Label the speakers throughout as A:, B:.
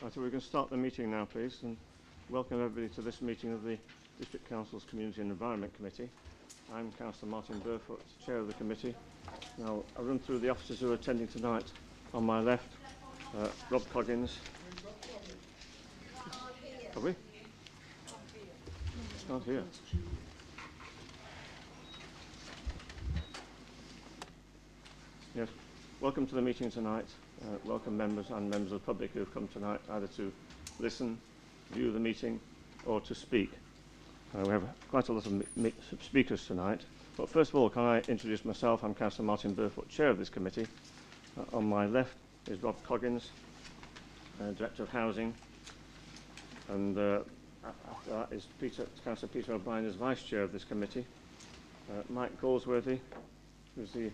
A: Right, so we're going to start the meeting now, please, and welcome everybody to this meeting of the District Council's Community and Environment Committee. I'm Councillor Martin Burfoot, Chair of the committee. Now, I'll run through the officers who are attending tonight. On my left, Rob Coggins. Have we? Can't hear. Yes, welcome to the meeting tonight. Welcome members and members of the public who have come tonight either to listen, view the meeting or to speak. We have quite a lot of speakers tonight. But first of all, can I introduce myself? I'm Councillor Martin Burfoot, Chair of this committee. On my left is Rob Coggins, Director of Housing. And after that is Councillor Peter O'Brien as Vice Chair of this committee. Mike Galsworthy, who's the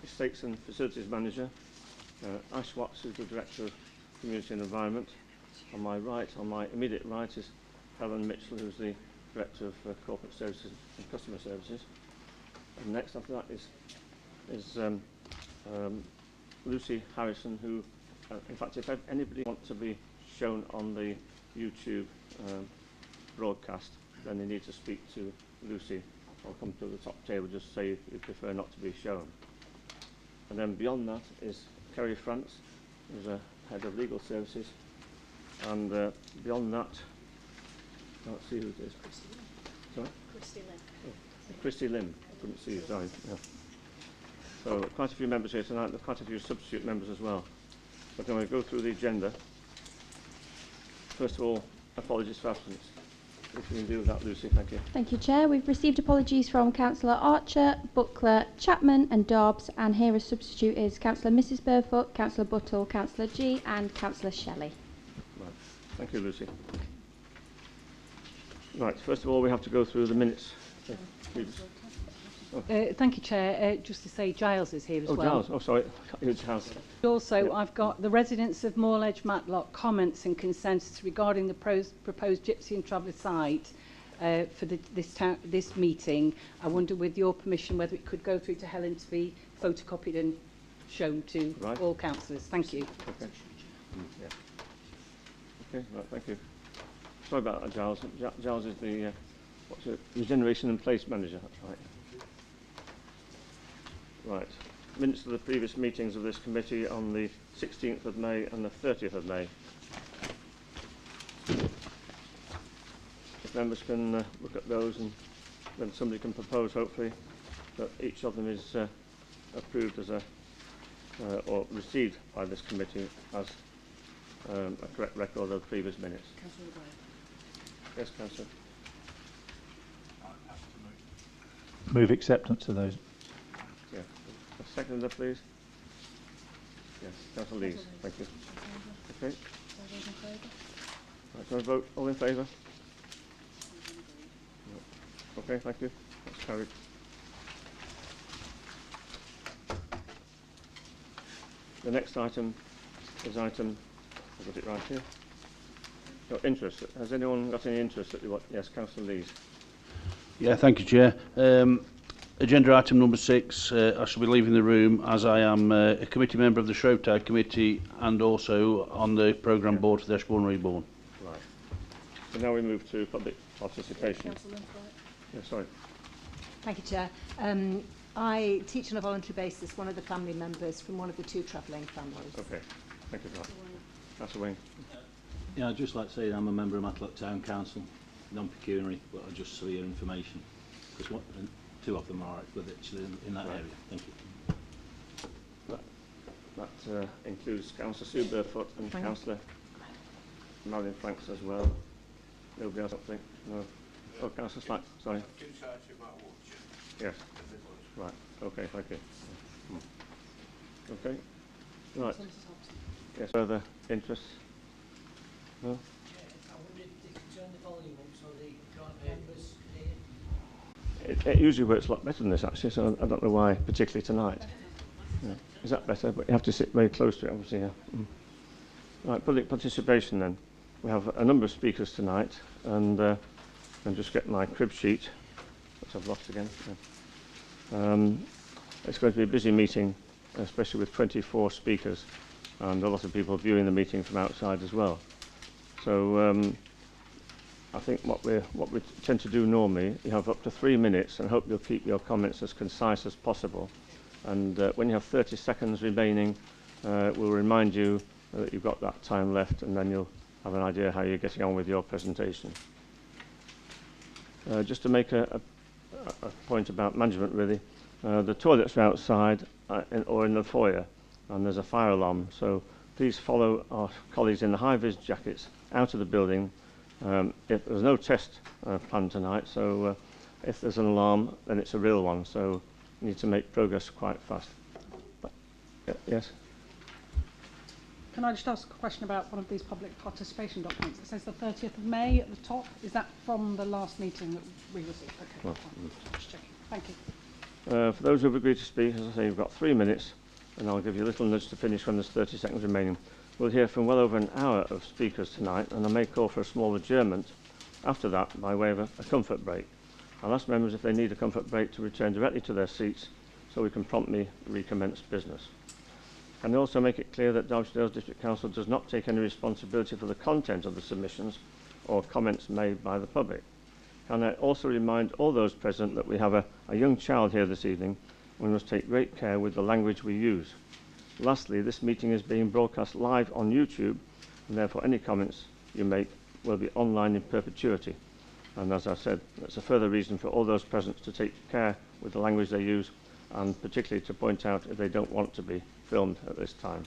A: Estates and Facilities Manager. Ash Watts, who's the Director of Community and Environment. On my right, on my immediate right, is Helen Mitchell, who's the Director of Corporate Services and Customer Services. And next after that is Lucy Harrison, who, in fact, if anybody wants to be shown on the YouTube broadcast, then they need to speak to Lucy or come to the top table, just say you prefer not to be shown. And then beyond that is Kerry France, who's a Head of Legal Services. And beyond that, I can't see who it is. Sorry?
B: Christy Lim.
A: Oh, Christy Lim. I couldn't see you, sorry. Yeah. So quite a few members here tonight, quite a few substitute members as well. But I'm going to go through the agenda. First of all, apologies for absence. If you can do that, Lucy, thank you.
C: Thank you, Chair. We've received apologies from Councillor Archer, Buckler, Chapman and Dobbs, and here as substitute is Councillor Mrs Burfoot, Councillor Buttle, Councillor G and Councillor Shelley.
A: Right. Thank you, Lucy. Right, first of all, we have to go through the minutes.
B: Thank you, Chair. Just to say, Giles is here as well.
A: Giles. Oh, sorry. It's Giles.
B: Also, I've got the residents of Moorledge Matlock comments and consensus regarding the proposed Gypsy and Traveller site for this meeting. I wonder, with your permission, whether it could go through to Helen to be photocopied and shown to all councillors. Thank you.
A: Okay. Yeah. Okay, right, thank you. Sorry about that, Giles. Giles is the Regeneration and Place Manager, that's right. Right. Minutes of the previous meetings of this committee on the 16th of May and the 30th of May. If members can look at those, and then somebody can propose, hopefully, that each of them is approved as or received by this committee as a correct record of previous minutes.
B: Councillor O'Brien.
A: Yes, Councillor.
D: Move acceptance of those.
A: Yeah. A seconder, please. Yes, Councillor Lees. Thank you. Okay. Right, can I vote? All in favour? Okay, thank you. That's carried. The next item is item, I've got it right here. No, interest. Has anyone got any interest that you want? Yes, Councillor Lees.
D: Yeah, thank you, Chair. Agenda item number 6, I shall be leaving the room as I am a committee member of the Shropetide Committee and also on the programme board for the Ashbourne Reborn.
A: Right. So now we move to public participation. Yeah, sorry.
E: Thank you, Chair. I teach on a voluntary basis one of the family members from one of the 2 travelling families.
A: Okay, thank you for that. Councillor Wing.
F: Yeah, I'd just like to say that I'm a member of Matlock Town Council, non-pecuniary, but I just saw your information, because 2 of them are actually in that area. Thank you.
A: That includes Councillor Sue Burfoot and Councillor Marion Franks as well. Nobody else, I think. No. Oh, Councillor Slack, sorry. Yes. Right. Okay, thank you. Okay. Right. Yes, further interest? No?
G: I wonder if they could turn the volume up so the members can hear.
A: It usually works a lot better than this, actually, so I don't know why, particularly tonight. Yeah. Is that better? But you have to sit very close to it, obviously. Yeah. Right, public participation then. We have a number of speakers tonight, and I'll just get my crib sheet, which I've lost again. Yeah. It's going to be a busy meeting, especially with 24 speakers. and a lot of people viewing the meeting from outside as well. So I think what we tend to do normally, you have up to 3 minutes, and hope you'll keep your comments as concise as possible. And when you have 30 seconds remaining, we'll remind you that you've got that time left, and then you'll have an idea how you're getting on with your presentation. Just to make a point about management, really, the toilets are outside or in the foyer, and there's a fire alarm, so please follow our colleagues in the high-vis jackets out of the building. If there's no test planned tonight, so if there's an alarm, then it's a real one, so you need to make progress quite fast. But, yes?
H: Can I just ask a question about one of these public participation documents? It says the 30th of May at the top. Is that from the last meeting that we received? Okay,
A: Well,
H: fine. Just checking. Thank you.
A: For those who have agreed to speak, as I say, you've got 3 minutes, and I'll give you a little nudge to finish when there's 30 seconds remaining. We'll hear from well over an hour of speakers tonight, and I may call for a small adjournment after that by way of a comfort break. I'll ask members if they need a comfort break to return directly to their seats so we can promptly recommence business. And also make it clear that Derbyshire Dales District Council does not take any responsibility for the content of the submissions or comments made by the public. And I also remind all those present that we have a young child here this evening, and we must take great care with the language we use. Lastly, this meeting is being broadcast live on YouTube, and therefore any comments you make will be online in perpetuity. And as I said, that's a further reason for all those present to take care with the language they use, and particularly to point out if they don't want to be filmed at this time.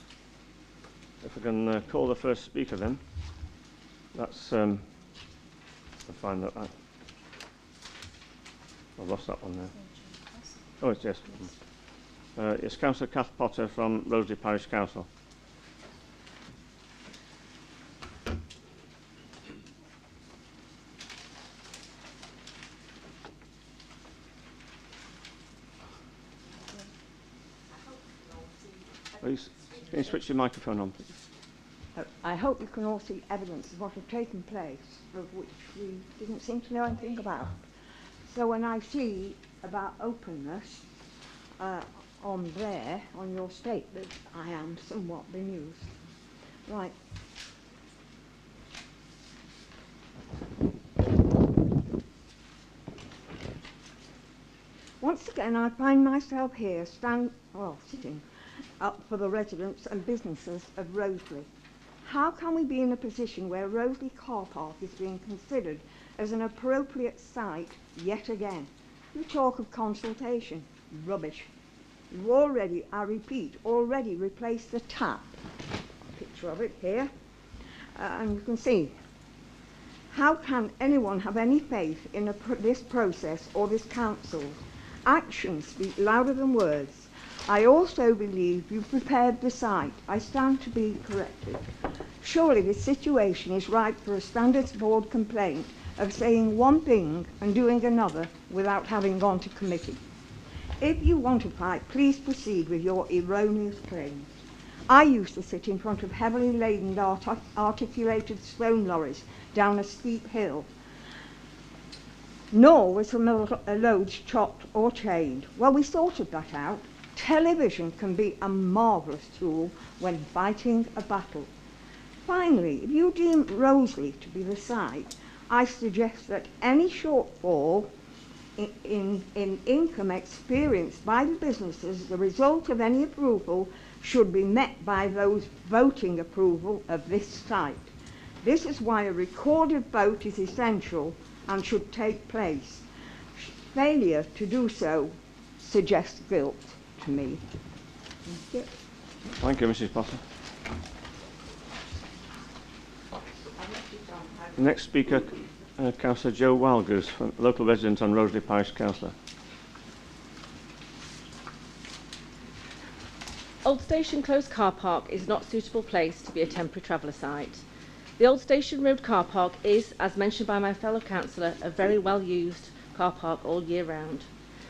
A: If we can call the first speaker then. That's, I'll find that. I've lost that one there. Oh, it's yes. It's Councillor Kath Potter from Roseley Parish Council. Please, can you switch your microphone on, please?
I: I hope you can all see evidence of what had taken place, of which we didn't seem to know anything about. So when I see about openness on there, on your statement, I am somewhat bemused. Right. Once again, I find myself here sitting up for the residents and businesses of Roseley. How can we be in a position where Roseley car park is being considered as an appropriate site yet again? You talk of consultation. Rubbish. You've already, I repeat, already replaced the tap. Picture of it here. And you can see. How can anyone have any faith in this process or this council? Actions speak louder than words. I also believe you've prepared the site. I stand to be corrected. Surely this situation is ripe for a standards board complaint of saying one thing and doing another without having gone to committee. If you want to fight, please proceed with your erroneous claims. I used to sit in front of heavily laden articulated stone lorries down a steep hill. Nor was the loads chopped or chained. Well, we sorted that out. Television can be a marvellous tool when fighting a battle. Finally, if you deem Roseley to be the site, I suggest that any shortfall in income experienced by the businesses as a result of any approval should be met by those voting approval of this site. This is why a recorded vote is essential and should take place. Failure to do so suggests guilt to me. Thank you.
A: Thank you, Mrs. Potter. Next speaker, Councillor Joe Wildgoose, local resident and Roseley Parish Councillor.
J: Old Station Close car park is not a suitable place to be a temporary traveller site. The Old Station Road car park is, as mentioned by my fellow councillor, a very well used car park all year round.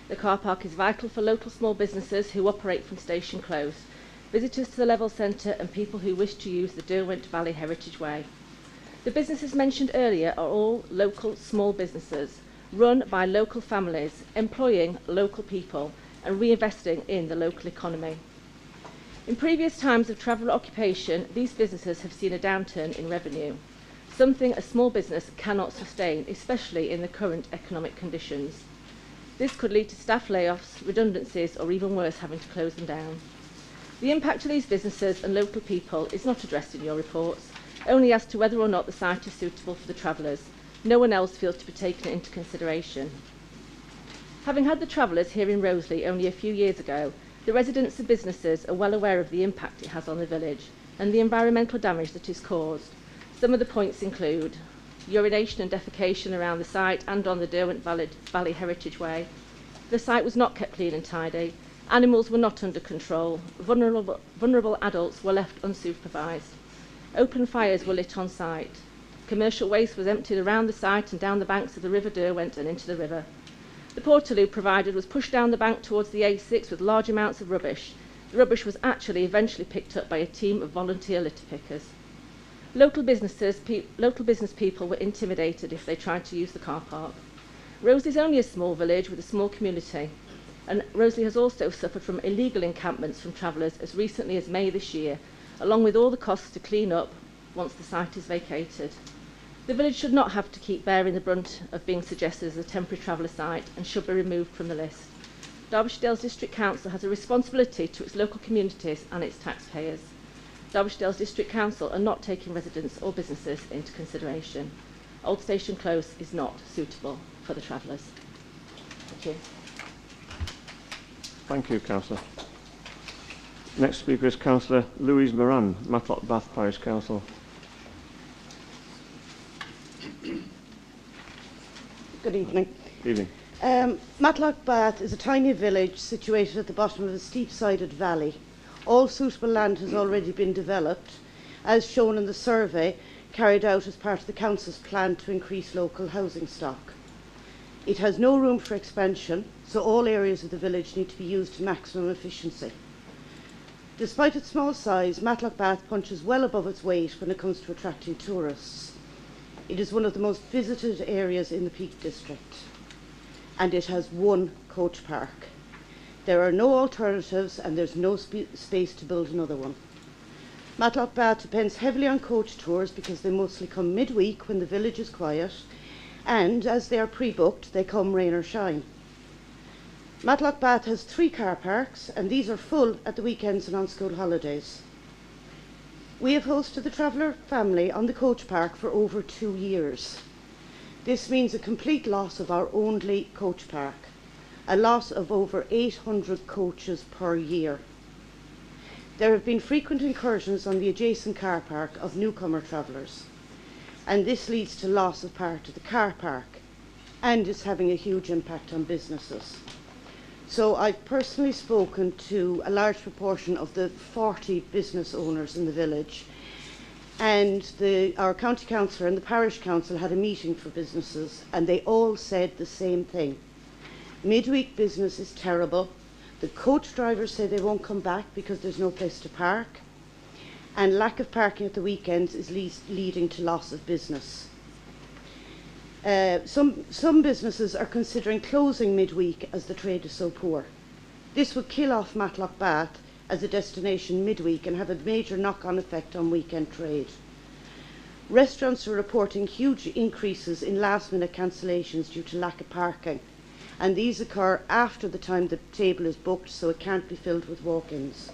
J: The car park is vital for local small businesses who operate from Station Close, visitors to the Level Centre and people who wish to use the Derwent Valley Heritage Way. The businesses mentioned earlier are all local small businesses, run by local families, employing local people and reinvesting in the local economy. In previous times of travel occupation, these businesses have seen a downturn in revenue, something a small business cannot sustain, especially in the current economic conditions. This could lead to staff layoffs, redundancies, or even worse, having to close them down. The impact of these businesses and local people is not addressed in your reports, only as to whether or not the site is suitable for the travellers. No one else feels to be taken into consideration. Having had the travellers here in Roseley only a few years ago, the residents and businesses are well aware of the impact it has on the village and the environmental damage that is caused. Some of the points include urination and defecation around the site and on the Derwent Valley Heritage Way. The site was not kept clean and tidy. Animals were not under control. Vulnerable adults were left unsupervised. Open fires were lit on site. Commercial waste was emptied around the site and down the banks of the River Derwent and into the river. The portaloo provided was pushed down the bank towards the A6 with large amounts of rubbish. The rubbish was actually eventually picked up by a team of volunteer litter pickers. Local business people were intimidated if they tried to use the car park. Roseley is only a small village with a small community, and Roseley has also suffered from illegal encampments from travellers as recently as May this year, along with all the costs to clean up once the site is vacated. The village should not have to keep bearing the brunt of being suggested as a temporary traveller site and should be removed from the list. Derbyshire Dales District Council has a responsibility to its local communities and its taxpayers. Derbyshire Dales District Council are not taking residents or businesses into consideration. Old Station Close is not suitable for the travellers. Thank you.
A: Thank you, Councillor. Next speaker is Councillor Louise Moran, Matlock Bath Parish Council.
K: Good evening.
A: Evening.
K: Matlock Bath is a tiny village situated at the bottom of a steep-sided valley. All suitable land has already been developed, as shown in the survey carried out as part of the Council's plan to increase local housing stock. It has no room for expansion, so all areas of the village need to be used to maximum efficiency. Despite its small size, Matlock Bath punches well above its weight when it comes to attracting tourists. It is one of the most visited areas in the Peak District, and it has one coach park. There are no alternatives and there's no space to build another one. Matlock Bath depends heavily on coach tours because they mostly come midweek when the village is quiet, and as they are pre-booked, they come rain or shine. Matlock Bath has 3 car parks, and these are full at the weekends and on school holidays. We have hosted the traveller family on the coach park for over 2 years. This means a complete loss of our only coach park, a loss of over 800 coaches per year. There have been frequent incursions on the adjacent car park of newcomer travellers, and this leads to loss of part of the car park, and is having a huge impact on businesses. So I've personally spoken to a large proportion of the 40 business owners in the village, and our county councillor and the parish council had a meeting for businesses, and they all said the same thing. Midweek business is terrible. The coach drivers say they won't come back because there's no place to park, and lack of parking at the weekends is leading to loss of business. Some businesses are considering closing midweek as the trade is so poor. This would kill off Matlock Bath as a destination midweek and have a major knock-on effect on weekend trade. Restaurants are reporting huge increases in last-minute cancellations due to lack of parking, and these occur after the time the table is booked, so it can't be filled with walk-ins.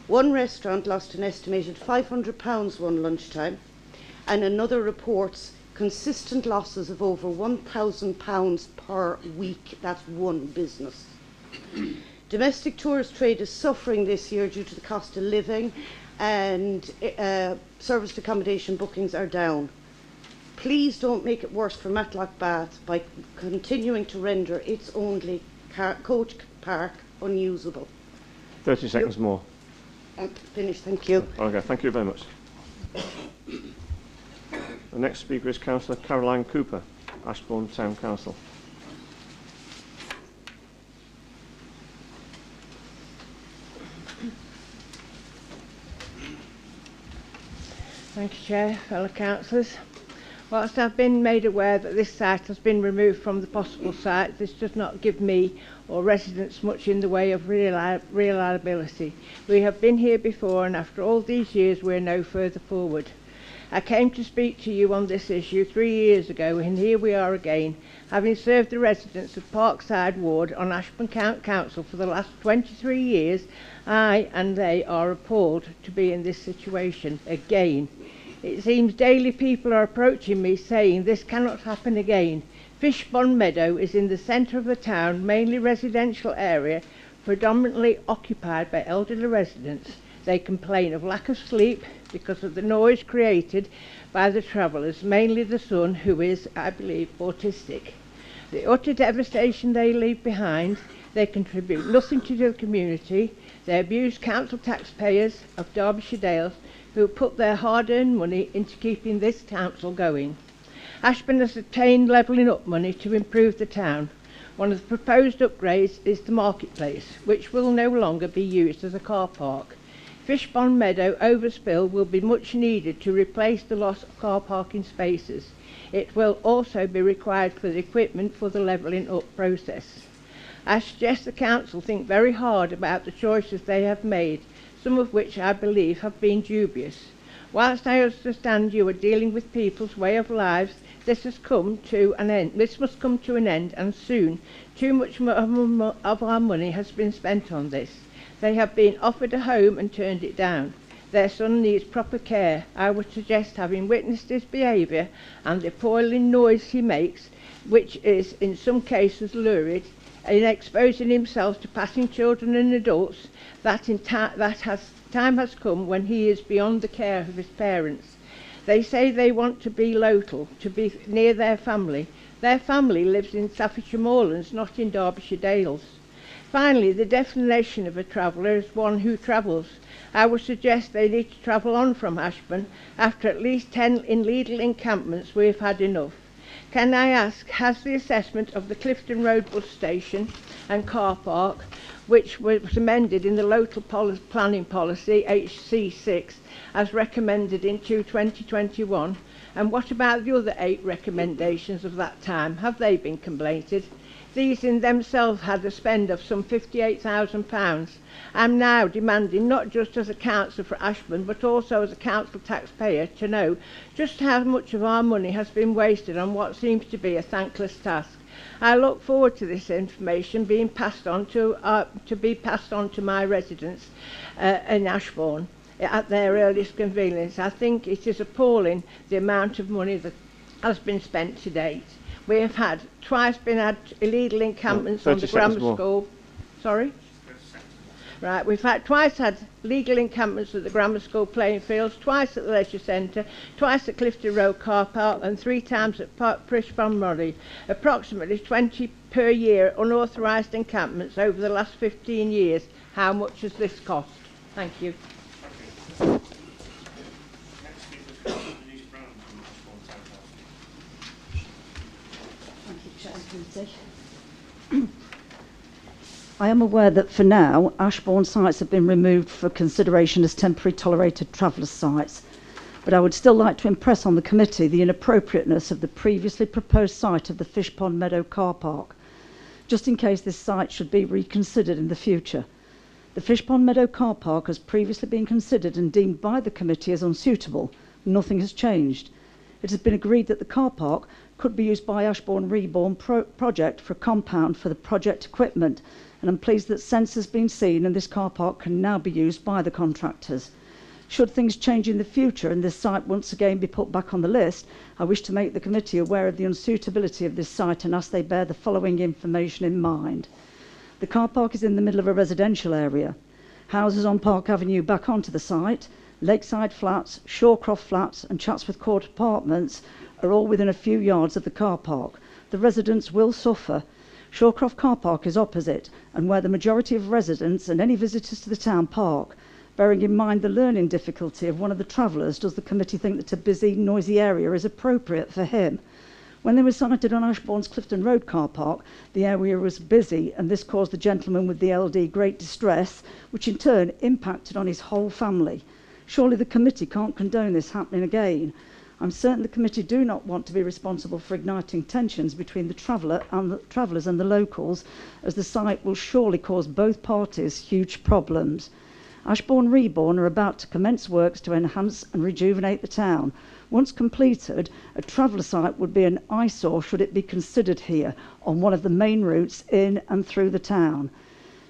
K: One restaurant lost an estimated £500 one lunchtime, and another reports consistent losses of over £1,000 per week. That's one business. Domestic tourist trade is suffering this year due to the cost of living, and serviced accommodation bookings are down. Please don't make it worse for Matlock Bath by continuing to render its only coach park unusable.
A: 30 seconds more.
K: I'm finished, thank you.
A: Okay, thank you very much. The next speaker is Councillor Caroline Cooper, Ashbourne Town Council.
L: Thank you, Chair, fellow councillors. Whilst I've been made aware that this site has been removed from the possible site, this does not give me or residents much in the way of reliability. We have been here before, and after all these years we're no further forward. I came to speak to you on this issue 3 years ago, and here we are again, having served the residents of Parkside Ward on Ashbourne Council for the last 23 years. I and they are appalled to be in this situation again. It seems daily people are approaching me saying this cannot happen again. Fishpond Meadow is in the centre of the town, mainly residential area, predominantly occupied by elderly residents. They complain of lack of sleep because of the noise created by the travellers, mainly the son, who is, I believe, autistic. The utter devastation they leave behind, they contribute nothing to the community. They abuse council taxpayers of Derbyshire Dales, who put their hard-earned money into keeping this council going. Ashbourne has obtained levelling up money to improve the town. One of the proposed upgrades is the marketplace, which will no longer be used as a car park. Fishpond Meadow overspill will be much needed to replace the loss of car parking spaces. It will also be required for the equipment for the levelling up process. I suggest the council think very hard about the choices they have made, some of which I believe have been dubious. Whilst I understand you are dealing with people's way of lives, this must come to an end, and soon. Too much of our money has been spent on this. They have been offered a home and turned it down. Their son needs proper care. I would suggest, having witnessed his behaviour and the appalling noise he makes, which is in some cases lurid, in exposing himself to passing children and adults, time has come when he is beyond the care of his parents. They say they want to be local, to be near their family. Their family lives in Staffordshire Moorlands, not in Derbyshire Dales. Finally, the definition of a traveller is one who travels. I would suggest they need to travel on from Ashbourne. After at least 10 illegal encampments, we have had enough. Can I ask, has the assessment of the Clifton Road bus station and car park, which was amended in the local planning policy HC6 as recommended in 2021, and what about the other 8 recommendations of that time? Have they been completed? These in themselves had a spend of some £58,000. I'm now demanding, not just as a councillor for Ashbourne, but also as a council taxpayer, to know just how much of our money has been wasted on what seems to be a thankless task. I look forward to this information being passed on to my residents in Ashbourne at their earliest convenience. I think it is appalling the amount of money that has been spent to date. We have had illegal encampments on the grammar school. Sorry? Right, we've twice had legal encampments at the grammar school playing fields, twice at the leisure centre, twice at Clifton Road car park, and 3 times at Fishpond Meadow. Approximately 20 per year unauthorised encampments over the last 15 years. How much has this cost? Thank you.
M: I am aware that for now, Ashbourne sites have been removed for consideration as temporary tolerated traveller sites, but I would still like to impress on the committee the inappropriateness of the previously proposed site of the Fishpond Meadow car park, just in case this site should be reconsidered in the future. The Fishpond Meadow car park has previously been considered and deemed by the committee as unsuitable. Nothing has changed. It has been agreed that the car park could be used by Ashbourne Reborn project for a compound for the project equipment, and I'm pleased that sense has been seen and this car park can now be used by the contractors. Should things change in the future and this site once again be put back on the list, I wish to make the committee aware of the unsuitability of this site and ask they bear the following information in mind. The car park is in the middle of a residential area. Houses on Park Avenue back onto the site, Lakeside Flats, Shawcroft Flats and Chatsworth Court Apartments are all within a few yards of the car park. The residents will suffer. Shawcroft car park is opposite and where the majority of residents and any visitors to the town park. Bearing in mind the learning difficulty of one of the travellers, does the committee think that a busy, noisy area is appropriate for him? When they were sited on Ashbourne's Clifton Road car park, the area was busy and this caused the gentleman with the LD great distress, which in turn impacted on his whole family. Surely the committee can't condone this happening again. I'm certain the committee do not want to be responsible for igniting tensions between the travellers and the locals, as the site will surely cause both parties huge problems. Ashbourne Reborn are about to commence works to enhance and rejuvenate the town. Once completed, a traveller site would be an eyesore should it be considered here on one of the main routes in and through the town.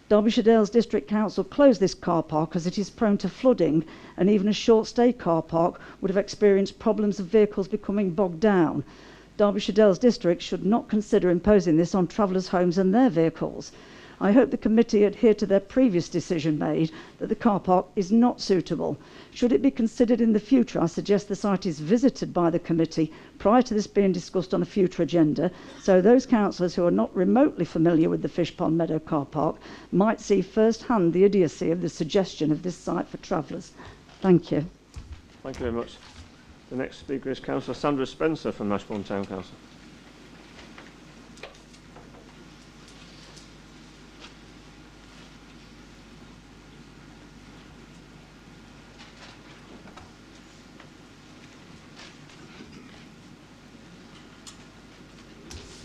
M: Derbyshire Dales District Council closed this car park as it is prone to flooding, and even a short stay car park would have experienced problems of vehicles becoming bogged down. Derbyshire Dales District should not consider imposing this on travellers' homes and their vehicles. I hope the committee adhere to their previous decision made that the car park is not suitable. Should it be considered in the future, I suggest the site is visited by the committee prior to this being discussed on a future agenda, so those councillors who are not remotely familiar with the Fish Pond Meadow car park might see first-hand the idiocy of the suggestion of this site for travellers. Thank you.
A: Thank you very much. The next speaker is Councillor Sandra Spencer from Ashbourne Town Council.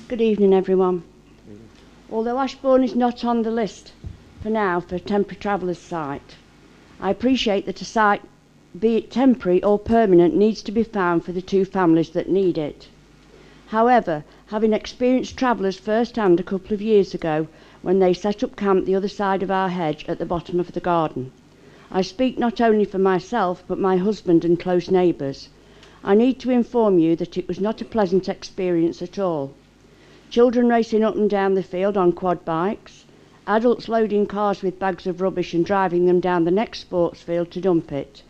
N: Good evening, everyone. Although Ashbourne is not on the list for now for a temporary travellers site, I appreciate that a site, be it temporary or permanent, needs to be found for the two families that need it. However, having experienced travellers firsthand a couple of years ago when they set up camp the other side of our hedge at the bottom of the garden, I speak not only for myself but my husband and close neighbours. I need to inform you that it was not a pleasant experience at all. Children racing up and down the field on quad bikes, adults loading cars with bags of rubbish and driving them down the next sports field to dump it,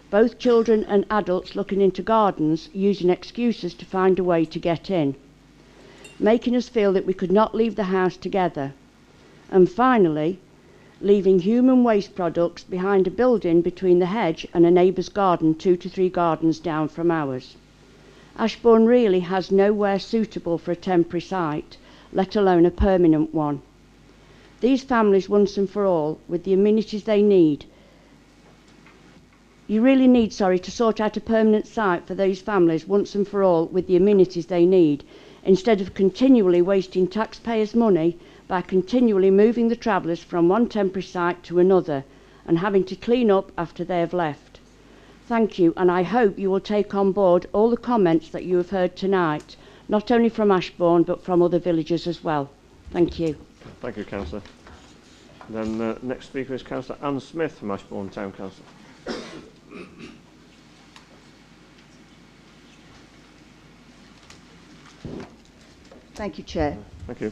N: both children and adults looking into gardens using excuses to find a way to get in, making us feel that we could not leave the house together, and finally leaving human waste products behind a building between the hedge and a neighbour's garden 2 to 3 gardens down from ours. Ashbourne really has nowhere suitable for a temporary site, let alone a permanent one. These families, once and for all, with the amenities they need, you really need, to sort out a permanent site for those families once and for all with the amenities they need, instead of continually wasting taxpayers' money by continually moving the travellers from one temporary site to another and having to clean up after they have left. Thank you, and I hope you will take on board all the comments that you have heard tonight, not only from Ashbourne but from other villages as well. Thank you.
A: Thank you, Councillor. Then next speaker is Councillor Anne Smith from Ashbourne Town Council.
O: Thank you, Chair.
A: Thank you.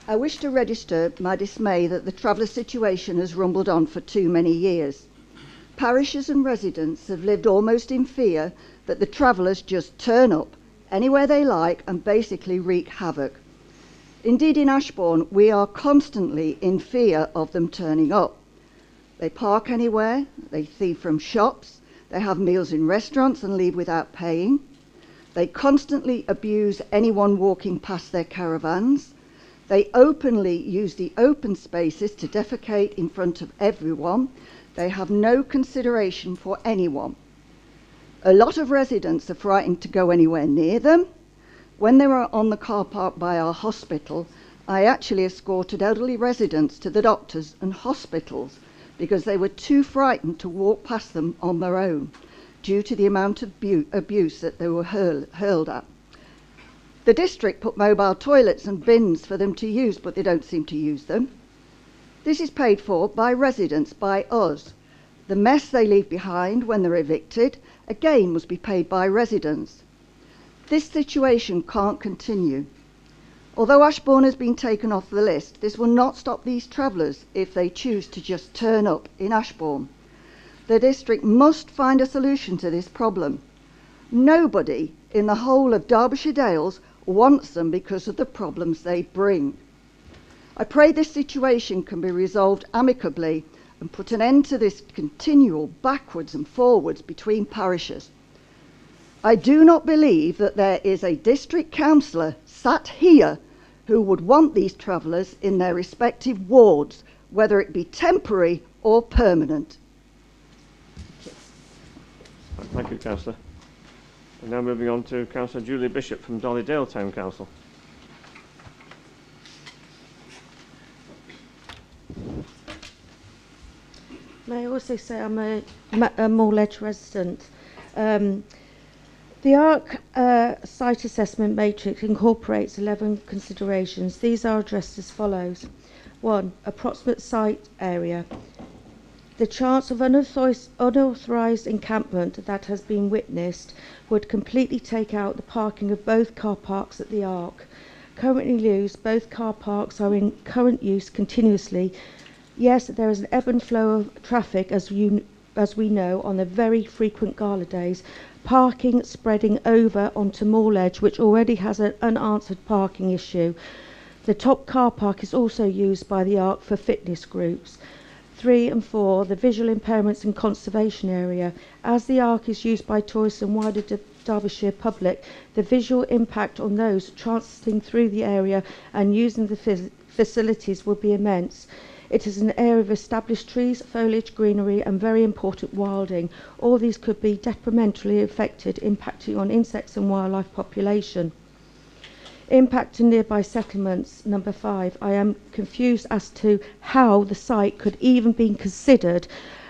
O: I wish to register my dismay that the traveller situation has rumbled on for too many years. Parishes and residents have lived almost in fear that the travellers just turn up anywhere they like and basically wreak havoc. Indeed, in Ashbourne, we are constantly in fear of them turning up. They park anywhere, they thieve from shops, they have meals in restaurants and leave without paying. They constantly abuse anyone walking past their caravans. They openly use the open spaces to defecate in front of everyone. They have no consideration for anyone. A lot of residents are frightened to go anywhere near them. When they were on the car park by our hospital, I actually escorted elderly residents to the doctors and hospitals because they were too frightened to walk past them on their own due to the amount of abuse that they were hurled at. The district put mobile toilets and bins for them to use, but they don't seem to use them. This is paid for by residents, by us. The mess they leave behind when they're evicted, again, must be paid by residents. This situation can't continue. Although Ashbourne has been taken off the list, this will not stop these travellers if they choose to just turn up in Ashbourne. The district must find a solution to this problem. Nobody in the whole of Derbyshire Dales wants them because of the problems they bring. I pray this situation can be resolved amicably and put an end to this continual backwards and forwards between parishes. I do not believe that there is a district councillor sat here who would want these travellers in their respective wards, whether it be temporary or permanent.
A: Thank you, Councillor. And now moving on to Councillor Julie Bishop from Derbyshire Town Council.
P: May I also say I'm a Moorledge resident. The ARC site assessment matrix incorporates 11 considerations. These are addressed as follows. 1. Approximate site area. The chance of unauthorised encampment that has been witnessed would completely take out the parking of both car parks at the ARC. Currently used, both car parks are in current use continuously. Yes, there is an ebb and flow of traffic, as we know, on the very frequent gala days. Parking spreading over onto Moorledge, which already has an unanswered parking issue. The top car park is also used by the ARC for fitness groups. 3 and 4, the visual impairments and conservation area. As the ARC is used by tourists and wider Derbyshire public, the visual impact on those transiting through the area and using the facilities will be immense. It is an area of established trees, foliage, greenery and very important wilding. All these could be detrimentally affected, impacting on insects and wildlife population. Impact to nearby settlements. Number 5. I am confused as to how the site could even be considered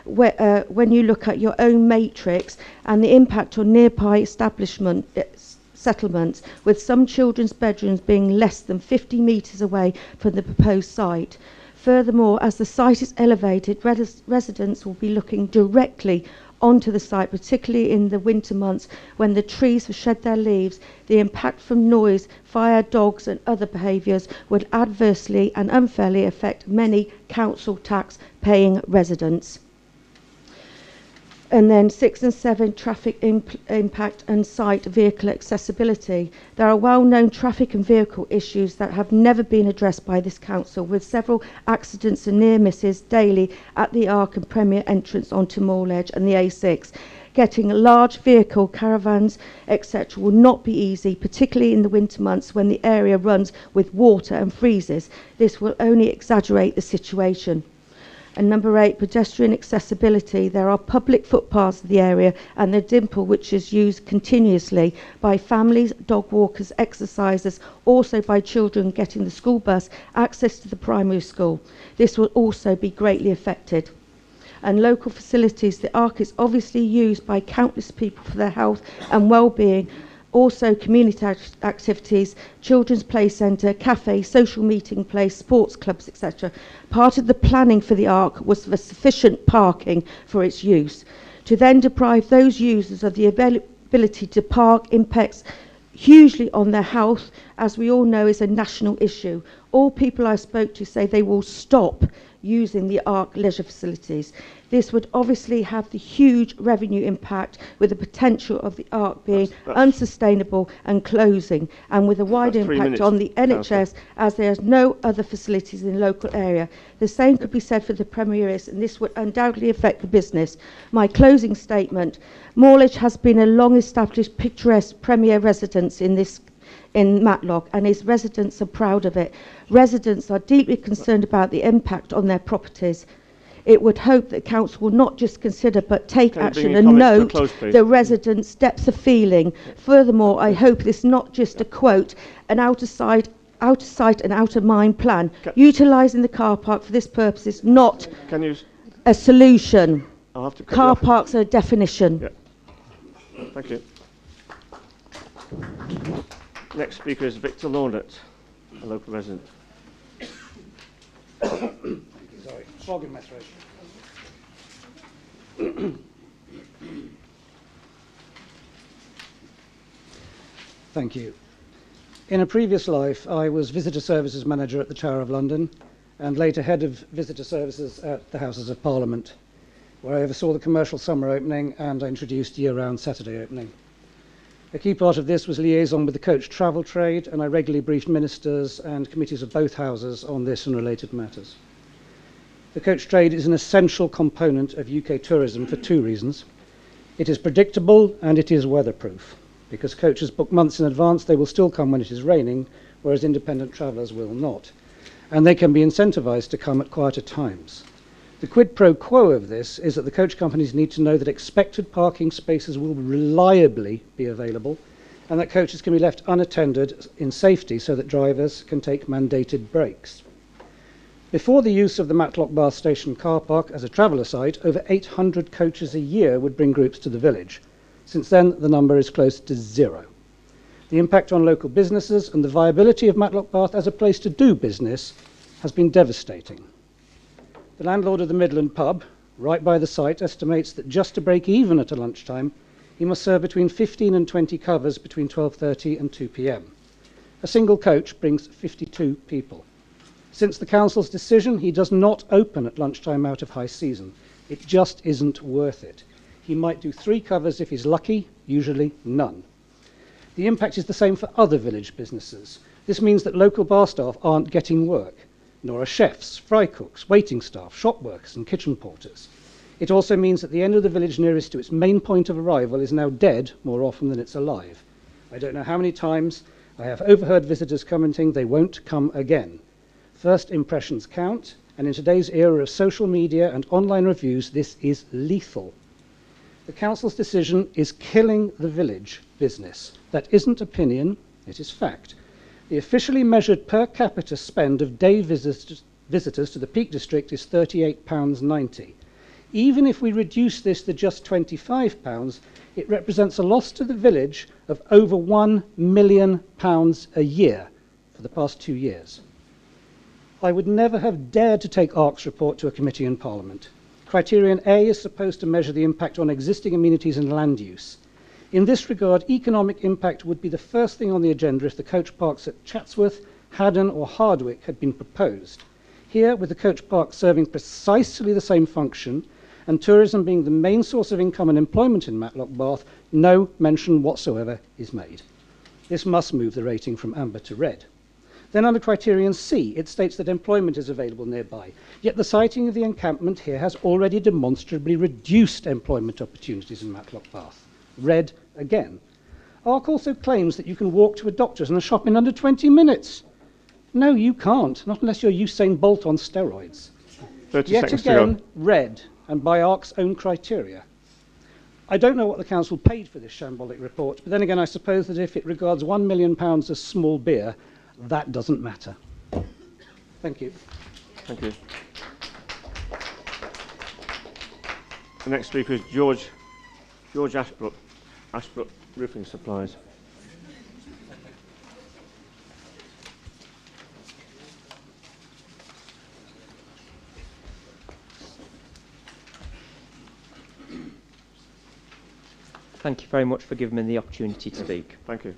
P: when you look at your own matrix and the impact on nearby settlements, with some children's bedrooms being less than 50 metres away from the proposed site. Furthermore, as the site is elevated, residents will be looking directly onto the site, particularly in the winter months when the trees have shed their leaves. The impact from noise, fire, dogs and other behaviours would adversely and unfairly affect many council tax paying residents. And then 6 and 7, traffic impact and site vehicle accessibility. There are well-known traffic and vehicle issues that have never been addressed by this council, with several accidents and near misses daily at the ARC and Premier entrance onto Moorledge and the A6. Getting large vehicle caravans, etc. will not be easy, particularly in the winter months when the area runs with water and freezes. This will only exaggerate the situation. And number 8, pedestrian accessibility. There are public footpaths in the area and the dimple, which is used continuously by families, dog walkers, exercisers, also by children getting the school bus, access to the primary school. This will also be greatly affected. And local facilities. The ARC is obviously used by countless people for their health and well-being. Also community activities, children's play centre, cafe, social meeting place, sports clubs, etc. Part of the planning for the ARC was for sufficient parking for its use. To then deprive those users of the ability to park impacts hugely on their health, as we all know is a national issue. All people I spoke to say they will stop using the ARC leisure facilities. This would obviously have the huge revenue impact, with the potential of the ARC being unsustainable and closing, and with a wider impact on the NHS, as there is no other facilities in the local area. The same could be said for the Premiers, and this would undoubtedly affect the business. My closing statement: Moorledge has been a long-established picturesque Premier residence in Matlock, and its residents are proud of it. Residents are deeply concerned about the impact on their properties. It would hope that council will not just consider but take action and note the residents' depth of feeling. Furthermore, I hope this is not just a quote, an out of sight and out of mind plan. Utilising the car park for this purpose is not a solution. Car parks are a definition.
A: Yeah. Thank you. Next speaker is Victor Launett, a local resident.
Q: Sorry, fog in my throat. Thank you. In a previous life, I was Visitor Services Manager at the Tower of London and later Head of Visitor Services at the Houses of Parliament, where I oversaw the commercial summer opening and I introduced year-round Saturday opening. A key part of this was liaison with the coach travel trade, and I regularly briefed ministers and committees of both houses on this and related matters. The coach trade is an essential component of UK tourism for 2 reasons. It is predictable and it is weatherproof. Because coaches book months in advance, they will still come when it is raining, whereas independent travellers will not. And they can be incentivised to come at quieter times. The quid pro quo of this is that the coach companies need to know that expected parking spaces will reliably be available and that coaches can be left unattended in safety so that drivers can take mandated breaks. Before the use of the Matlock Bath station car park as a traveller site, over 800 coaches a year would bring groups to the village. Since then, the number is close to 0. The impact on local businesses and the viability of Matlock Bath as a place to do business has been devastating. The landlord of the Midland pub, right by the site, estimates that just to break even at a lunchtime, he must serve between 15 and 20 covers between 12:30 and 2 p.m. A single coach brings 52 people. Since the council's decision, he does not open at lunchtime out of high season. It just isn't worth it. He might do 3 covers if he's lucky, usually none. The impact is the same for other village businesses. This means that local bar staff aren't getting work, nor are chefs, fry cooks, waiting staff, shop workers and kitchen porters. It also means that the end of the village nearest to its main point of arrival is now dead more often than it's alive. I don't know how many times I have overheard visitors commenting they won't come again. First impressions count, and in today's era of social media and online reviews, this is lethal. The council's decision is killing the village business. That isn't opinion, it is fact. The officially measured per capita spend of day visitors to the Peak District is £38.90. Even if we reduce this to just £25, it represents a loss to the village of over £1 million a year for the past 2 years. I would never have dared to take ARC's report to a committee in Parliament. Criterion A is supposed to measure the impact on existing amenities and land use. In this regard, economic impact would be the first thing on the agenda if the coach parks at Chatsworth, Haddon or Hardwick had been proposed. Here, with the coach park serving precisely the same function and tourism being the main source of income and employment in Matlock Bath, no mention whatsoever is made. This must move the rating from amber to red. Then under criterion C, it states that employment is available nearby. Yet the siting of the encampment here has already demonstrably reduced employment opportunities in Matlock Bath. Red again. ARC also claims that you can walk to a doctor's and a shop in under 20 minutes. No, you can't, not unless you're Usain Bolt on steroids.
A: 30
Q: Yet
A: seconds to
Q: again,
A: go.
Q: red, and by ARC's own criteria. I don't know what the council paid for this shambolic report, but then again, I suppose that if it regards £1 million as small beer, that doesn't matter. Thank you.
A: Thank you. The next speaker is George Ashbrook, Ashbrook Roofing Supplies.
R: Thank you very much for giving me the opportunity to speak.
A: Thank you.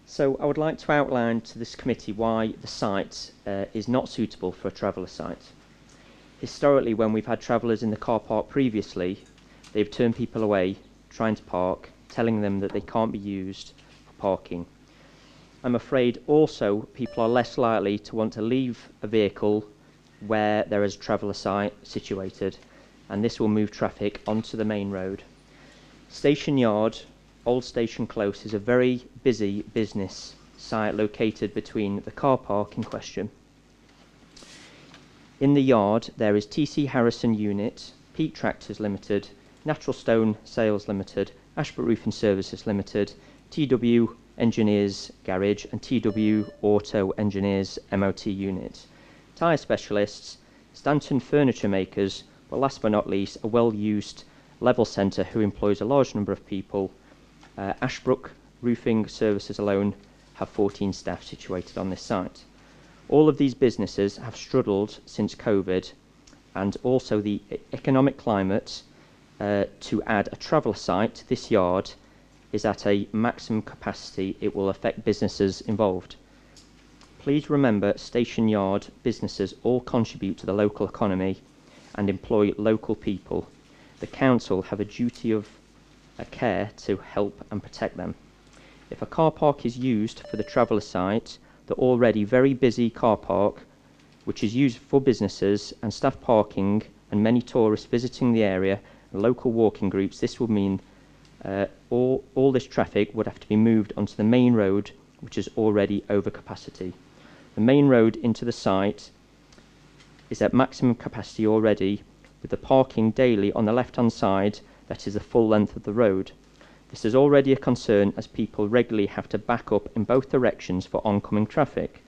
R: So I would like to outline to this committee why the site is not suitable for a traveller site. Historically, when we've had travellers in the car park previously, they've turned people away trying to park, telling them that they can't be used for parking. I'm afraid also people are less likely to want to leave a vehicle where there is a traveller site situated, and this will move traffic onto the main road. Station Yard, Old Station Close, is a very busy business site located between the car park in question. In the yard there is TC Harrison Unit, Peak Tractors Limited, Natural Stone Sales Limited, Ashbourne Roofing Services Limited, TW Engineers Garage and TW Auto Engineers MOT Unit, tyre specialists, Stanton Furniture Makers, but last but not least a well-used level centre who employs a large number of people. Ashbrook Roofing Services alone have 14 staff situated on this site. All of these businesses have struggled since COVID, and also the economic climate to add a traveller site to this yard is at a maximum capacity. It will affect businesses involved. Please remember, station yard businesses all contribute to the local economy and employ local people. The council have a duty of care to help and protect them. If a car park is used for the traveller site, the already very busy car park, which is used for businesses and staff parking and many tourists visiting the area and local walking groups, this would mean all this traffic would have to be moved onto the main road, which is already over capacity. The main road into the site is at maximum capacity already, with the parking daily on the left-hand side that is the full length of the road. This is already a concern as people regularly have to back up in both directions for oncoming traffic.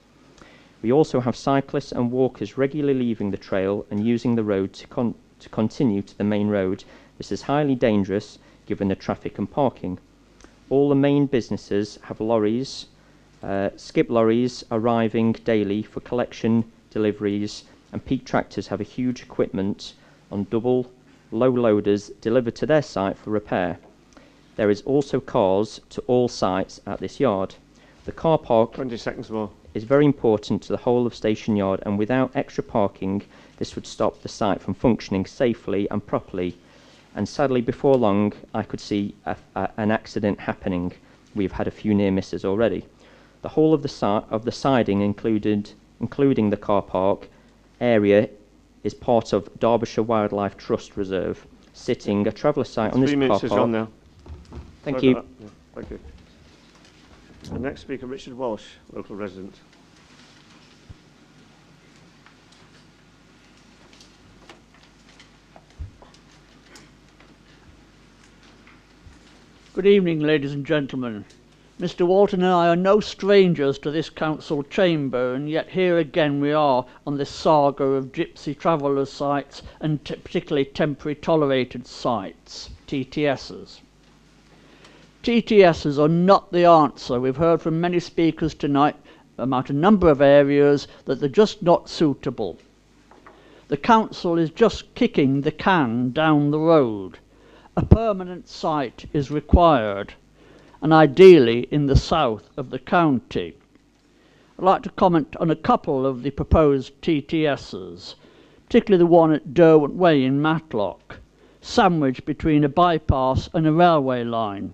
R: We also have cyclists and walkers regularly leaving the trail and using the road to continue to the main road. This is highly dangerous given the traffic and parking. All the main businesses have lorries, skip lorries arriving daily for collection, deliveries, and peak tractors have a huge equipment on double low loaders delivered to their site for repair. There is also cars to all sites at this yard. The car park
A: 20 seconds more.
R: Is very important to the whole of Station Yard, and without extra parking this would stop the site from functioning safely and properly, and sadly before long I could see an accident happening. We've had a few near misses already. The whole of the siding including the car park area is part of Derbyshire Wildlife Trust Reserve, sitting a traveller site on this car park. 3 minutes is gone now. Thank you.
A: Yeah, thank you. The next speaker, Richard Walsh, local resident.
S: Good evening, ladies and gentlemen. Mr. Walton and I are no strangers to this council chamber, and yet here again we are on this saga of Gypsy Traveller sites and particularly temporary tolerated sites, TTSs. TTSs are not the answer. We've heard from many speakers tonight about a number of areas that they're just not suitable. The council is just kicking the can down the road. A permanent site is required, and ideally in the south of the county. I'd like to comment on a couple of the proposed TTSs, particularly the one at Derwent Way in Matlock, sandwiched between a bypass and a railway line.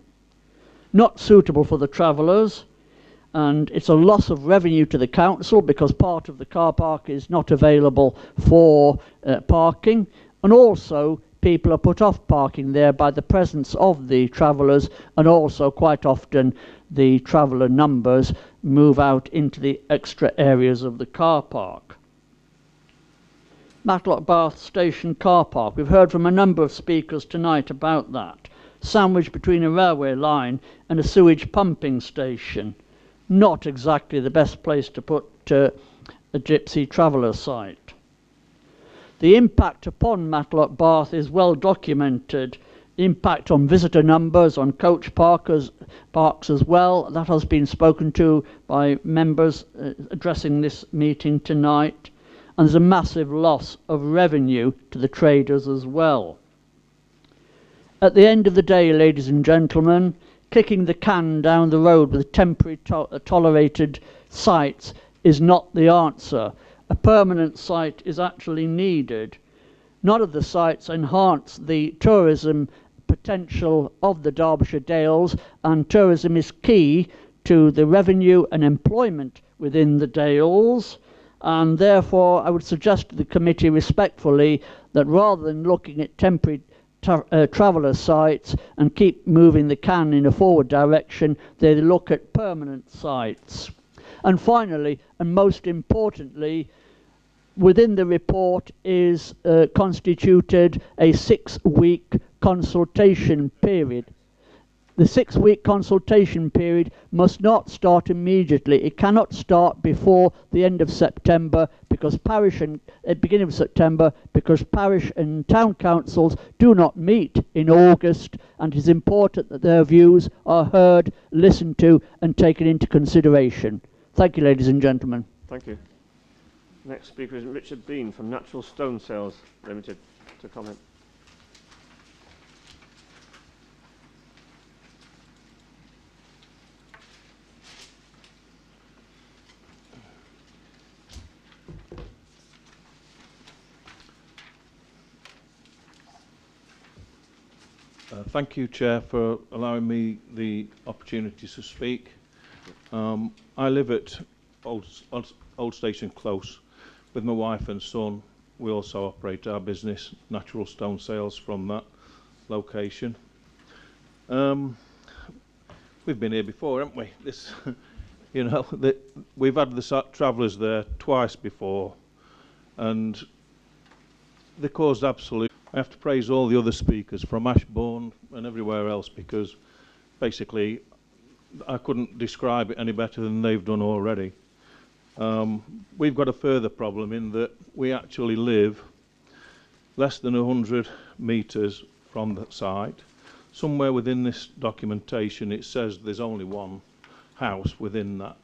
S: Not suitable for the travellers, and it's a loss of revenue to the council because part of the car park is not available for parking, and also people are put off parking there by the presence of the travellers, and also quite often the traveller numbers move out into the extra areas of the car park. Matlock Bath Station car park. We've heard from a number of speakers tonight about that. Sandwiched between a railway line and a sewage pumping station. Not exactly the best place to put a Gypsy Traveller site. The impact upon Matlock Bath is well documented. The impact on visitor numbers, on coach parks as well, that has been spoken to by members addressing this meeting tonight. And there's a massive loss of revenue to the traders as well. At the end of the day, ladies and gentlemen, kicking the can down the road with temporary tolerated sites is not the answer. A permanent site is actually needed. None of the sites enhance the tourism potential of the Derbyshire Dales, and tourism is key to the revenue and employment within the Dales, and therefore I would suggest to the committee respectfully that rather than looking at temporary traveller sites and keep moving the can in a forward direction, they look at permanent sites. And finally, and most importantly, within the report is constituted a 6-week consultation period. The 6-week consultation period must not start immediately. It cannot start before the end of September, because beginning of September, because parish and town councils do not meet in August, and it is important that their views are heard, listened to, and taken into consideration. Thank you, ladies and gentlemen.
A: Thank you. Next speaker is Richard Bean from Natural Stone Sales Limited to comment.
T: Thank you, Chair, for allowing me the opportunity to speak. I live at Old Station Close with my wife and son. We also operate our business, Natural Stone Sales, from that location. We've been here before, haven't we? This, we've had the travellers there twice before, and they caused absolute. I have to praise all the other speakers from Ashbourne and everywhere else, because basically I couldn't describe it any better than they've done already. We've got a further problem in that we actually live less than 100 metres from the site. Somewhere within this documentation it says there's only one house within that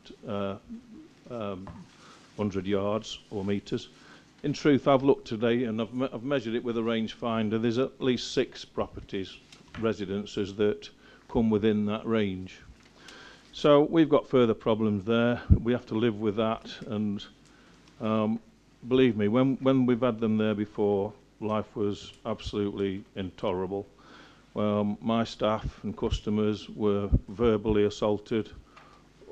T: 100 yards or metres. In truth, I've looked today and I've measured it with a rangefinder. There's at least 6 properties, residences, that come within that range. So we've got further problems there. We have to live with that, and believe me, when we've had them there before, life was absolutely intolerable. My staff and customers were verbally assaulted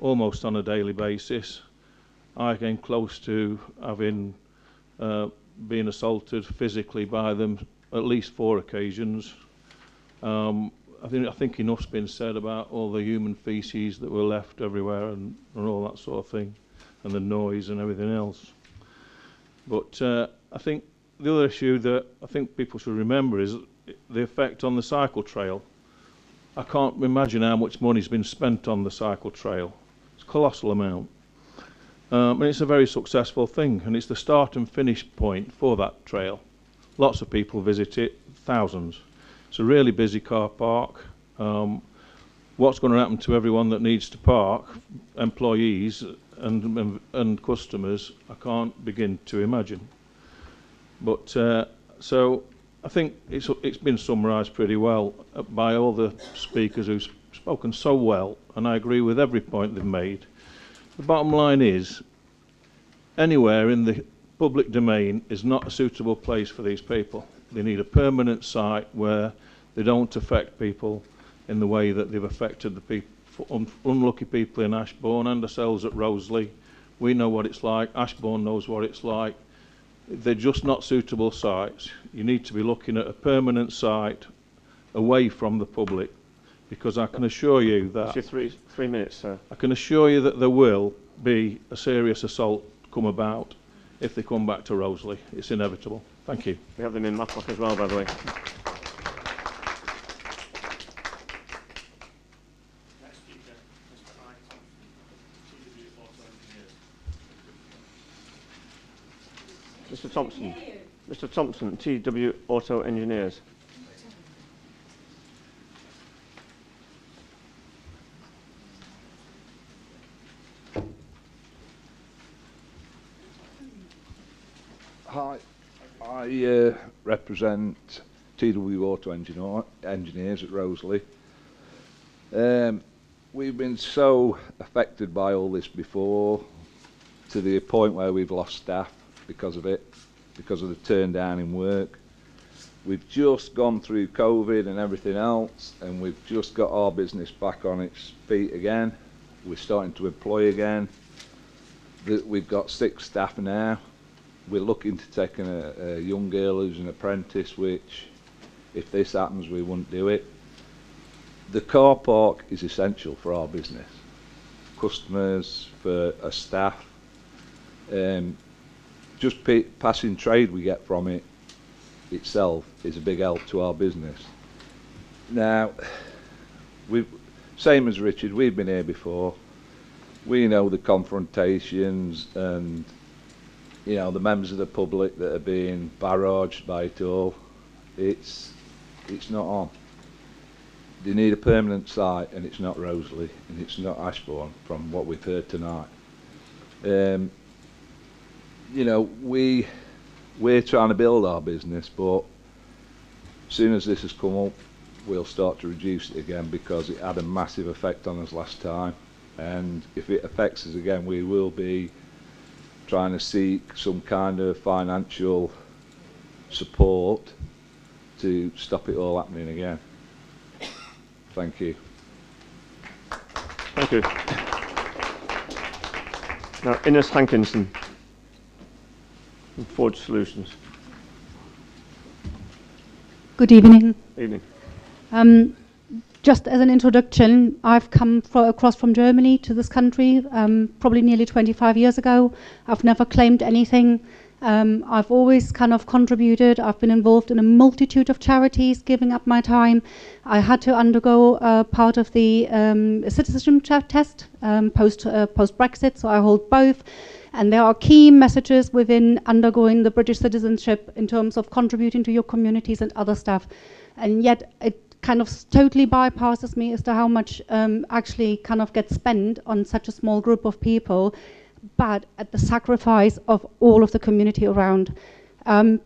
T: almost on a daily basis. I came close to having been assaulted physically by them at least 4 occasions. I think enough's been said about all the human feces that were left everywhere and all that sort of thing, and the noise and everything else. But I think the other issue that I think people should remember is the effect on the cycle trail. I can't imagine how much money's been spent on the cycle trail. It's a colossal amount. And it's a very successful thing, and it's the start and finish point for that trail. Lots of people visit it, thousands. It's a really busy car park. What's going to happen to everyone that needs to park, employees and customers, I can't begin to imagine. But so I think it's been summarised pretty well by all the speakers who've spoken so well, and I agree with every point they've made. The bottom line is, anywhere in the public domain is not a suitable place for these people. They need a permanent site where they don't affect people in the way that they've affected the people, unlucky people in Ashbourne and ourselves at Roseley. We know what it's like. Ashbourne knows what it's like. They're just not suitable sites. You need to be looking at a permanent site away from the public, because I can assure you that...
A: That's your three minutes, sir.
T: I can assure you that there will be a serious assault come about if they come back to Roseley. It's inevitable. Thank you.
A: We have them in Matlock as well, by the way. Mr. Thompson. Mr. Thompson, TW Auto Engineers.
U: Hi, I represent TW Auto Engineers at Roseley. We've been so affected by all this before, to the point where we've lost staff because of it, because of the turn down in work. We've just gone through COVID and everything else, and we've just got our business back on its feet again. We're starting to employ again. We've got 6 staff now. We're looking to take a young girl who's an apprentice, which, if this happens, we wouldn't do it. The car park is essential for our business. Customers, for our staff. Just passing trade we get from it itself is a big help to our business. Now, same as Richard, we've been here before. We know the confrontations and, you know, the members of the public that are being barraged by it all. It's not on. They need a permanent site, and it's not Roseley, and it's not Ashbourne, from what we've heard tonight. You know, we're trying to build our business, but as soon as this has come up, we'll start to reduce it again, because it had a massive effect on us last time, and if it affects us again, we will be trying to seek some kind of financial support to stop it all happening again. Thank you.
A: Thank you. Now, Ines Hankinson from Forge Solutions.
V: Good evening.
A: Evening.
V: Just as an introduction, I've come across from Germany to this country probably nearly 25 years ago. I've never claimed anything, I've always kind of contributed. I've been involved in a multitude of charities, giving up my time. I had to undergo part of the citizenship test post Brexit, so I hold both. And there are key messages within undergoing the British citizenship in terms of contributing to your communities and other stuff. And yet it kind of totally bypasses me as to how much actually kind of gets spent on such a small group of people, but at the sacrifice of all of the community around.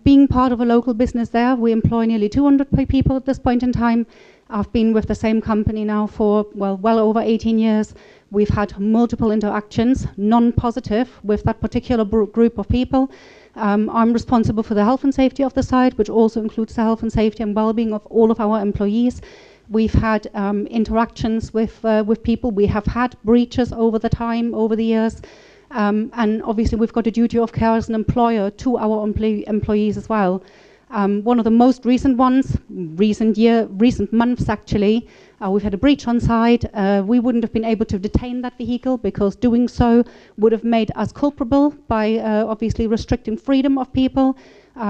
V: Being part of a local business there, we employ nearly 200 people at this point in time. I've been with the same company now for, well over 18 years. We've had multiple interactions, non-positive, with that particular group of people. I'm responsible for the health and safety of the site, which also includes the health and safety and well-being of all of our employees. We've had interactions with people. We have had breaches over the years. And obviously we've got a duty of care as an employer to our employees as well. One of the most recent ones, recent months actually, we've had a breach on site. We wouldn't have been able to detain that vehicle because doing so would have made us culpable by obviously restricting freedom of people.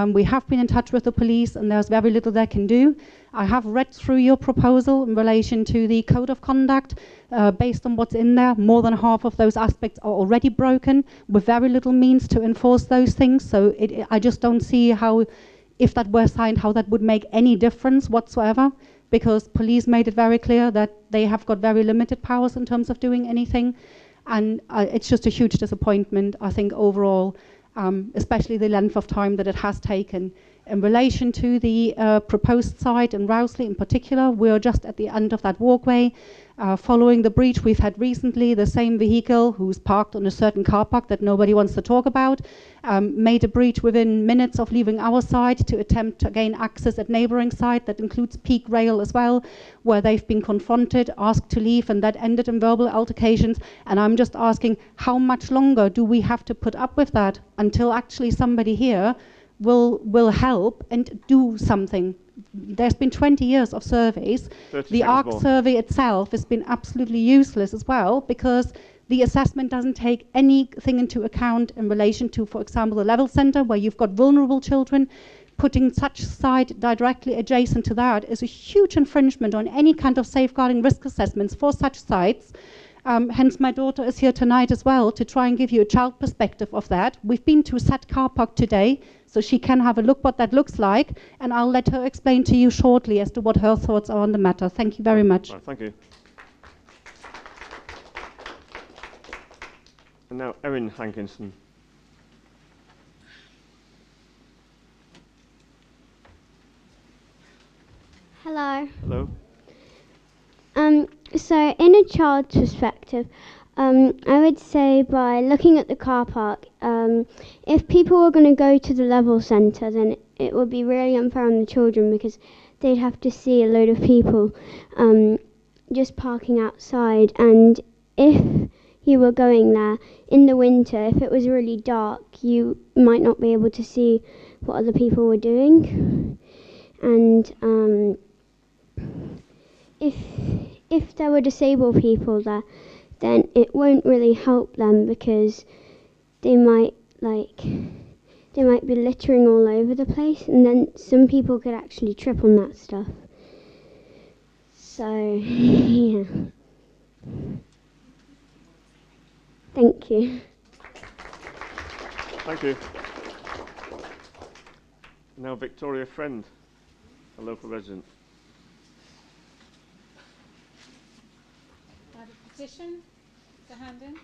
V: We have been in touch with the police and there's very little they can do. I have read through your proposal in relation to the code of conduct. Based on what's in there, more than half of those aspects are already broken with very little means to enforce those things. So I just don't see how, if that were signed, how that would make any difference whatsoever, because police made it very clear that they have got very limited powers in terms of doing anything. And it's just a huge disappointment, I think, overall, especially the length of time that it has taken. In relation to the proposed site in Rowsley in particular, we're just at the end of that walkway. Following the breach we've had recently, the same vehicle who's parked on a certain car park that nobody wants to talk about, made a breach within minutes of leaving our site to attempt to gain access at neighbouring site that includes Peak Rail as well, where they've been confronted, asked to leave, and that ended in verbal altercations. And I'm just asking, how much longer do we have to put up with that until actually somebody here will help and do something? There's been 20 years of surveys. The ARC survey itself has been absolutely useless as well, because the assessment doesn't take anything into account in relation to, for example, the level centre, where you've got vulnerable children. Putting such site directly adjacent to that is a huge infringement on any kind of safeguarding risk assessments for such sites. Hence my daughter is here tonight as well to try and give you a child perspective of that. We've been to Sat Car Park today, so she can have a look what that looks like, and I'll let her explain to you shortly as to what her thoughts are on the matter. Thank you very much.
A: Right, thank you. And now Erin Hankinson.
B: Hello.
A: Hello.
B: So in a child's perspective, I would say by looking at the car park, if people were going to go to the level centre, then it would be really unfair on the children, because they'd have to see a load of people just parking outside. And if you were going there in the winter, if it was really dark, you might not be able to see what other people were doing. And if there were disabled people there, then it won't really help them, because they might be littering all over the place, and then some people could actually trip on that stuff. So yeah. Thank you.
A: Thank you. Now Victoria Friend, a local resident.
H: I have a petition to hand in.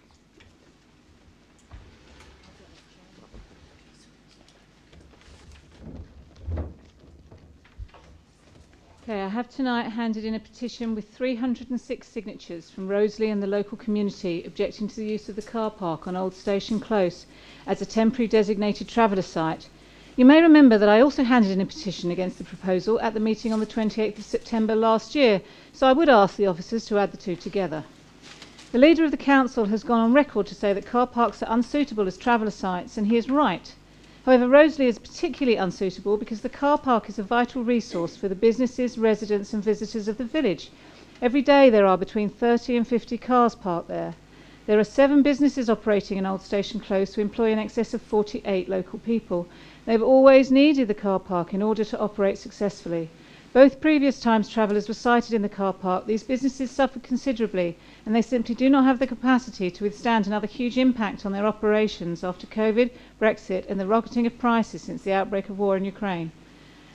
H: Okay, I have tonight handed in a petition with 306 signatures from Roseley and the local community objecting to the use of the car park on Old Station Close as a temporary designated traveller site. You may remember that I also handed in a petition against the proposal at the meeting on the 28th of September last year, so I would ask the officers to add the two together. The leader of the council has gone on record to say that car parks are unsuitable as traveller sites, and he is right. However, Roseley is particularly unsuitable because the car park is a vital resource for the businesses, residents and visitors of the village. Every day there are between 30 and 50 cars parked there. There are 7 businesses operating in Old Station Close who employ in excess of 48 local people. They've always needed the car park in order to operate successfully. Both previous times travellers were sighted in the car park, these businesses suffered considerably, and they simply do not have the capacity to withstand another huge impact on their operations after COVID, Brexit and the rocketing of prices since the outbreak of war in Ukraine.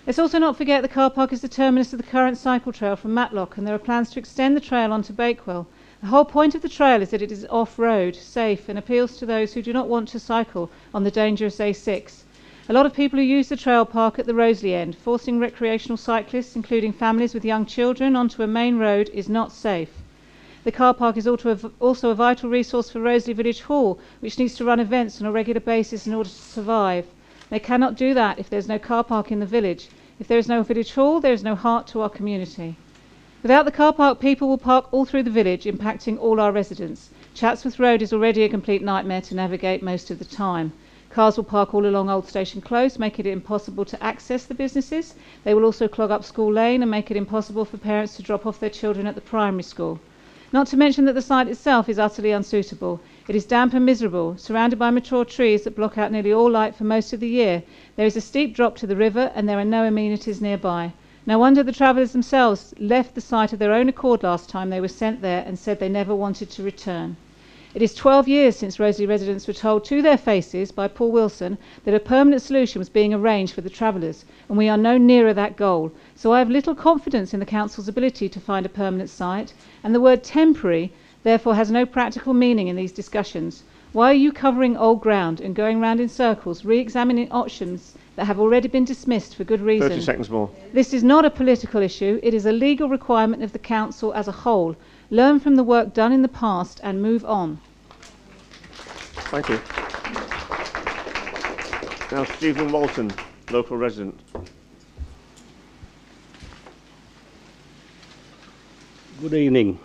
H: Let's also not forget the car park is the terminus of the current cycle trail from Matlock, and there are plans to extend the trail onto Bakewell. The whole point of the trail is that it is off-road, safe, and appeals to those who do not want to cycle on the dangerous A6. A lot of people who use the trail park at the Roseley end, forcing recreational cyclists, including families with young children, onto a main road is not safe. The car park is also a vital resource for Roseley Village Hall, which needs to run events on a regular basis in order to survive. They cannot do that if there is no car park in the village. If there is no village hall, there is no heart to our community. Without the car park, people will park all through the village, impacting all our residents. Chatsworth Road is already a complete nightmare to navigate most of the time. Cars will park all along Old Station Close, making it impossible to access the businesses. They will also clog up School Lane and make it impossible for parents to drop off their children at the primary school. Not to mention that the site itself is utterly unsuitable. It is damp and miserable, surrounded by mature trees that block out nearly all light for most of the year. There is a steep drop to the river and there are no amenities nearby. No wonder the travellers themselves left the site of their own accord last time they were sent there and said they never wanted to return. It is 12 years since Roseley residents were told to their faces by Paul Wilson that a permanent solution was being arranged for the travellers, and we are no nearer that goal. So I have little confidence in the council's ability to find a permanent site, and the word temporary therefore has no practical meaning in these discussions. Why are you covering old ground and going round in circles, re-examining options that have already been dismissed for good reason?
A: 30 seconds more. This
H: is not a political issue, it is a legal requirement of the council as a whole. Learn from the work done in the past and move on.
A: Thank you. Now Stephen Walton, local resident.
C: Good evening.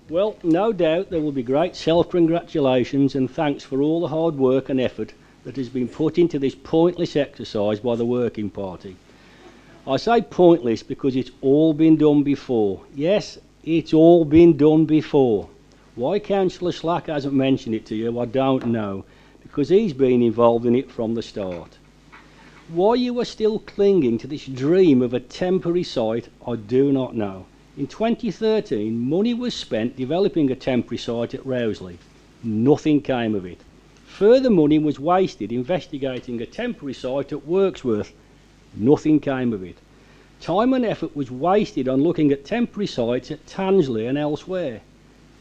C: Well, no doubt there will be great self-congratulations and thanks for all the hard work and effort that has been put into this pointless exercise by the Working Party. I say pointless because it's all been done before. Yes, it's all been done before. Why Councillor Slack hasn't mentioned it to you, I don't know, because he's been involved in it from the start. Why you are still clinging to this dream of a temporary site, I do not know. In 2013, money was spent developing a temporary site at Roseley. Nothing came of it. Further money was wasted investigating a temporary site at Wirksworth. Nothing came of it. Time and effort was wasted on looking at temporary sites at Tansley and elsewhere.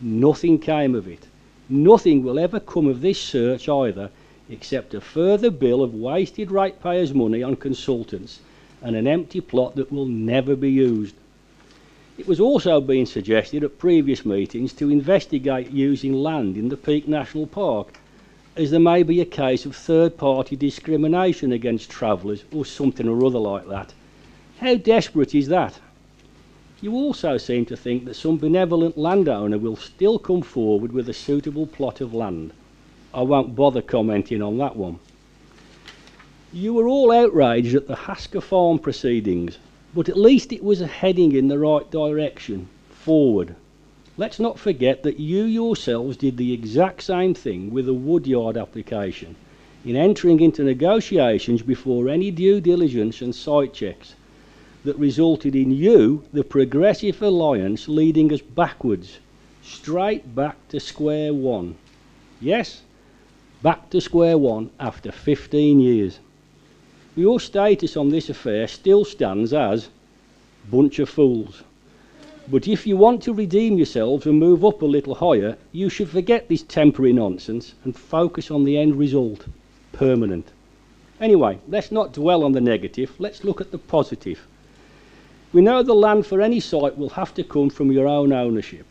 C: Nothing came of it. Nothing will ever come of this search either, except a further bill of wasted ratepayers' money on consultants and an empty plot that will never be used. It was also being suggested at previous meetings to investigate using land in the Peak National Park, as there may be a case of third-party discrimination against travellers or something or other like that. How desperate is that? You also seem to think that some benevolent landowner will still come forward with a suitable plot of land. I won't bother commenting on that one. You were all outraged at the Hasker Farm proceedings, but at least it was a heading in the right direction, forward. Let's not forget that you yourselves did the exact same thing with the Woodyard application, in entering into negotiations before any due diligence and site checks, that resulted in you, the Progressive Alliance, leading us backwards, straight back to square one. Yes, back to square one after 15 years. Your status on this affair still stands as bunch of fools. But if you want to redeem yourselves and move up a little higher, you should forget this temporary nonsense and focus on the end result, permanent. Anyway, let's not dwell on the negative, let's look at the positive. We know the land for any site will have to come from your own ownership.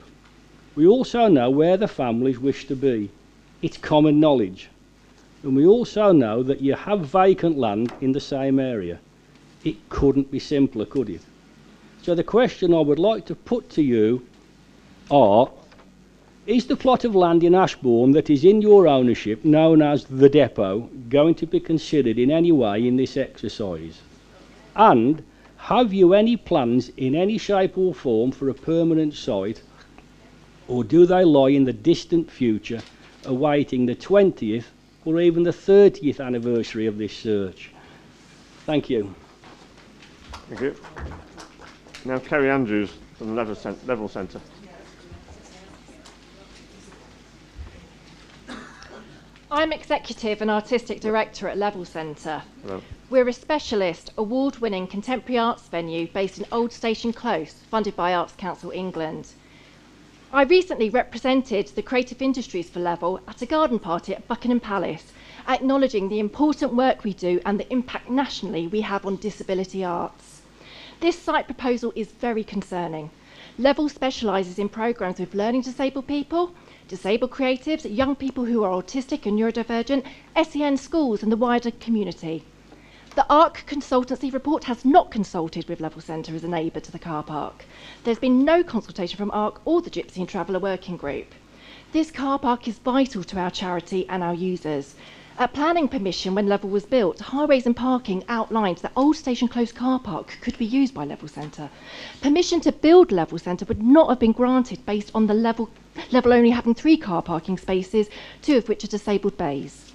C: We also know where the families wish to be. It's common knowledge. And we also know that you have vacant land in the same area. It couldn't be simpler, could it? So the question I would like to put to you are, is the plot of land in Ashbourne that is in your ownership, known as the depot, going to be considered in any way in this exercise? And have you any plans in any shape or form for a permanent site or do they lie in the distant future, awaiting the 20th or even the 30th anniversary of this search? Thank you.
A: Thank you. Now Kerry Andrews from the Level Centre.
J: I'm Executive and Artistic Director at Level Centre.
A: Hello.
J: We're a specialist, award-winning contemporary arts venue based in Old Station Close, funded by Arts Council England. I recently represented the creative industries for Level at a garden party at Buckingham Palace, acknowledging the important work we do and the impact nationally we have on disability arts. This site proposal is very concerning. Level specialises in programmes with learning disabled people, disabled creatives, young people who are autistic and neurodivergent, SEN schools and the wider community. The ARC consultancy report has not consulted with Level Centre as a neighbour to the car park. There's been no consultation from ARC or the Gypsy Traveller Working Group. This car park is vital to our charity and our users. At planning permission when Level was built, Highways and Parking outlined that Old Station Close car park could be used by Level Centre. Permission to build Level Centre would not have been granted based on the Level only having 3 car parking spaces, 2 of which are disabled bays.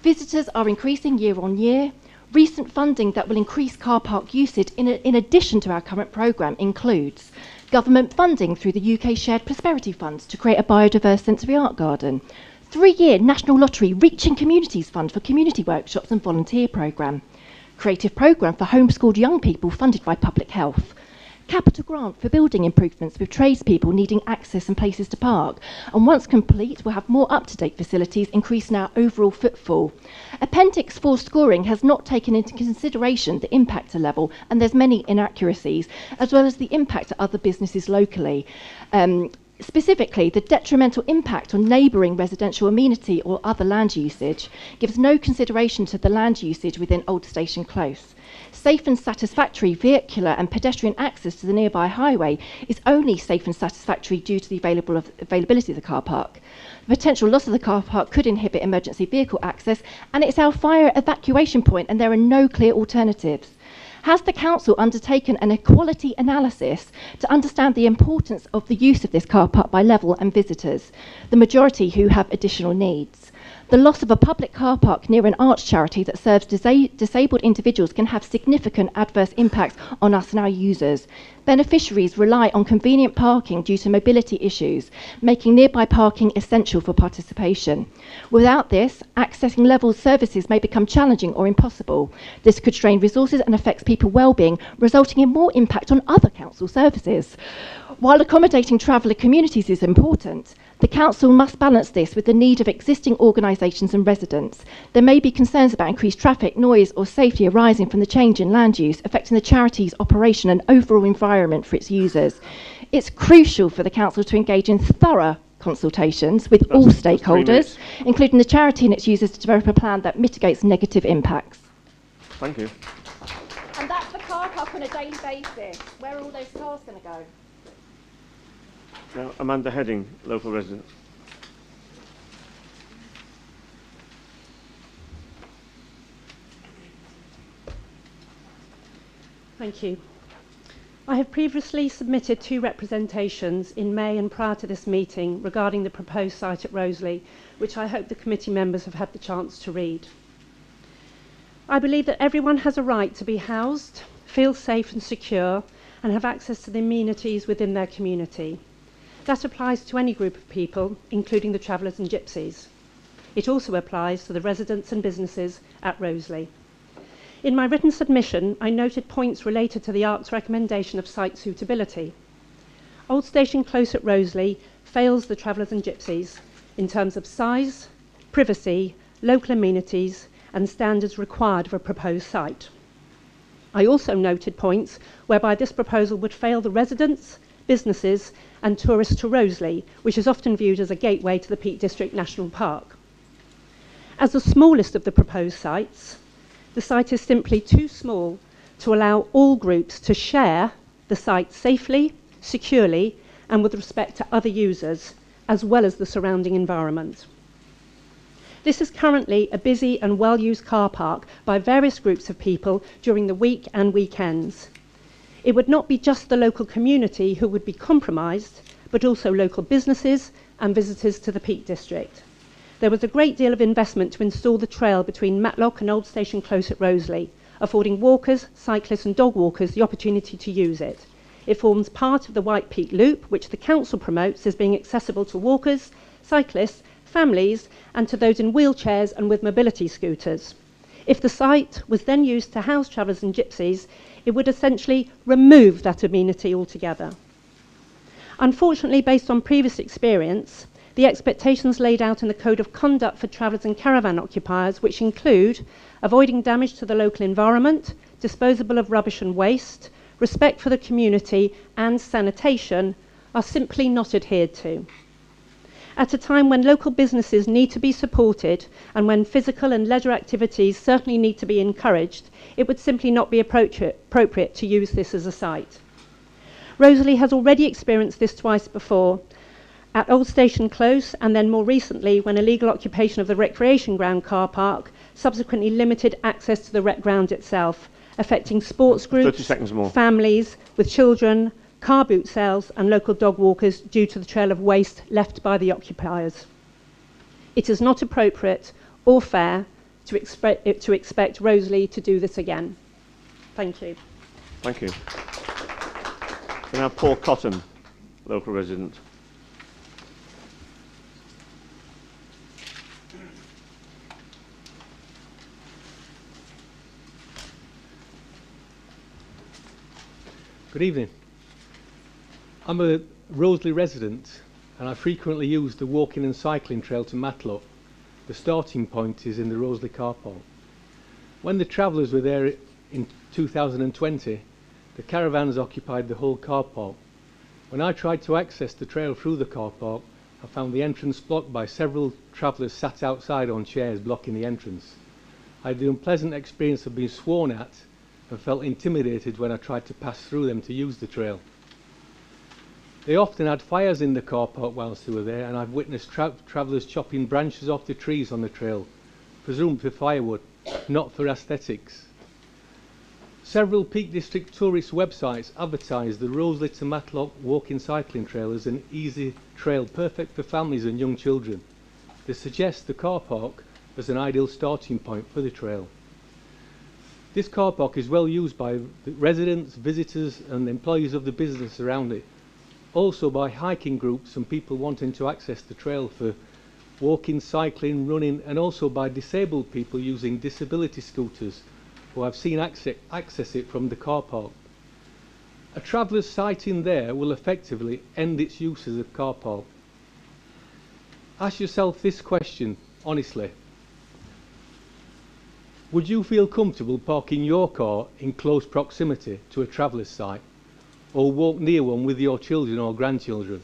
J: Visitors are increasing year on year. Recent funding that will increase car park usage in addition to our current programme includes government funding through the UK Shared Prosperity Funds to create a biodiverse sensory art garden, 3-year National Lottery Reaching Communities Fund for community workshops and volunteer programme, creative programme for homeschooled young people funded by Public Health, capital grant for building improvements with tradespeople needing access and places to park, and once complete we'll have more up-to-date facilities, increasing our overall footfall. Appendix 4 scoring has not taken into consideration the impact to Level, and there's many inaccuracies, as well as the impact to other businesses locally. Specifically, the detrimental impact on neighbouring residential amenity or other land usage gives no consideration to the land usage within Old Station Close. Safe and satisfactory vehicular and pedestrian access to the nearby highway is only safe and satisfactory due to the availability of the car park. The potential loss of the car park could inhibit emergency vehicle access, and it's our fire evacuation point, and there are no clear alternatives. Has the council undertaken an equality analysis to understand the importance of the use of this car park by Level and visitors, the majority who have additional needs? The loss of a public car park near an arts charity that serves disabled individuals can have significant adverse impacts on us and our users. Beneficiaries rely on convenient parking due to mobility issues, making nearby parking essential for participation. Without this, accessing Level's services may become challenging or impossible. This could strain resources and affects people's well-being, resulting in more impact on other council services. While accommodating traveller communities is important, the council must balance this with the need of existing organisations and residents. There may be concerns about increased traffic, noise or safety arising from the change in land use, affecting the charity's operation and overall environment for its users. It's crucial for the council to engage in thorough consultations with all stakeholders, including the charity and its users, to develop a plan that mitigates negative impacts.
A: Thank you.
J: And that's the car park on a daily basis. Where are all those cars going to go?
A: Now, Amanda Heading, local resident.
D: Thank you. I have previously submitted 2 representations in May and prior to this meeting regarding the proposed site at Roseley, which I hope the committee members have had the chance to read. I believe that everyone has a right to be housed, feel safe and secure, and have access to the amenities within their community. That applies to any group of people, including the travellers and gypsies. It also applies to the residents and businesses at Roseley. In my written submission, I noted points related to the ARC's recommendation of site suitability. Old Station Close at Roseley fails the travellers and gypsies in terms of size, privacy, local amenities, and standards required for a proposed site. I also noted points whereby this proposal would fail the residents, businesses and tourists to Roseley, which is often viewed as a gateway to the Peak District National Park. As the smallest of the proposed sites, the site is simply too small to allow all groups to share the site safely, securely and with respect to other users, as well as the surrounding environment. This is currently a busy and well-used car park by various groups of people during the week and weekends. It would not be just the local community who would be compromised, but also local businesses and visitors to the Peak District. There was a great deal of investment to install the trail between Matlock and Old Station Close at Roseley, affording walkers, cyclists and dog walkers the opportunity to use it. It forms part of the White Peak Loop, which the council promotes as being accessible to walkers, cyclists, families and to those in wheelchairs and with mobility scooters. If the site was then used to house travellers and gypsies, it would essentially remove that amenity altogether. Unfortunately, based on previous experience, the expectations laid out in the Code of Conduct for travellers and caravan occupiers, which include avoiding damage to the local environment, disposal of rubbish and waste, respect for the community and sanitation, are simply not adhered to. At a time when local businesses need to be supported and when physical and leisure activities certainly need to be encouraged, it would simply not be appropriate to use this as a site. Roseley has already experienced this twice before, at Old Station Close and then more recently when illegal occupation of the recreation ground car park subsequently limited access to the rec ground itself, affecting sports groups,
A: 30 seconds more.
D: families with children, car boot sales and local dog walkers due to the trail of waste left by the occupiers. It is not appropriate or fair to expect Roseley to do this again. Thank you.
A: Thank you. So now Paul Cotton, local resident.
E: Good evening. I'm a Roseley resident and I frequently use the walking and cycling trail to Matlock. The starting point is in the Roseley car park. When the travellers were there in 2020, the caravans occupied the whole car park. When I tried to access the trail through the car park, I found the entrance blocked by several travellers sat outside on chairs blocking the entrance. I had the unpleasant experience of being sworn at and felt intimidated when I tried to pass through them to use the trail. They often had fires in the car park whilst they were there, and I've witnessed travellers chopping branches off the trees on the trail, presumed for firewood, not for aesthetics. Several Peak District tourist websites advertise the Roseley to Matlock walking cycling trail as an easy trail perfect for families and young children. They suggest the car park as an ideal starting point for the trail. This car park is well used by residents, visitors and employees of the business around it. Also by hiking groups and people wanting to access the trail for walking, cycling, running and also by disabled people using disability scooters who have seen access it from the car park. A traveller's sighting there will effectively end its use as a car park. Ask yourself this question honestly. Would you feel comfortable parking your car in close proximity to a traveller's site or walk near one with your children or grandchildren?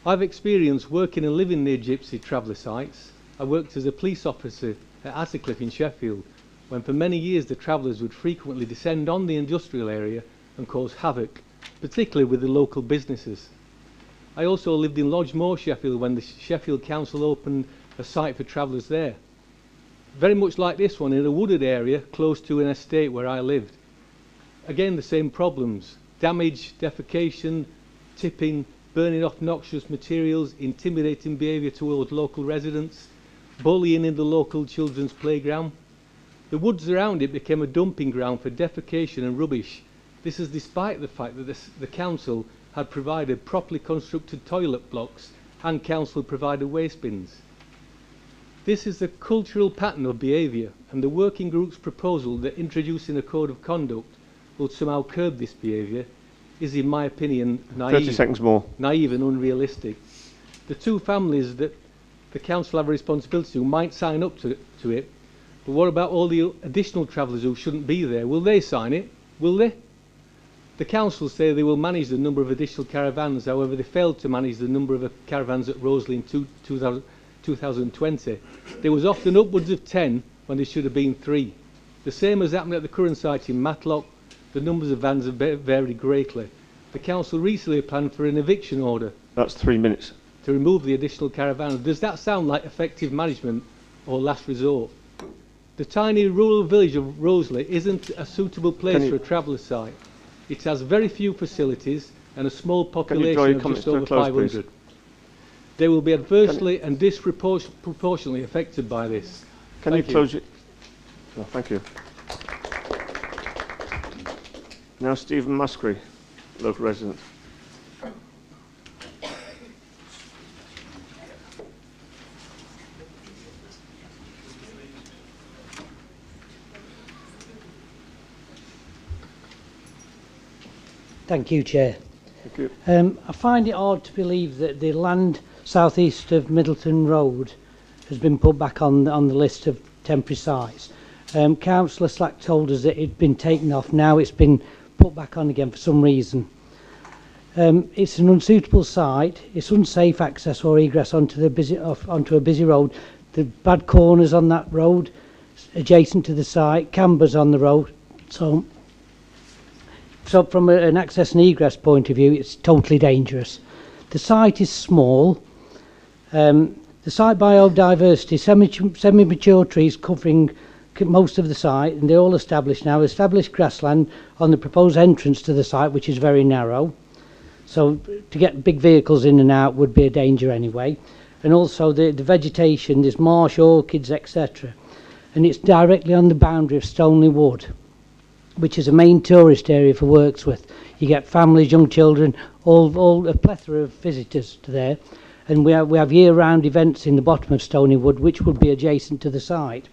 E: I've experienced working and living near Gypsy Traveller sites. I worked as a police officer at Attercliffe in Sheffield when for many years the travellers would frequently descend on the industrial area and cause havoc, particularly with the local businesses. I also lived in Lodgemore, Sheffield when the Sheffield Council opened a site for travellers there. Very much like this one in a wooded area close to an estate where I lived. Again the same problems, damage, defecation, tipping, burning off noxious materials, intimidating behaviour towards local residents, bullying in the local children's playground. The woods around it became a dumping ground for defecation and rubbish. This is despite the fact that the council had provided properly constructed toilet blocks and council provided waste bins. This is the cultural pattern of behaviour, and the working group's proposal that introducing a code of conduct will somehow curb this behaviour is, in my opinion, naive.
A: 30 seconds more.
E: Naive and unrealistic. The two families that the council have a responsibility to might sign up to it, but what about all the additional travellers who shouldn't be there? Will they sign it? Will they? The council say they will manage the number of additional caravans, however they failed to manage the number of caravans at Roseley in 2020. There was often upwards of 10 when there should have been 3. The same has happened at the current site in Matlock. The numbers of vans have varied greatly. The council recently planned for an eviction order.
A: That's 3 minutes.
E: To remove the additional caravans. Does that sound like effective management or last resort? The tiny rural village of Roseley isn't a suitable place for a traveller site. It has very few facilities, and a small
A: Can you draw
E: population
A: your
E: of
A: comments
E: just
A: to a
E: over
A: close,
E: 500.
A: please?
E: They will be adversely and disproportionately affected by this.
A: Can you close it? Oh, thank you. Now Stephen Musgrave, local resident.
F: Thank you, Chair.
A: Thank you.
F: I find it hard to believe that the land southeast of Middleton Road has been put back on the list of temporary sites. Councillor Slack told us that it had been taken off. Now it's been put back on again for some reason. It's an unsuitable site. It's unsafe access or egress onto a busy road. The bad corners on that road, adjacent to the site, cambers on the road. So from an access and egress point of view, it's totally dangerous. The site is small. The site biodiversity, semi-mature trees covering most of the site, and they're all established now. Established grassland on the proposed entrance to the site, which is very narrow. So to get big vehicles in and out would be a danger anyway. And also the vegetation, there's marsh, orchids, etc. And it's directly on the boundary of Stoneleigh Wood, which is a main tourist area for Wirksworth. You get families, young children, all a plethora of visitors to there. And we have year-round events in the bottom of Stoneleigh Wood, which would be adjacent to the site.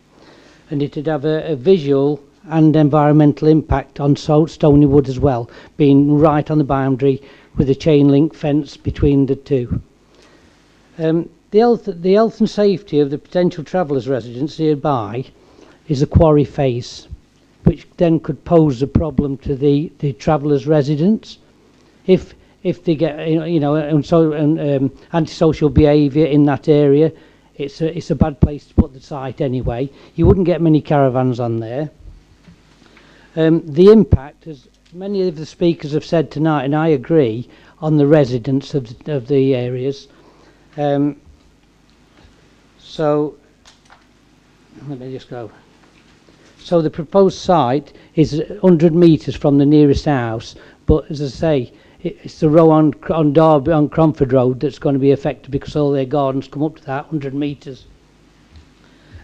F: And it would have a visual and environmental impact on Stoneleigh Wood as well, being right on the boundary with a chain link fence between the two. The health and safety of the potential travellers' residents nearby is a quarry face, which then could pose a problem to the travellers' residents if they get antisocial behaviour in that area. It's a bad place to put the site anyway. You wouldn't get many caravans on there. The impact, as many of the speakers have said tonight, and I agree, on the residents of the areas. So let me just go. So the proposed site is 100 metres from the nearest house, but as I say, it's the row on Derby, on Cromford Road, that's going to be affected because all their gardens come up to that 100 metres.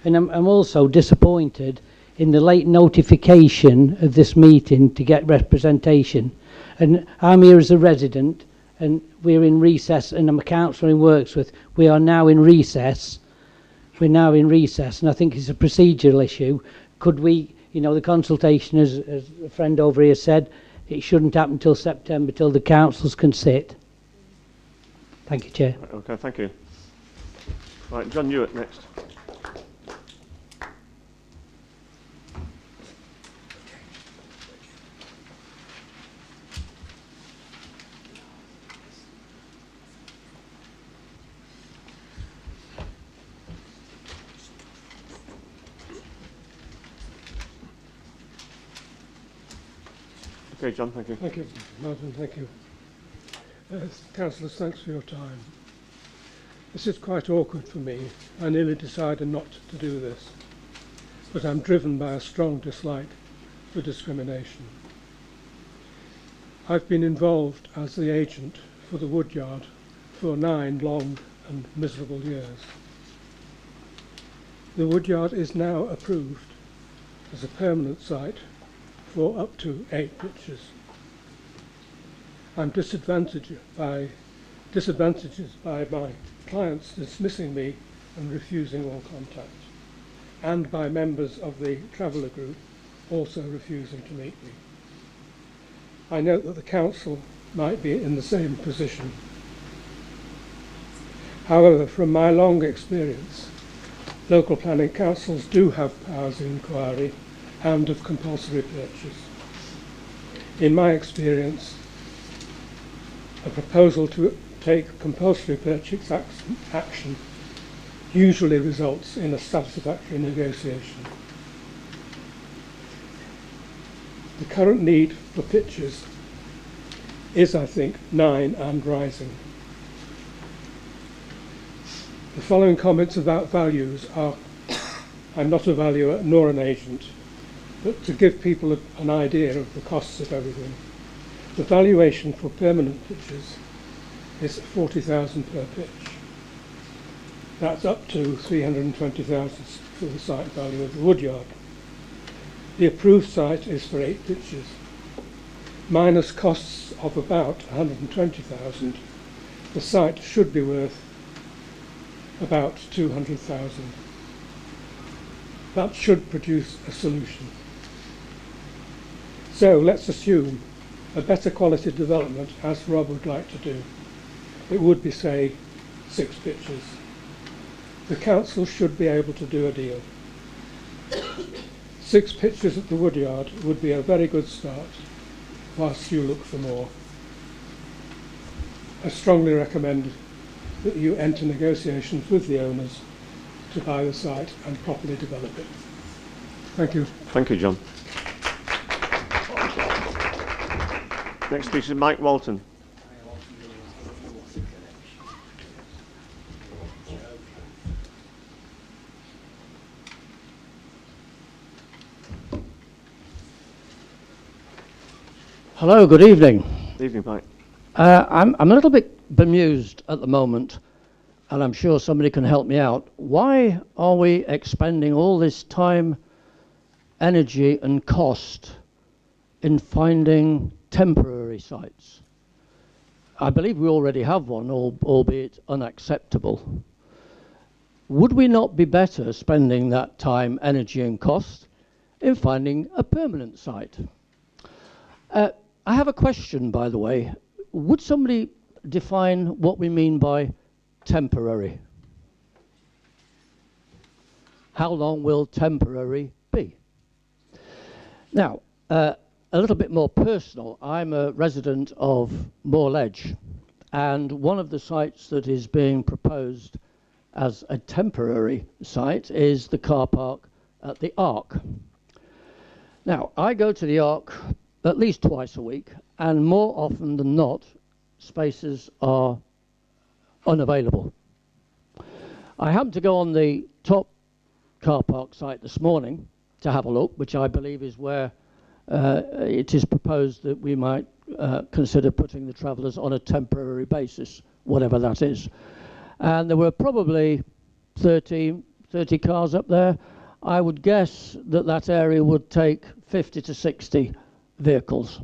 F: And I'm also disappointed in the late notification of this meeting to get representation. And I'm here as a resident, and we're in recess, and I'm a councillor in Wirksworth. We are now in recess. We're now in recess, and I think it's a procedural issue. Could we, the consultation, as a friend over here said, it shouldn't happen until September, till the councils can sit. Thank you, Chair.
A: Okay, thank you. Right, John Hewitt next. Okay, John, thank you.
G: Thank you, Martin, thank you. Councillors, thanks for your time. This is quite awkward for me. I nearly decided not to do this, but I'm driven by a strong dislike for discrimination. I've been involved as the agent for the Woodyard for 9 long and miserable years. The Woodyard is now approved as a permanent site for up to 8 pitches. I'm disadvantaged by my clients dismissing me and refusing all contact, and by members of the Traveller Group also refusing to meet me. I note that the council might be in the same position. However, from my long experience, local planning councils do have powers of inquiry and of compulsory purchase. In my experience, a proposal to take compulsory purchase action usually results in a satisfactory negotiation. The current need for pitches is, I think, 9 and rising. The following comments about values are, I'm not a valuer nor an agent, but to give people an idea of the costs of everything. The valuation for permanent pitches is 40,000 per pitch. That's up to 320,000 for the site value of the woodyard. The approved site is for 8 pitches. Minus costs of about 120,000, the site should be worth about 200,000. That should produce a solution. So let's assume a better quality development, as Rob would like to do. It would be, say, 6 pitches. The council should be able to do a deal. 6 pitches at the woodyard would be a very good start, whilst you look for more. I strongly recommend that you enter negotiations with the owners to buy the site and properly develop it. Thank you.
A: Thank you, John. Next speaker is Mike Walton.
I: Hello, good evening.
A: Good evening, Mike.
I: I'm a little bit bemused at the moment, and I'm sure somebody can help me out. Why are we expending all this time, energy and cost in finding temporary sites? I believe we already have one, albeit unacceptable. Would we not be better spending that time, energy and cost in finding a permanent site? I have a question, by the way. Would somebody define what we mean by temporary? How long will temporary be? Now, a little bit more personal. I'm a resident of Moorledge, and one of the sites that is being proposed as a temporary site is the car park at the Ark. Now, I go to the Ark at least twice a week, and more often than not, spaces are unavailable. I happened to go on the top car park site this morning to have a look, which I believe is where it is proposed that we might consider putting the travellers on a temporary basis, whatever that is. And there were probably 30 cars up there. I would guess that that area would take 50 to 60 vehicles.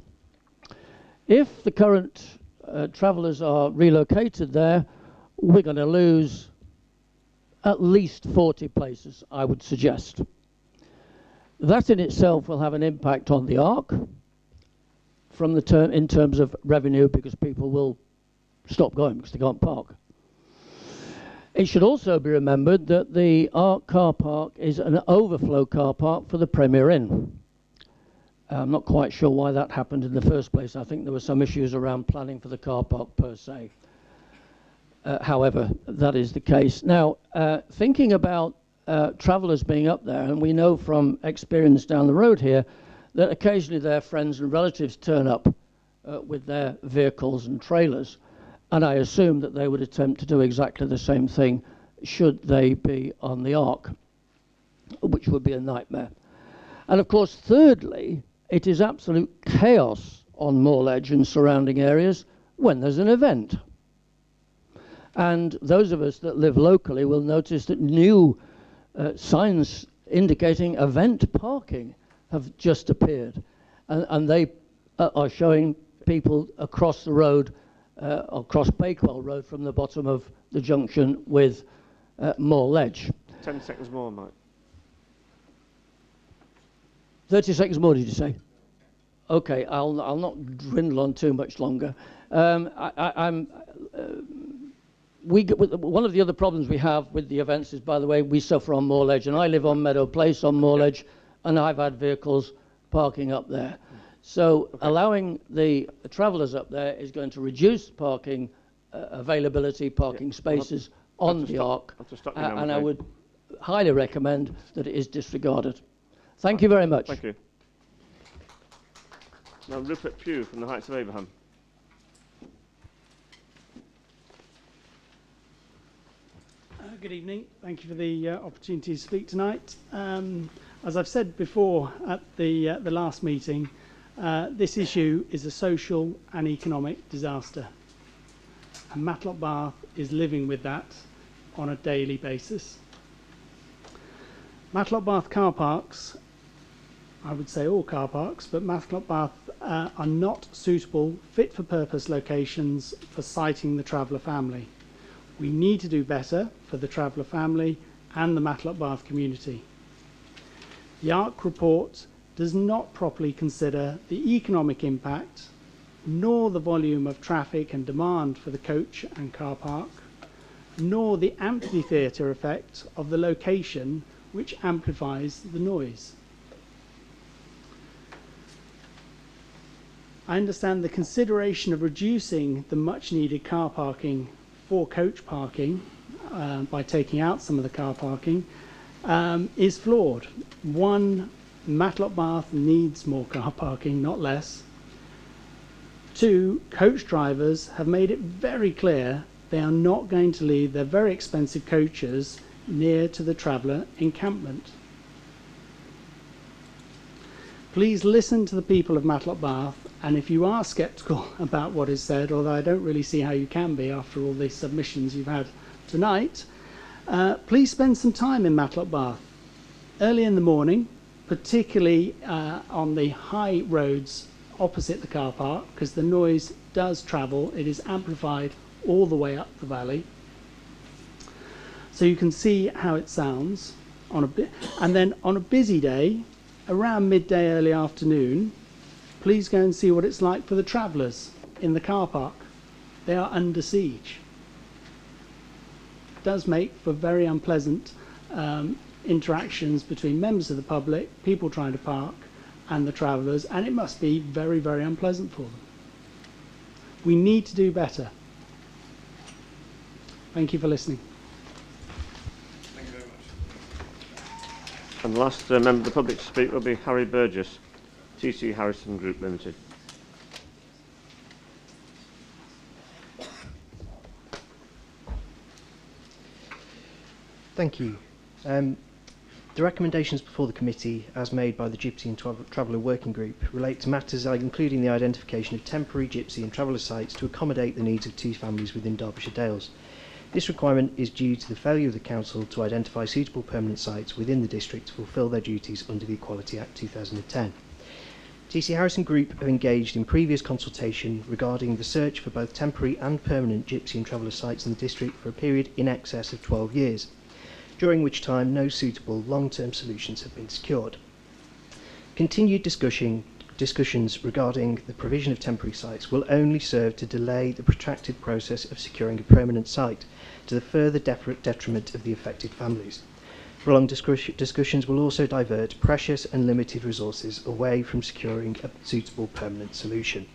I: If the current travellers are relocated there, we're going to lose at least 40 places, I would suggest. That in itself will have an impact on the Ark from in terms of revenue, because people will stop going because they can't park. It should also be remembered that the Ark car park is an overflow car park for the Premier Inn. I'm not quite sure why that happened in the first place. I think there were some issues around planning for the car park per se. However, that is the case. Now, thinking about travellers being up there, and we know from experience down the road here that occasionally their friends and relatives turn up with their vehicles and trailers, and I assume that they would attempt to do exactly the same thing should they be on the Ark, which would be a nightmare. And of course, thirdly, it is absolute chaos on Moorledge and surrounding areas when there's an event. And those of us that live locally will notice that new signs indicating event parking have just appeared. And they are showing people across the road, across Bakewell Road from the bottom of the junction with Moorledge.
A: 10 seconds more, Mike.
I: 30 seconds more, did you say? Okay, I'll not dwindle on too much longer. One of the other problems we have with the events is, by the way, we suffer on Moorledge, and I live on Meadow Place on Moorledge, and I've had vehicles parking up there. So allowing the travellers up there is going to reduce parking availability, parking spaces on the Ark, and I would highly recommend that it is disregarded. Thank you very much.
A: Thank you. Now, Rupert Pugh from the Heights of Abraham.
K: Good evening. Thank you for the opportunity to speak tonight. As I've said before at the last meeting, This issue is a social and economic disaster, and Matlock Bath is living with that on a daily basis. Matlock Bath car parks, I would say all car parks, but Matlock Bath are not suitable, fit-for-purpose locations for siting the traveller family. We need to do better for the traveller family and the Matlock Bath community. The ARC report does not properly consider the economic impact, nor the volume of traffic and demand for the coach and car park, nor the amphitheatre effect of the location, which amplifies the noise. I understand the consideration of reducing the much needed car parking for coach parking by taking out some of the car parking is flawed. One, Matlock Bath needs more car parking, not less. Two, coach drivers have made it very clear they are not going to leave their very expensive coaches near to the traveller encampment. Please listen to the people of Matlock Bath, and if you are sceptical about what is said, although I don't really see how you can be after all the submissions you've had tonight, please spend some time in Matlock Bath early in the morning, particularly on the high roads opposite the car park, because the noise does travel. It is amplified all the way up the valley, so you can see how it sounds on a bit. And then on a busy day, around midday, early afternoon, please go and see what it's like for the travellers in the car park. They are under siege. It does make for very unpleasant interactions between members of the public, people trying to park, and the travellers, and it must be very, very unpleasant for them. We need to do better. Thank you for listening.
A: Thank you very much. And the last member of the public to speak will be Harry Burgess, TC Harrison Group Limited.
L: Thank you. The recommendations before the committee, as made by the Gypsy and Traveller Working Group, relate to matters including the identification of temporary Gypsy and Traveller sites to accommodate the needs of two families within Derbyshire Dales. This requirement is due to the failure of the Council to identify suitable permanent sites within the district to fulfil their duties under the Equality Act 2010. TC Harrison Group have engaged in previous consultation regarding the search for both temporary and permanent Gypsy and Traveller sites in the district for a period in excess of 12 years, during which time no suitable long-term solutions have been secured. Continued discussions regarding the provision of temporary sites will only serve to delay the protracted process of securing a permanent site, to the further detriment of the affected families. Prolonged discussions will also divert precious and limited resources away from securing a suitable permanent solution.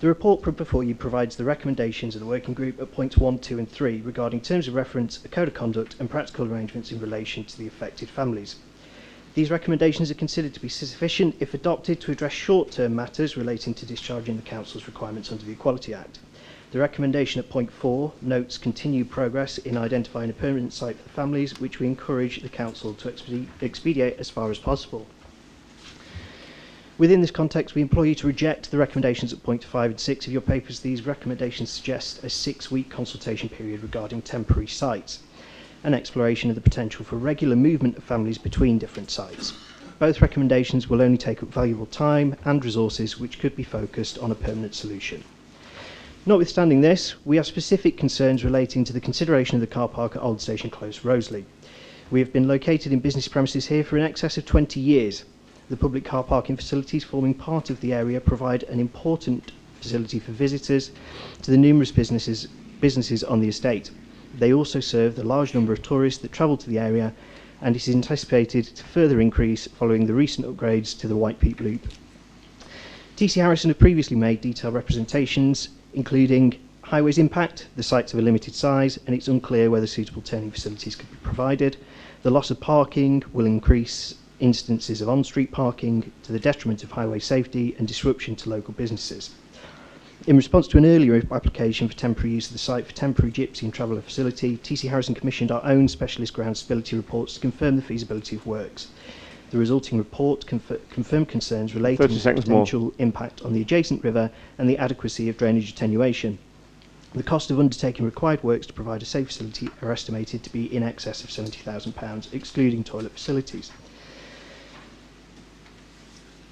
L: The report before you provides the recommendations of the working group at points 1, 2 and 3 regarding terms of reference, a code of conduct and practical arrangements in relation to the affected families. These recommendations are considered to be sufficient if adopted to address short-term matters relating to discharging the Council's requirements under the Equality Act. The recommendation at point 4 notes continued progress in identifying a permanent site for the families, which we encourage the Council to expedite as far as possible. Within this context, we implore you to reject the recommendations at point 5 and 6 of your papers. These recommendations suggest a 6-week consultation period regarding temporary sites, an exploration of the potential for regular movement of families between different sites. Both recommendations will only take up valuable time and resources which could be focused on a permanent solution. Notwithstanding this, we have specific concerns relating to the consideration of the car park at Old Station Close, Roseley. We have been located in business premises here for in excess of 20 years. The public car parking facilities forming part of the area provide an important facility for visitors to the numerous businesses on the estate. They also serve the large number of tourists that travel to the area, and it is anticipated to further increase following the recent upgrades to the White Peak Loop. TC Harrison have previously made detailed representations, including highways impact, the sites of a limited size, and it's unclear whether suitable turning facilities could be provided. The loss of parking will increase instances of on-street parking to the detriment of highway safety and disruption to local businesses. In response to an earlier application for temporary use of the site for temporary Gypsy and Traveller facility, TC Harrison commissioned our own specialist ground stability reports to confirm the feasibility of works. The resulting report confirmed concerns relating
A: 30
L: to
A: seconds more.
L: potential impact on the adjacent river and the adequacy of drainage attenuation. The cost of undertaking required works to provide a safe facility are estimated to be in excess of £70,000, excluding toilet facilities.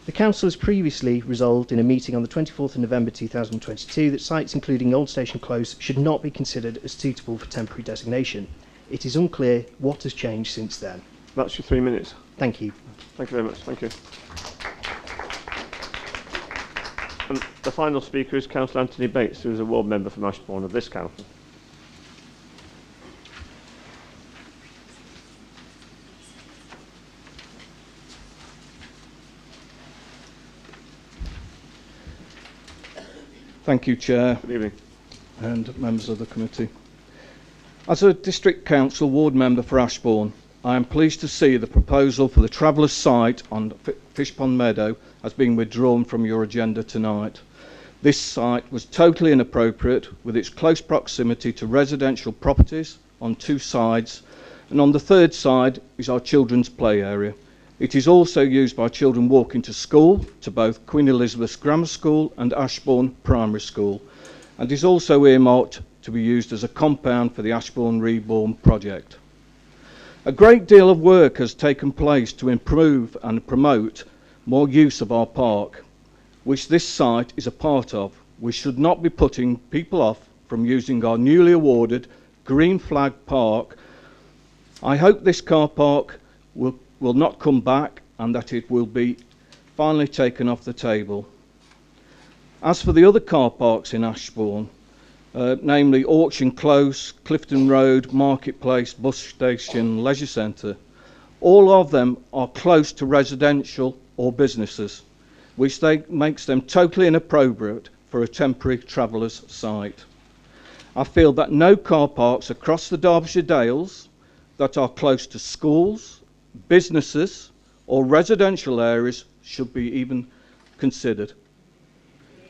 L: The Council has previously resolved in a meeting on the 24th of November 2022 that sites including Old Station Close should not be considered as suitable for temporary designation. It is unclear what has changed since then.
A: That's your 3 minutes.
L: Thank you.
A: Thank you very much. Thank you. And the final speaker is Councillor Anthony Bates, who is a ward member from Ashbourne of this council.
T: Thank you, Chair.
A: Good evening.
T: And members of the committee. As a District Council ward member for Ashbourne, I am pleased to see the proposal for the Travellers site on Fishpond Meadow has been withdrawn from your agenda tonight. This site was totally inappropriate with its close proximity to residential properties on two sides, and on the third side is our children's play area. It is also used by children walking to school, to both Queen Elizabeth's Grammar School and Ashbourne Primary School, and is also earmarked to be used as a compound for the Ashbourne Reborn project. A great deal of work has taken place to improve and promote more use of our park, which this site is a part of. We should not be putting people off from using our newly awarded Green Flag Park. I hope this car park will not come back and that it will be finally taken off the table. As for the other car parks in Ashbourne, namely Auction Close, Clifton Road, Marketplace, Bus Station, Leisure Centre, all of them are close to residential or businesses, which makes them totally inappropriate for a temporary travellers site. I feel that no car parks across the Derbyshire Dales that are close to schools, businesses or residential areas should be even considered.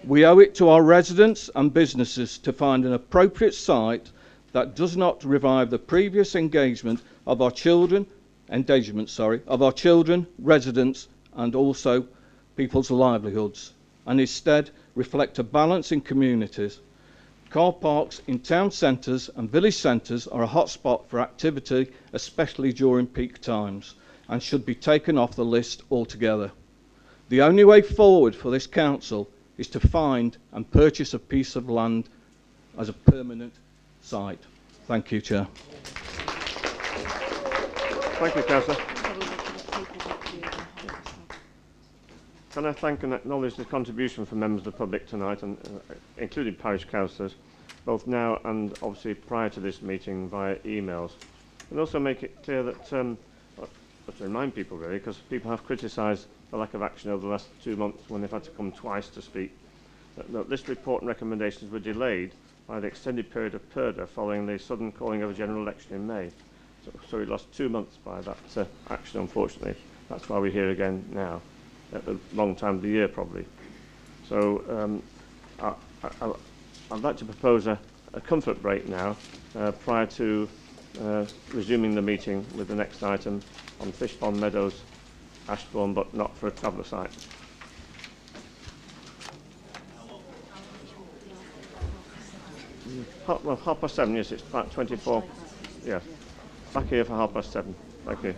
T: We owe it to our residents and businesses to find an appropriate site that does not revive the previous endangerment of our children, residents and also people's livelihoods, and instead reflect a balance in communities. Car parks in town centres and village centres are a hotspot for activity, especially during peak times, and should be taken off the list altogether. The only way forward for this council is to find and purchase a piece of land as a permanent site. Thank you, Chair.
A: Thank you, Councillor. Can I thank and acknowledge the contribution from members of the public tonight, and including parish councillors, both now and obviously prior to this meeting via emails. And also make it clear that, to remind people really, because people have criticised the lack of action over the last 2 months when they've had to come twice to speak, that this report and recommendations were delayed by the extended period of purdah following the sudden calling of a general election in May. So we lost 2 months by that action, unfortunately. That's why we're here again now, at the wrong time of the year probably. So I'd like to propose a comfort break now prior to resuming the meeting with the next item on Fishpond Meadows, Ashbourne, but not for a traveller site. Well, 7:30, yes, it's about 24. Yeah, back here for 7:30. Thank you.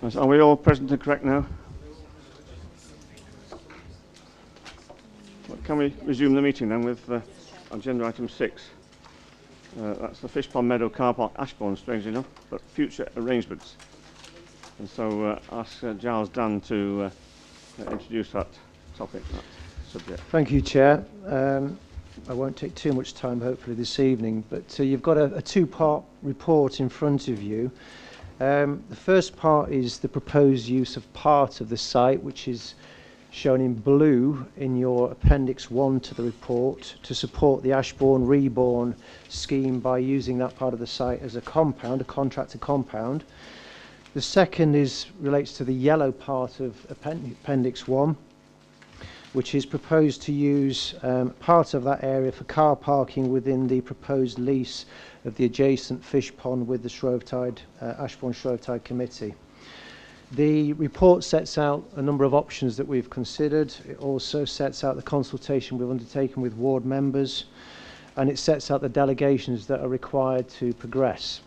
A: Are we all present and correct now? Well, can we resume the meeting then with agenda item 6? That's the Fish Pond Meadow Car Park, Ashbourne, strangely enough, but future arrangements. And so ask Giles Dan to introduce that topic, that subject.
M: Thank you, Chair. I won't take too much time, hopefully, this evening, but you've got a two-part report in front of you. The first part is the proposed use of part of the site, which is shown in blue in your Appendix 1 to the report, to support the Ashbourne Reborn scheme by using that part of the site as a compound, a contractor compound. The second relates to the yellow part of Appendix 1, which is proposed to use part of that area for car parking within the proposed lease of the adjacent fish pond with the Ashbourne Shrovetide Committee. The report sets out a number of options that we've considered. It also sets out the consultation we've undertaken with ward members, and it sets out the delegations that are required to progress.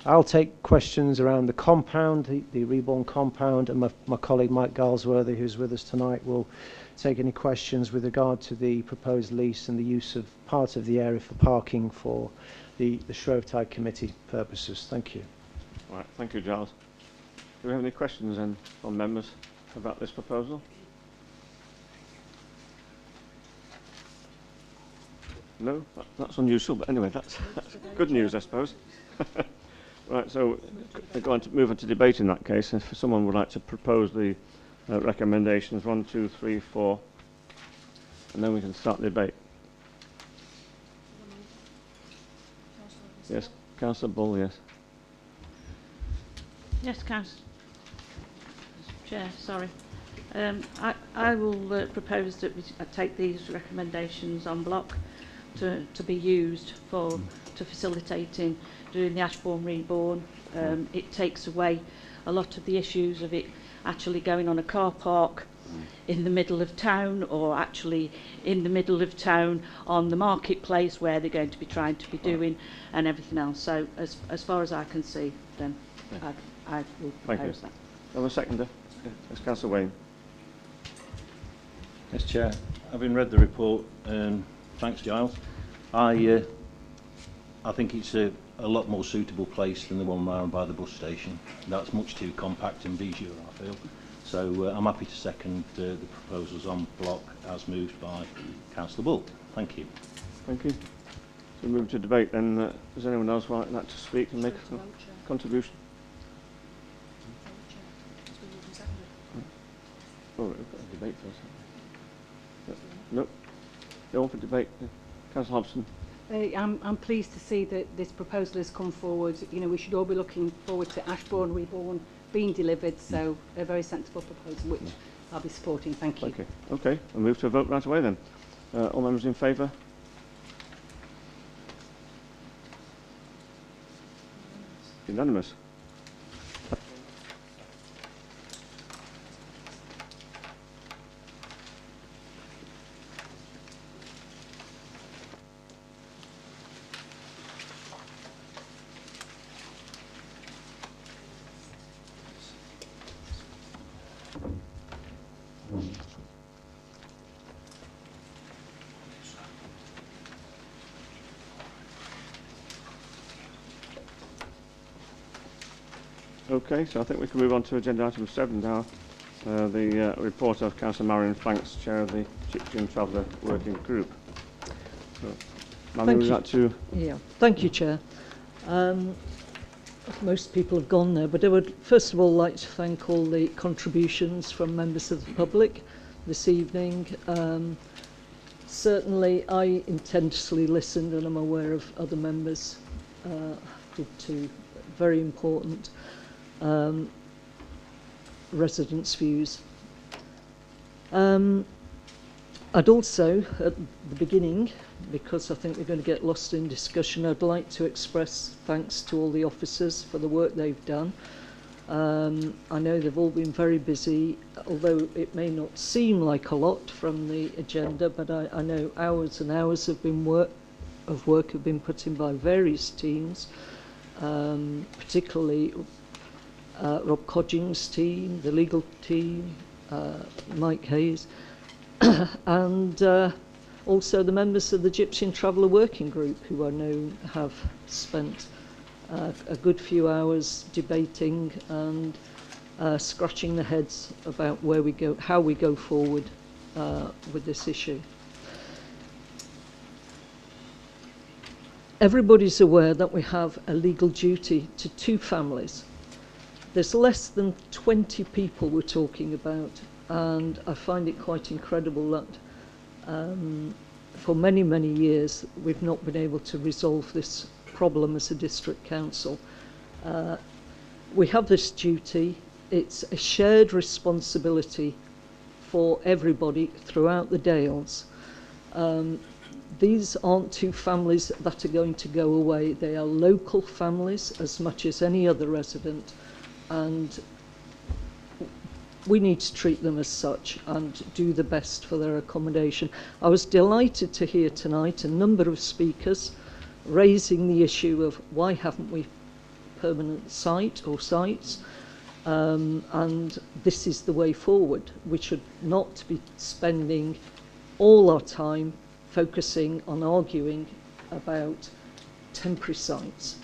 M: I'll take questions around the compound, the Reborn compound, and my colleague Mike Galsworthy, who's with us tonight, will take any questions with regard to the proposed lease and the use of part of the area for parking for the Shrovetide Committee purposes. Thank you.
A: All right, thank you, Giles. Do we have any questions then from members about this proposal? No? That's unusual, but anyway, that's good news, I suppose. Right, so we're going to move on to debate in that case. If someone would like to propose the recommendations 1, 2, 3, 4, and then we can start the debate. Yes, Councillor Bull, yes.
N: Yes, Councillor. Chair, sorry. I will propose that we take these recommendations en bloc to be used to facilitating doing the Ashbourne Reborn. It takes away a lot of the issues of it actually going on a car park in the middle of town, or actually in the middle of town on the marketplace where they're going to be trying to be doing and everything else. So as far as I can see, then I will propose that.
A: Have a seconder. Yes, Councillor Wayne.
W: Yes, Chair. Having read the report, thanks, Giles. I think it's a lot more suitable place than the one round by the bus station. That's much too compact and visual, I feel. So I'm happy to second the proposals en bloc as moved by Councillor Bull. Thank you.
A: Thank you. So we move to debate then. Does anyone else like to speak and make a contribution? Oh, we've got a debate first. No. Go on for debate. Councillor Hobson.
X: I'm pleased to see that this proposal has come forward. You know, we should all be looking forward to Ashbourne Reborn being delivered, so a very sensible proposal which I'll be supporting. Thank you.
A: Okay, we'll move to a vote right away then. All members in favour? Unanimous. Okay, so I think we can move on to agenda item 7 now. The report of Councillor Marion Franks, Chair of the Gypsy Traveller Working Group. So, Marion, would you like to...
Y: Yeah, thank you, Chair. Most people have gone there, but I would first of all like to thank all the contributions from members of the public this evening. Certainly I intensely listened, and I'm aware of other members did too. Very important. Residents' views. I'd also, at the beginning, because I think we're going to get lost in discussion, I'd like to express thanks to all the officers for the work they've done. I know they've all been very busy, although it may not seem like a lot from the agenda, but I know hours and hours have been work have been put in by various teams, particularly Rob Codging's team, the legal team, Mike Hayes, and also the members of the Gypsy Traveller Working Group, who I know have spent a good few hours debating and scratching their heads about where we go, how we go forward with this issue. Everybody's aware that we have a legal duty to 2 families. There's less than 20 people we're talking about, and I find it quite incredible that for many, many years we've not been able to resolve this problem as a district council. We have this duty. It's a shared responsibility for everybody throughout the Dales. These aren't 2 families that are going to go away. They are local families as much as any other resident, and we need to treat them as such and do the best for their accommodation. I was delighted to hear tonight a number of speakers raising the issue of why haven't we permanent site or sites, and this is the way forward. We should not be spending all our time focusing on arguing about temporary sites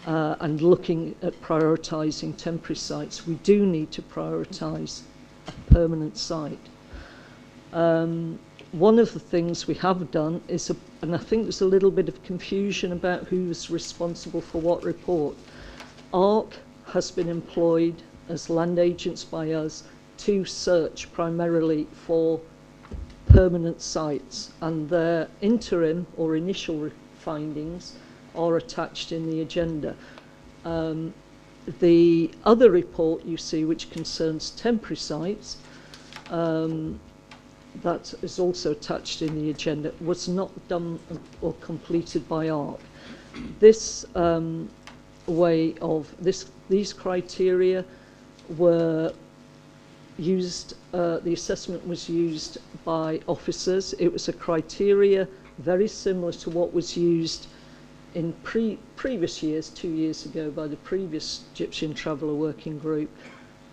Y: and looking at prioritising temporary sites. We do need to prioritise a permanent site. One of the things we have done is, and I think there's a little bit of confusion about who's responsible for what report. ARC has been employed as land agents by us to search primarily for permanent sites, and their interim or initial findings are attached in the agenda. The other report you see, which concerns temporary sites, that is also attached in the agenda, was not done or completed by ARC. This way of these criteria were used, the assessment was used by officers. It was a criteria very similar to what was used in previous years, 2 years ago, by the previous Gypsy Traveller Working Group.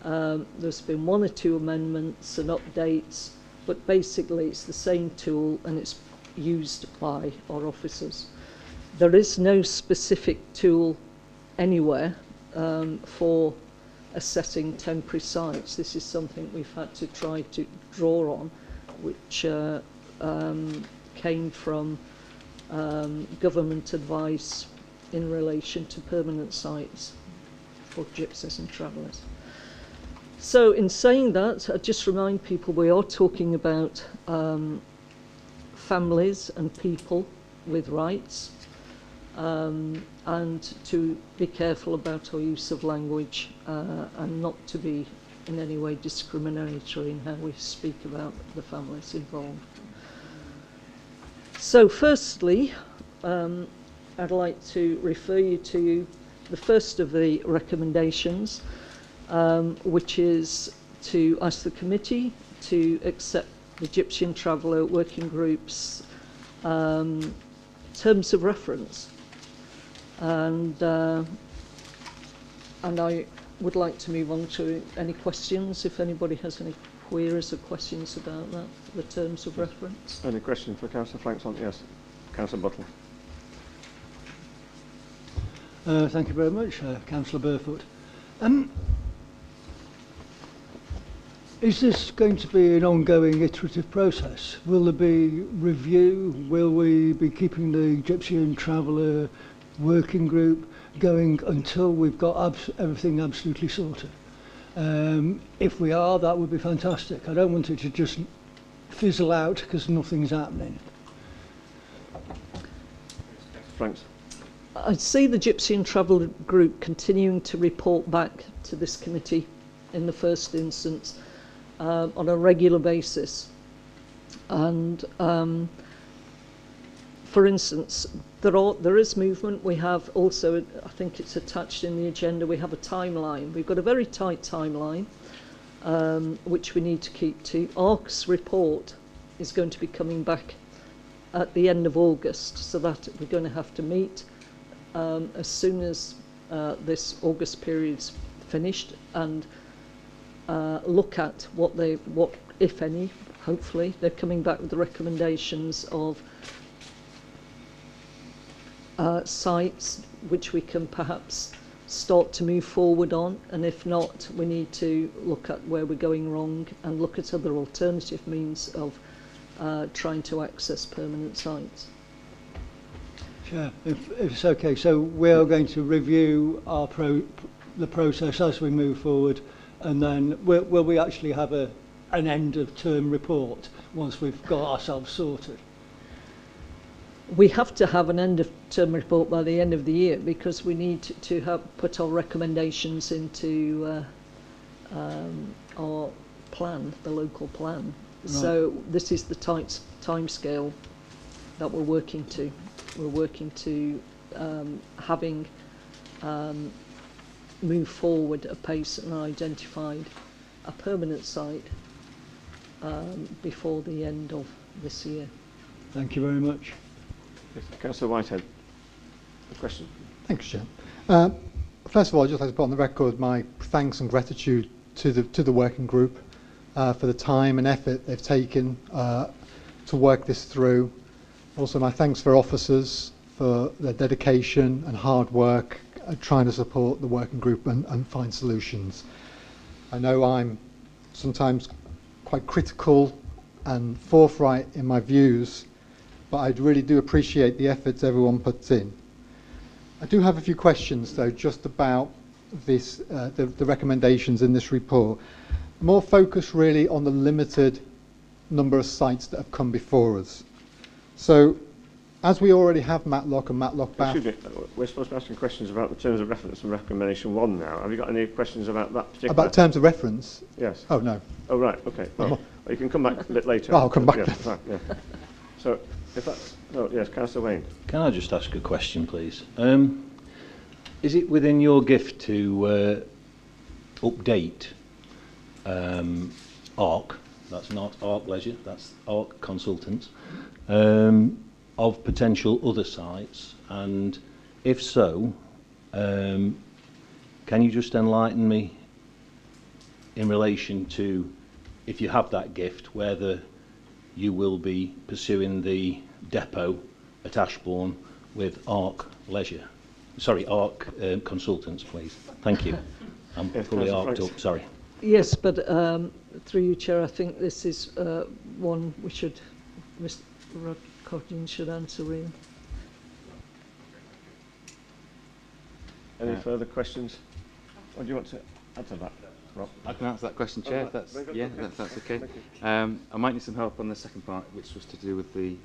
Y: There's been 1 or 2 amendments and updates, but basically it's the same tool and it's used by our officers. There is no specific tool anywhere for assessing temporary sites. This is something we've had to try to draw on, which came from government advice in relation to permanent sites for gypsies and travellers. So in saying that, I just remind people we are talking about families and people with rights, and to be careful about our use of language and not to be in any way discriminatory in how we speak about the families involved. So firstly, I'd like to refer you to the first of the recommendations, which is to ask the committee to accept the Gypsy Traveller Working Group's terms of reference. And I would like to move on to any questions, if anybody has any queries or questions about that, the terms of reference.
A: Any question for Councillor Franks on? Yes, Councillor Buttle.
O: Thank you very much, Councillor Burfoot. Is this going to be an ongoing iterative process? Will there be review? Will we be keeping the Gypsy and Traveller Working Group going until we've got everything absolutely sorted? If we are, that would be fantastic. I don't want it to just fizzle out because nothing's happening.
A: Thanks.
Y: I see the Gypsy and Traveller Group continuing to report back to this committee in the first instance on a regular basis. And for instance, there is movement. We have also, I think it's attached in the agenda, we have a timeline. We've got a very tight timeline, which we need to keep to. ARC's report is going to be coming back at the end of August, so that we're going to have to meet as soon as this August period's finished and look at what if any, hopefully, they're coming back with the recommendations of sites which we can perhaps start to move forward on, and if not, we need to look at where we're going wrong and look at other alternative means of trying to access permanent sites.
O: Chair, if it's okay, so we are going to review the process as we move forward, and then will we actually have an end of term report once we've got ourselves sorted?
Y: We have to have an end of term report by the end of the year because we need to have put our recommendations into our plan, the local plan. Right. So this is the tight time scale that we're working to. We're working to having moved forward a pace and identified a permanent site before the end of this year.
O: Thank you very much.
A: Yes, Councillor Whitehead, a question.
P: Thanks, Chair. First of all, I'd just like to put on the record my thanks and gratitude to the working group for the time and effort they've taken to work this through. Also, my thanks for officers for their dedication and hard work trying to support the working group and find solutions. I know I'm sometimes quite critical and forthright in my views, but I really do appreciate the efforts everyone puts in. I do have a few questions though, just about this, the recommendations in this report. More focus really on the limited number of sites that have come before us. So, as we already have Matlock and Matlock Bath...
A: Excuse me, we're supposed to be asking questions about the terms of reference and recommendation 1 now. Have you got any questions about that particular...
P: About terms of reference?
A: Yes.
P: Oh, no.
A: Oh, right, okay. Well, you can come back a bit later.
P: Oh, I'll come back.
A: Yes, right, yeah. So, if that's... Oh, yes, Councillor Wayne.
W: Can I just ask a question, please? Is it within your gift to update ARC, that's not ARC Leisure, that's ARC Consultants, of potential other sites? And if so, can you just enlighten me in relation to, if you have that gift, whether you will be pursuing the depot at Ashbourne with ARC Leisure? Sorry, ARC Consultants, please. Thank you. I'm fully arced up, sorry.
Y: Yes, but through you, Chair, I think this is one we should, Mr. Rodcotton should answer really.
A: Any further questions? Or do you want to add to that, Rob?
Q: I can answer that question, Chair, if that's, yeah, that's okay. I might need some help on the second part, which was to do with the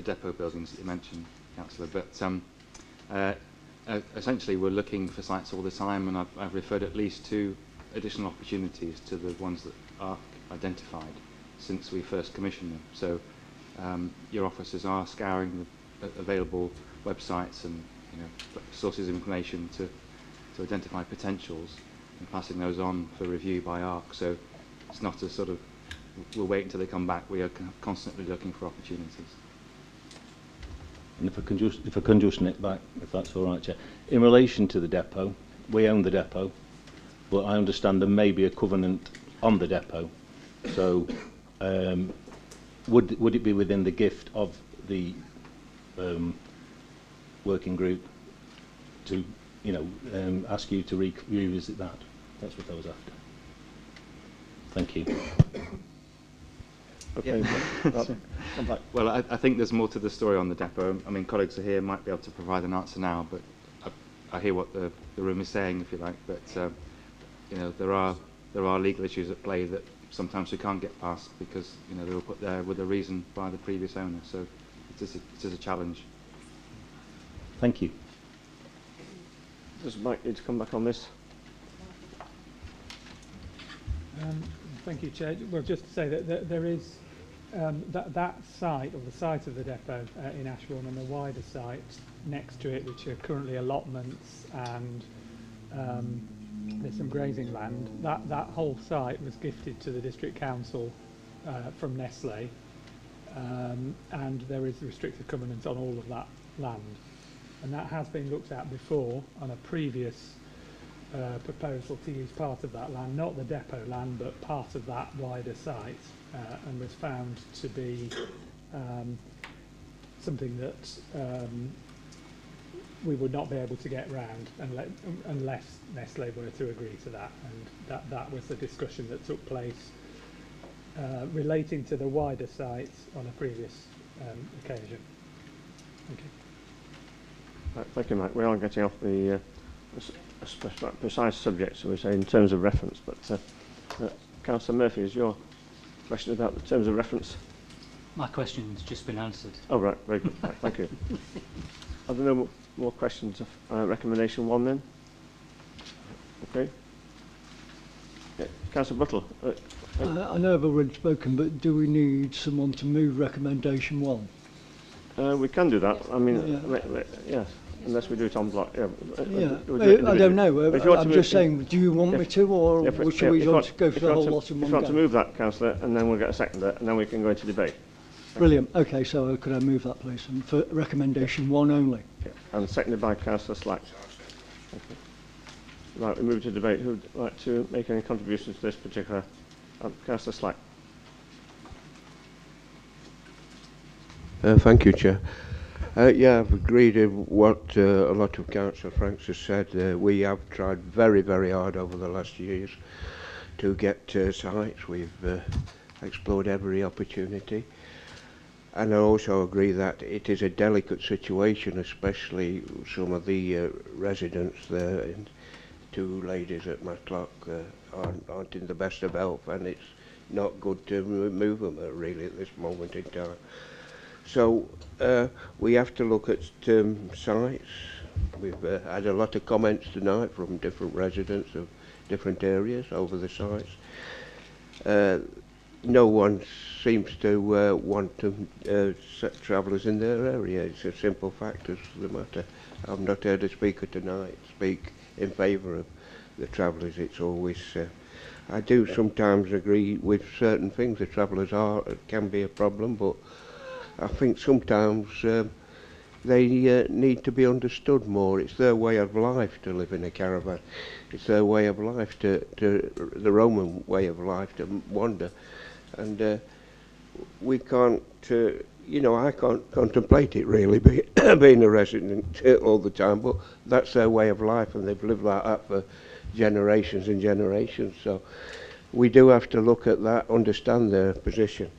Q: depot buildings that you mentioned, Councillor, but essentially we're looking for sites all the time, and I've referred at least 2 additional opportunities to the ones that are identified since we first commissioned them. So your officers are scouring the available websites and sources of information to identify potentials and passing those on for review by ARC. So it's not a sort of we'll wait until they come back. We are constantly looking for opportunities.
W: And if I can just nick back, if that's all right, Chair. In relation to the depot, we own the depot, but I understand there may be a covenant on the depot. So would it be within the gift of the working group to ask you to revisit that? That's what I was after. Thank you.
A: Okay.
Q: Yeah. Come back. Well, I think there's more to the story on the depot. I mean, colleagues are here, might be able to provide an answer now, but I hear what the room is saying, if you like. But there are legal issues at play that sometimes we can't get past because they were put there with a reason by the previous owner. So it is a challenge.
W: Thank you.
A: Does Mike need to come back on this?
R: Thank you, Chair. Well, just to say that there is that site, or the site of the depot in Ashbourne, and the wider site next to it, which are currently allotments and there's some grazing land. That whole site was gifted to the district council from Nestlé, and there is restricted covenants on all of that land, and that has been looked at before on a previous proposal to use part of that land, not the depot land, but part of that wider site, and was found to be something that we would not be able to get round unless Nestle were to agree to that. And that was the discussion that took place relating to the wider site on a previous occasion. Thank you.
A: Right, thank you, Mike. We are getting off the precise subject, so we say, in terms of reference. But Councillor Murphy, is your question about the terms of reference?
B: My question's just been answered.
A: Oh, right, very good. Right, thank you. Are there no more questions of recommendation 1 then? Okay. Yeah, Councillor Buttle.
O: I know I've already spoken, but do we need someone to move recommendation 1?
A: We can do that. I mean, yes, unless we do it on block. Yeah.
O: I don't know. I'm just saying, do you want me to, or should we go for the whole lot in one go?
A: If you want to move that, Councillor, and then we'll get a seconder, and then we can go into debate.
O: Brilliant. Okay, so could I move that, please, and for recommendation 1 only?
A: Yeah. And seconded by Councillor Slack. Okay. Right, we move to debate. Who would like to make any contributions to this particular? Councillor Slack.
H: Thank you, Chair. Yeah, I've agreed with what a lot of Councillor Franks has said. We have tried very, very hard over the last years to get sites. We've explored every opportunity. And I also agree that it is a delicate situation, especially some of the residents there. And 2 ladies at Matlock aren't in the best of health, and it's not good to move them really at this moment in time. So we have to look at sites. We've had a lot of comments tonight from different residents of different areas over the sites. No one seems to want to set travellers in their area. It's a simple fact as the matter. I've not heard a speaker tonight speak in favour of the travellers. It's always... I do sometimes agree with certain things. The travellers can be a problem, but I think sometimes they need to be understood more. It's their way of life to live in a caravan. It's their way of life, the Roman way of life, to wander. And we can't, I can't contemplate it really, being a resident all the time, but that's their way of life, and they've lived like that for generations and generations. So we do have to look at that, understand their position.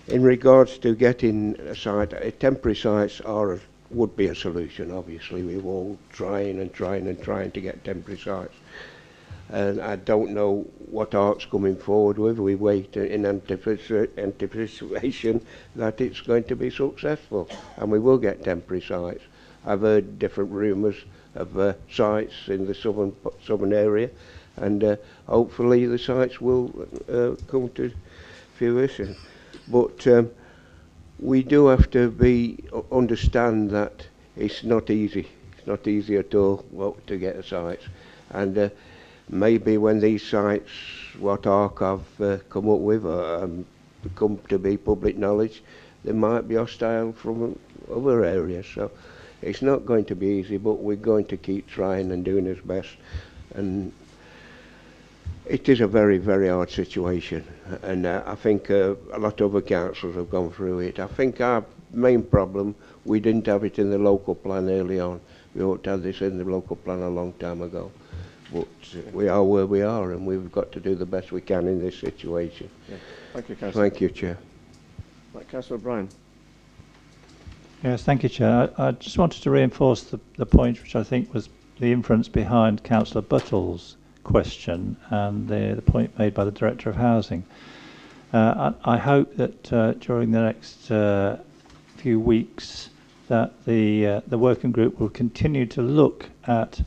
H: In regards to getting a site, temporary sites would be a solution, obviously. We're all trying to get temporary sites. And I don't know what ARC's coming forward with. We wait in anticipation that it's going to be successful, and we will get temporary sites. I've heard different rumours of sites in the southern area, and hopefully the sites will come to fruition. But we do have to understand that it's not easy. It's not easy at all to get a site. And maybe when these sites, what ARC have come up with, come to be public knowledge, they might be hostile from other areas. So it's not going to be easy, but we're going to keep trying and doing our best. And it is a very, very hard situation, and I think a lot of other councils have gone through it. I think our main problem, we didn't have it in the local plan early on. We ought to have this in the local plan a long time ago. But we are where we are, and we've got to do the best we can in this situation.
A: Yeah. Thank you, Councillor.
H: Thank you, Chair.
A: Right, Councillor O'Brien.
S: Yes, thank you, Chair. I just wanted to reinforce the point which I think was the inference behind Councillor Buttle's question and the point made by the Director of Housing. I hope that during the next few weeks that the working group will continue to look at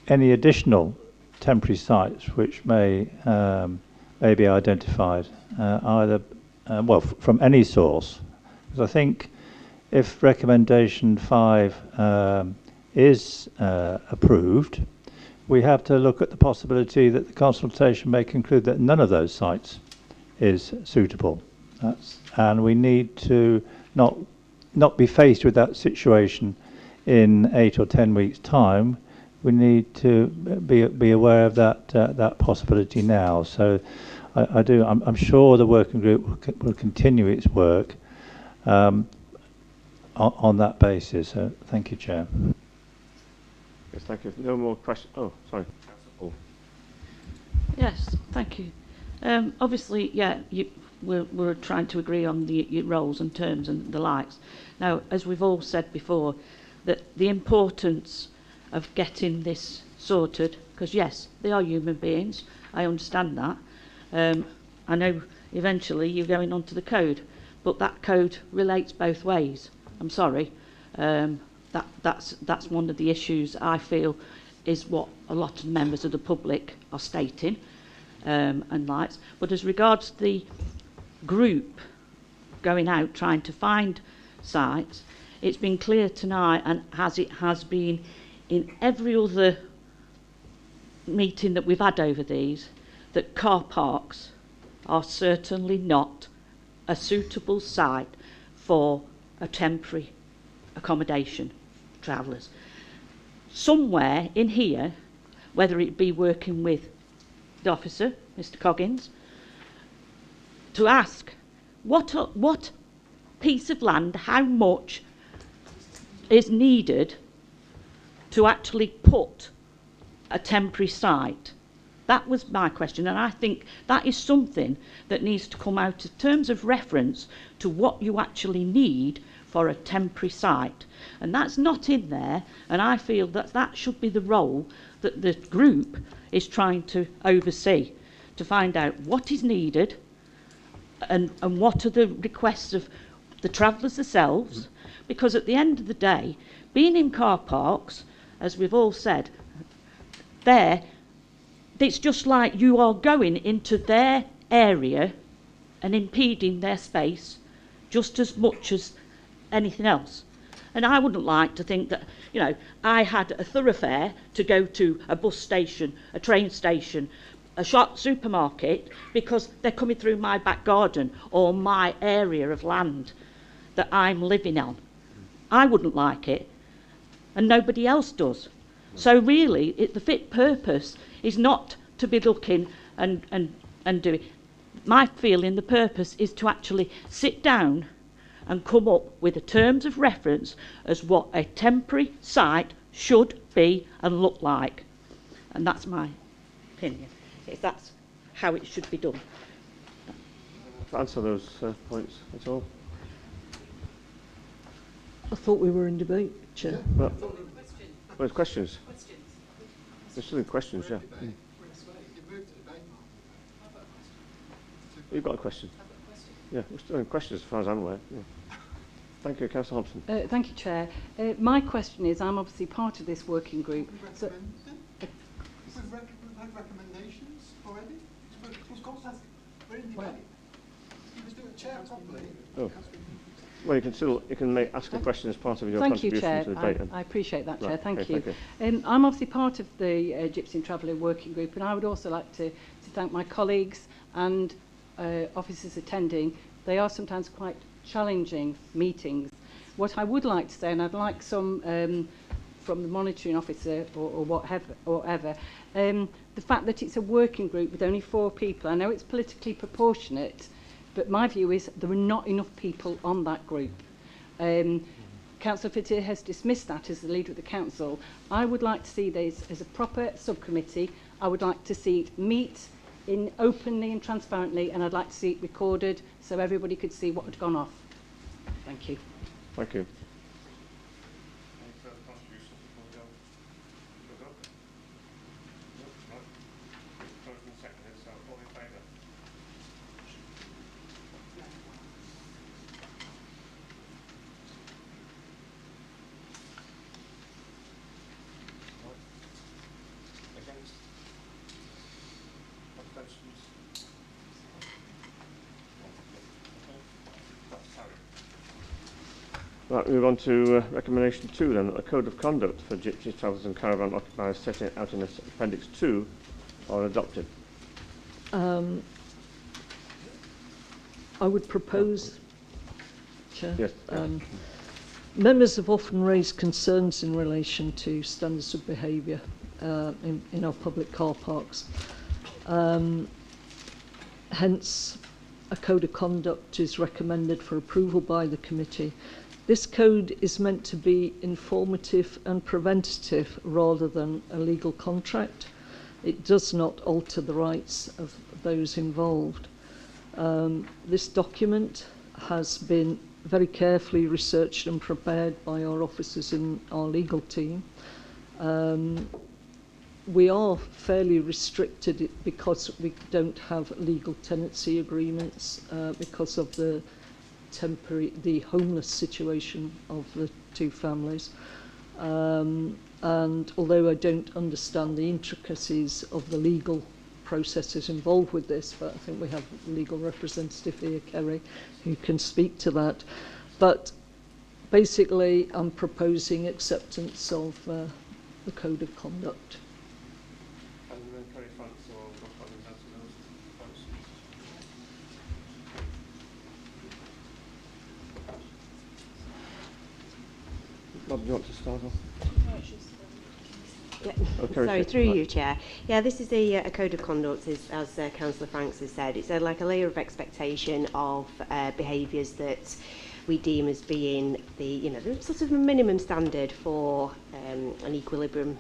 S: any additional temporary sites which may be identified either from any source, because I think if recommendation 5 is approved, we have to look at the possibility that the consultation may conclude that none of those sites is suitable. And we need to not be faced with that situation in 8 or 10 weeks' time. we need to be aware of that possibility now. So I'm sure the working group will continue its work on that basis. So thank you, Chair.
A: Yes, thank you. No more questions. Oh, sorry.
N: Yes, thank you. Obviously, yeah, we're trying to agree on the roles and terms and the likes. Now, as we've all said before, that the importance of getting this sorted, because yes, they are human beings, I understand that. I know eventually you're going onto the code, but that code relates both ways. I'm sorry. That's one of the issues I feel is what a lot of members of the public are stating and likes. But as regards the group going out trying to find sites, it's been clear tonight, and as it has been in every other meeting that we've had over these, that car parks are certainly not a suitable site for a temporary accommodation for travellers. Somewhere in here, whether it be working with the officer, Mr. Coggins, to ask what piece of land, how much is needed to actually put a temporary site. That was my question, and I think that is something that needs to come out in terms of reference to what you actually need for a temporary site. And that's not in there, and I feel that that should be the role that the group is trying to oversee, to find out what is needed and what are the requests of the travellers themselves, because at the end of the day, being in car parks, as we've all said, it's just like you are going into their area and impeding their space just as much as anything else. And I wouldn't like to think that, you know, I had a thoroughfare to go to a bus station, a train station, a shop, supermarket, because they're coming through my back garden or my area of land that I'm living on. I wouldn't like it, and nobody else does. So really, the fit purpose is not to be looking and do it. My feeling, the purpose is to actually sit down and come up with the terms of reference as what a temporary site should be and look like. And that's my opinion, if that's how it should be done.
A: To answer those points at all?
Y: I thought we were in debate, Chair.
A: Well, there's questions. There's still questions, yeah. You've got a question? Yeah, we're still in questions as far as I'm aware. Yeah. Thank you, Councillor Hobson.
X: Thank you, Chair. My question is, I'm obviously part of this working group. So,
P: We've had recommendations already. We're in debate. You must do a chair properly.
A: Oh. Well, you can ask a question as part of your
X: thank you,
A: contribution
X: Chair.
A: to the debate.
X: I appreciate that, Chair.
A: Right,
N: Thank
A: okay,
N: you.
A: Thank you.
X: I'm obviously part of the Gypsy Traveller Working Group, and I would also like to thank my colleagues and officers attending. They are sometimes quite challenging meetings. What I would like to say, and I'd like some from the monitoring officer or whatever, the fact that it's a working group with only 4 people. I know it's politically proportionate, but my view is there are not enough people on that group. Councillor Fitter has dismissed that as the leader of the council. I would like to see this as a proper subcommittee. I would like to see it meet openly and transparently, and I'd like to see it recorded so everybody could see what had gone off. Thank you.
A: Thank you. Right, move on to recommendation 2 then, that the Code of Conduct for Gypsy Travellers and Caravan Occupiers set out in Appendix 2 are adopted.
Y: I would propose, Chair,
A: yes.
Y: Members have often raised concerns in relation to standards of behaviour in our public car parks. Hence, a code of conduct is recommended for approval by the committee. This code is meant to be informative and preventative rather than a legal contract. It does not alter the rights of those involved. This document has been very carefully researched and prepared by our officers in our legal team. We are fairly restricted because we don't have legal tenancy agreements because of the homeless situation of the two families. And although I don't understand the intricacies of the legal processes involved with this, but I think we have a legal representative here, Kerry, who can speak to that. But basically, I'm proposing acceptance of the code of conduct.
A: Rob, do you want to start off?
C: Yeah.
A: Okay,
C: Sorry, through you, Chair. Yeah, this is a code of conduct, as Councillor Franks has said. It's like a layer of expectation of behaviours that we deem as being the sort of a minimum standard for an equilibrium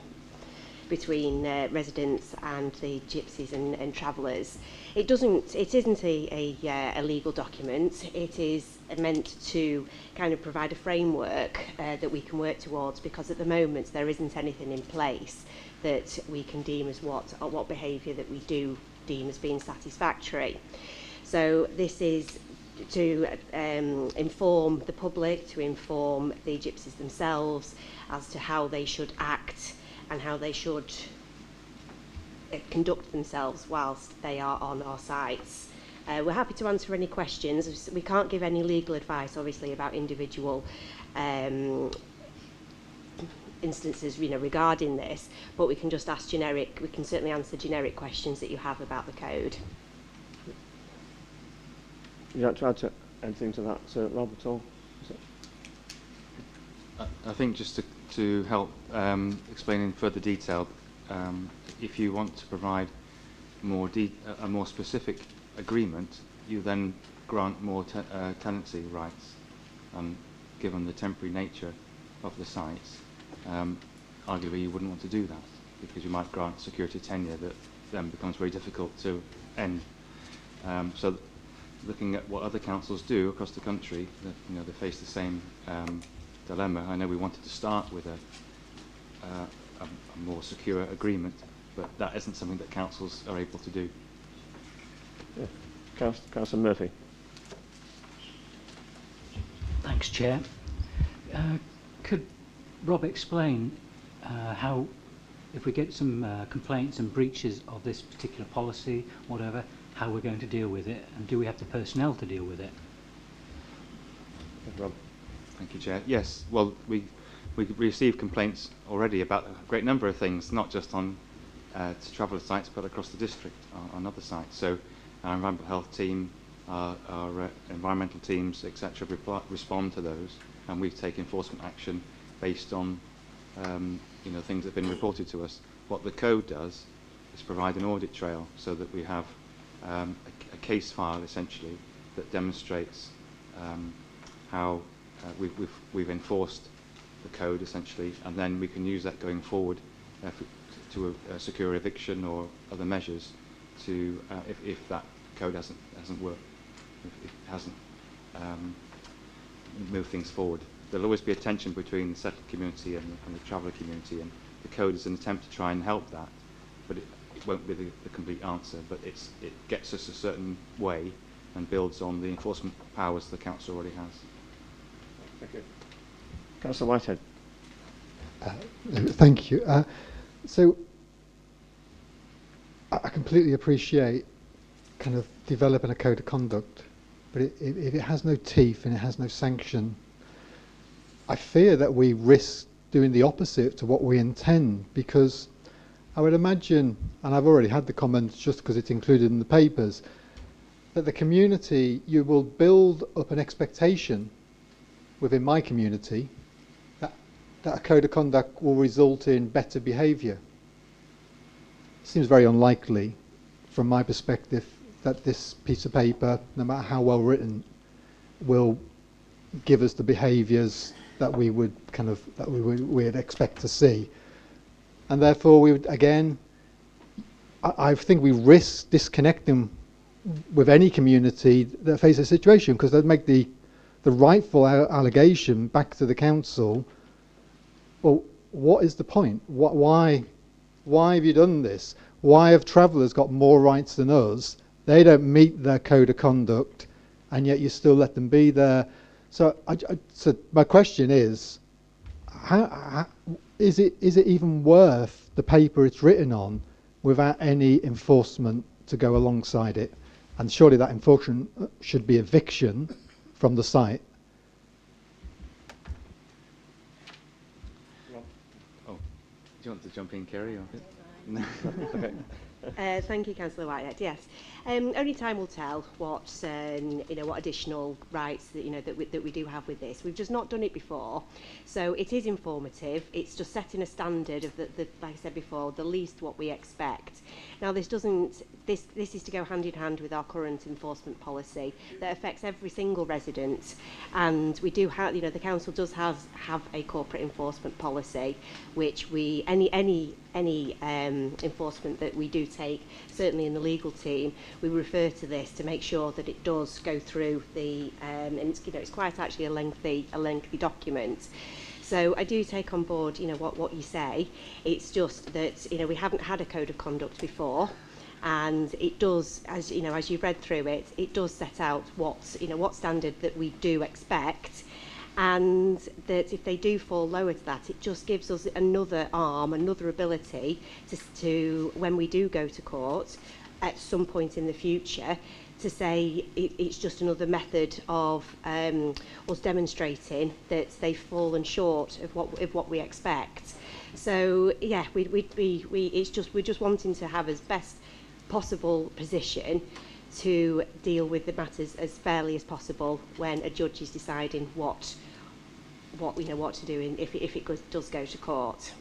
C: between residents and the gypsies and travellers. It isn't a legal document. It is meant to kind of provide a framework that we can work towards, because at the moment there isn't anything in place that we can deem as what behaviour that we do deem as being satisfactory. So this is to inform the public, to inform the gypsies themselves as to how they should act and how they should conduct themselves whilst they are on our sites. We're happy to answer any questions. We can't give any legal advice, obviously, about individual instances, regarding this, but we can just ask generic. We can certainly answer generic questions that you have about the code.
A: Would you like to add anything to that, Sir Rob, at all?
Q: I think just to help explain in further detail, if you want to provide a more specific agreement, you then grant more tenancy rights, and given the temporary nature of the sites, arguably you wouldn't want to do that, because you might grant security tenure that then becomes very difficult to end. So looking at what other councils do across the country, they face the same dilemma. I know we wanted to start with a more secure agreement, but that isn't something that councils are able to do.
A: Yeah. Councillor Murphy.
B: Thanks, Chair. Could Rob explain how, if we get some complaints and breaches of this particular policy, whatever, how we're going to deal with it, and do we have the personnel to deal with it?
A: Rob.
Q: Thank you, Chair. Yes, well, we receive complaints already about a great number of things, not just on traveller sites, but across the district on other sites. So our environmental health team, our environmental teams, etc., respond to those, and we take enforcement action based on things that have been reported to us. What the code does is provide an audit trail, so that we have a case file essentially that demonstrates how we've enforced the code essentially, and then we can use that going forward to secure eviction or other measures to if that code hasn't worked, if it hasn't moved things forward. There'll always be a tension between the settled community and the traveller community, and the code is an attempt to try and help that, but it won't be the complete answer, but it gets us a certain way and builds on the enforcement powers the council already has.
A: Thank you. Councillor Whitehead.
P: Thank you. So I completely appreciate kind of developing a code of conduct, but if it has no teeth and it has no sanction, I fear that we risk doing the opposite to what we intend, because I would imagine, and I've already had the comments just because it's included in the papers, that the community, you will build up an expectation within my community that a code of conduct will result in better behaviour. seems very unlikely, from my perspective, that this piece of paper, no matter how well written, will give us the behaviours that we would we'd expect to see, and therefore we would again. I think we risk disconnecting with any community that face a situation, because they'd make the rightful allegation back to the council. Well, what is the point? Why have you done this? Why have travellers got more rights than us? They don't meet their code of conduct, and yet you still let them be there. So, so my question is, how is it even worth the paper it's written on without any enforcement to go alongside it? And surely that enforcement should be eviction from the site.
Q: Oh, do you want to jump in, Kerry? Or? No.
A: Okay.
C: Thank you, Councillor Whitehead. Yes, only time will tell what what additional rights that we do have with this. We've just not done it before, so it is informative. It's just setting a standard of the like I said before, the least what we expect. Now, this is to go hand in hand with our current enforcement policy that affects every single resident, and we do have the council does have a corporate enforcement policy, which we any enforcement that we do take, certainly in the legal team, we refer to this to make sure that it does go through the and it's quite actually a lengthy document. So I do take on board what you say. It's just that we haven't had a code of conduct before, and it does, as you've read through it, it does set out what standard that we do expect. And that if they do fall lower to that, it just gives us another arm, another ability to when we do go to court at some point in the future, to say it's just another method of us demonstrating that they've fallen short of what we expect. So yeah, we're just wanting to have as best possible position to deal with the matters as fairly as possible when a judge is deciding what to do if it does go to court.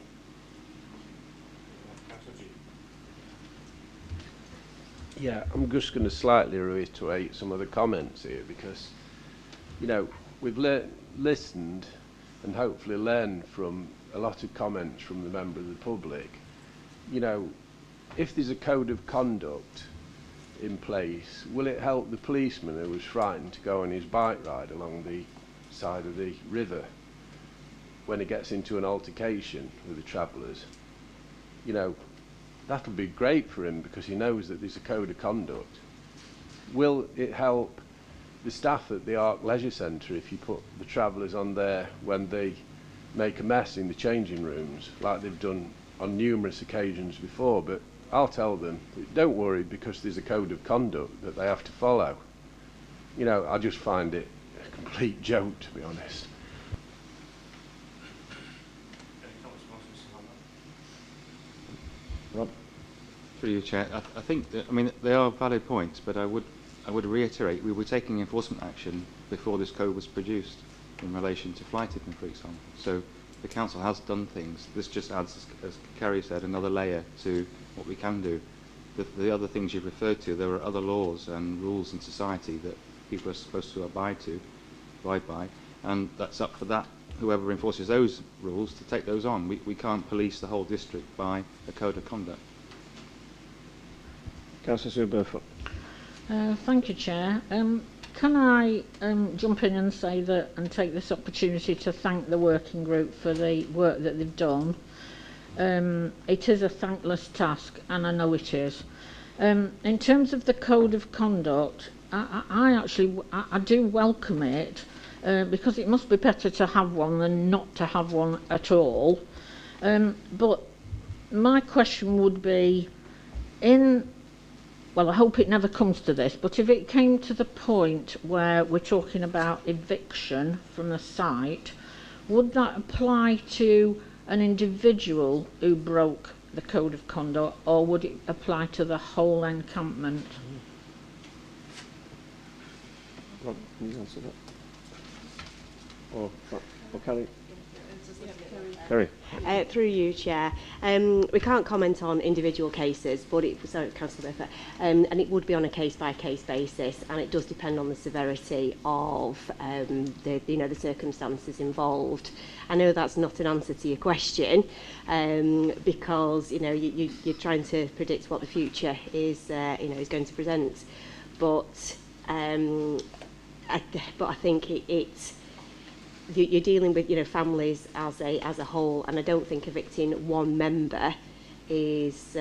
H: Yeah, I'm just going to slightly reiterate some of the comments here, because we've listened and hopefully learned from a lot of comments from the member of the public. If there's a code of conduct in place, will it help the policeman who was frightened to go on his bike ride along the side of the river when he gets into an altercation with the travellers? That'll be great for him, because he knows that there's a code of conduct. Will it help the staff at the Arc Leisure Centre if you put the travellers on there when they make a mess in the changing rooms, like they've done on numerous occasions before? But I'll tell them, don't worry, because there's a code of conduct that they have to follow. I just find it a complete joke, to be honest.
A: Rob?
Q: Through you, Chair. I think that, they are valid points, but I would reiterate, we were taking enforcement action before this code was produced in relation to fly tipping, for example. So the council has done things. This just adds, as Kerry said, another layer to what we can do. The other things you've referred to, there are other laws and rules in society that people are supposed to abide by, and that's up for that, whoever enforces those rules, to take those on. We can't police the whole district by a code of conduct.
A: Councillor Burfoot.
N: Thank you, Chair. Can I jump in and say that, and take this opportunity to thank the working group for the work that they've done. It is a thankless task, and I know it is. In terms of the code of conduct, I do welcome it, because it must be better to have one than not to have one at all. But my question would be, well, I hope it never comes to this, but if it came to the point where we're talking about eviction from the site, would that apply to an individual who broke the code of conduct, or would it apply to the whole encampment?
A: Rob, can you answer that? Or Kelly? Kerry.
C: Through you, Chair. We can't comment on individual cases, but Councillor Biffa, and it would be on a case-by-case basis, and it does depend on the severity of the circumstances involved. I know that's not an answer to your question, because you're trying to predict what the future is going to present, but I think you're dealing with families as a whole, and I don't think evicting one member is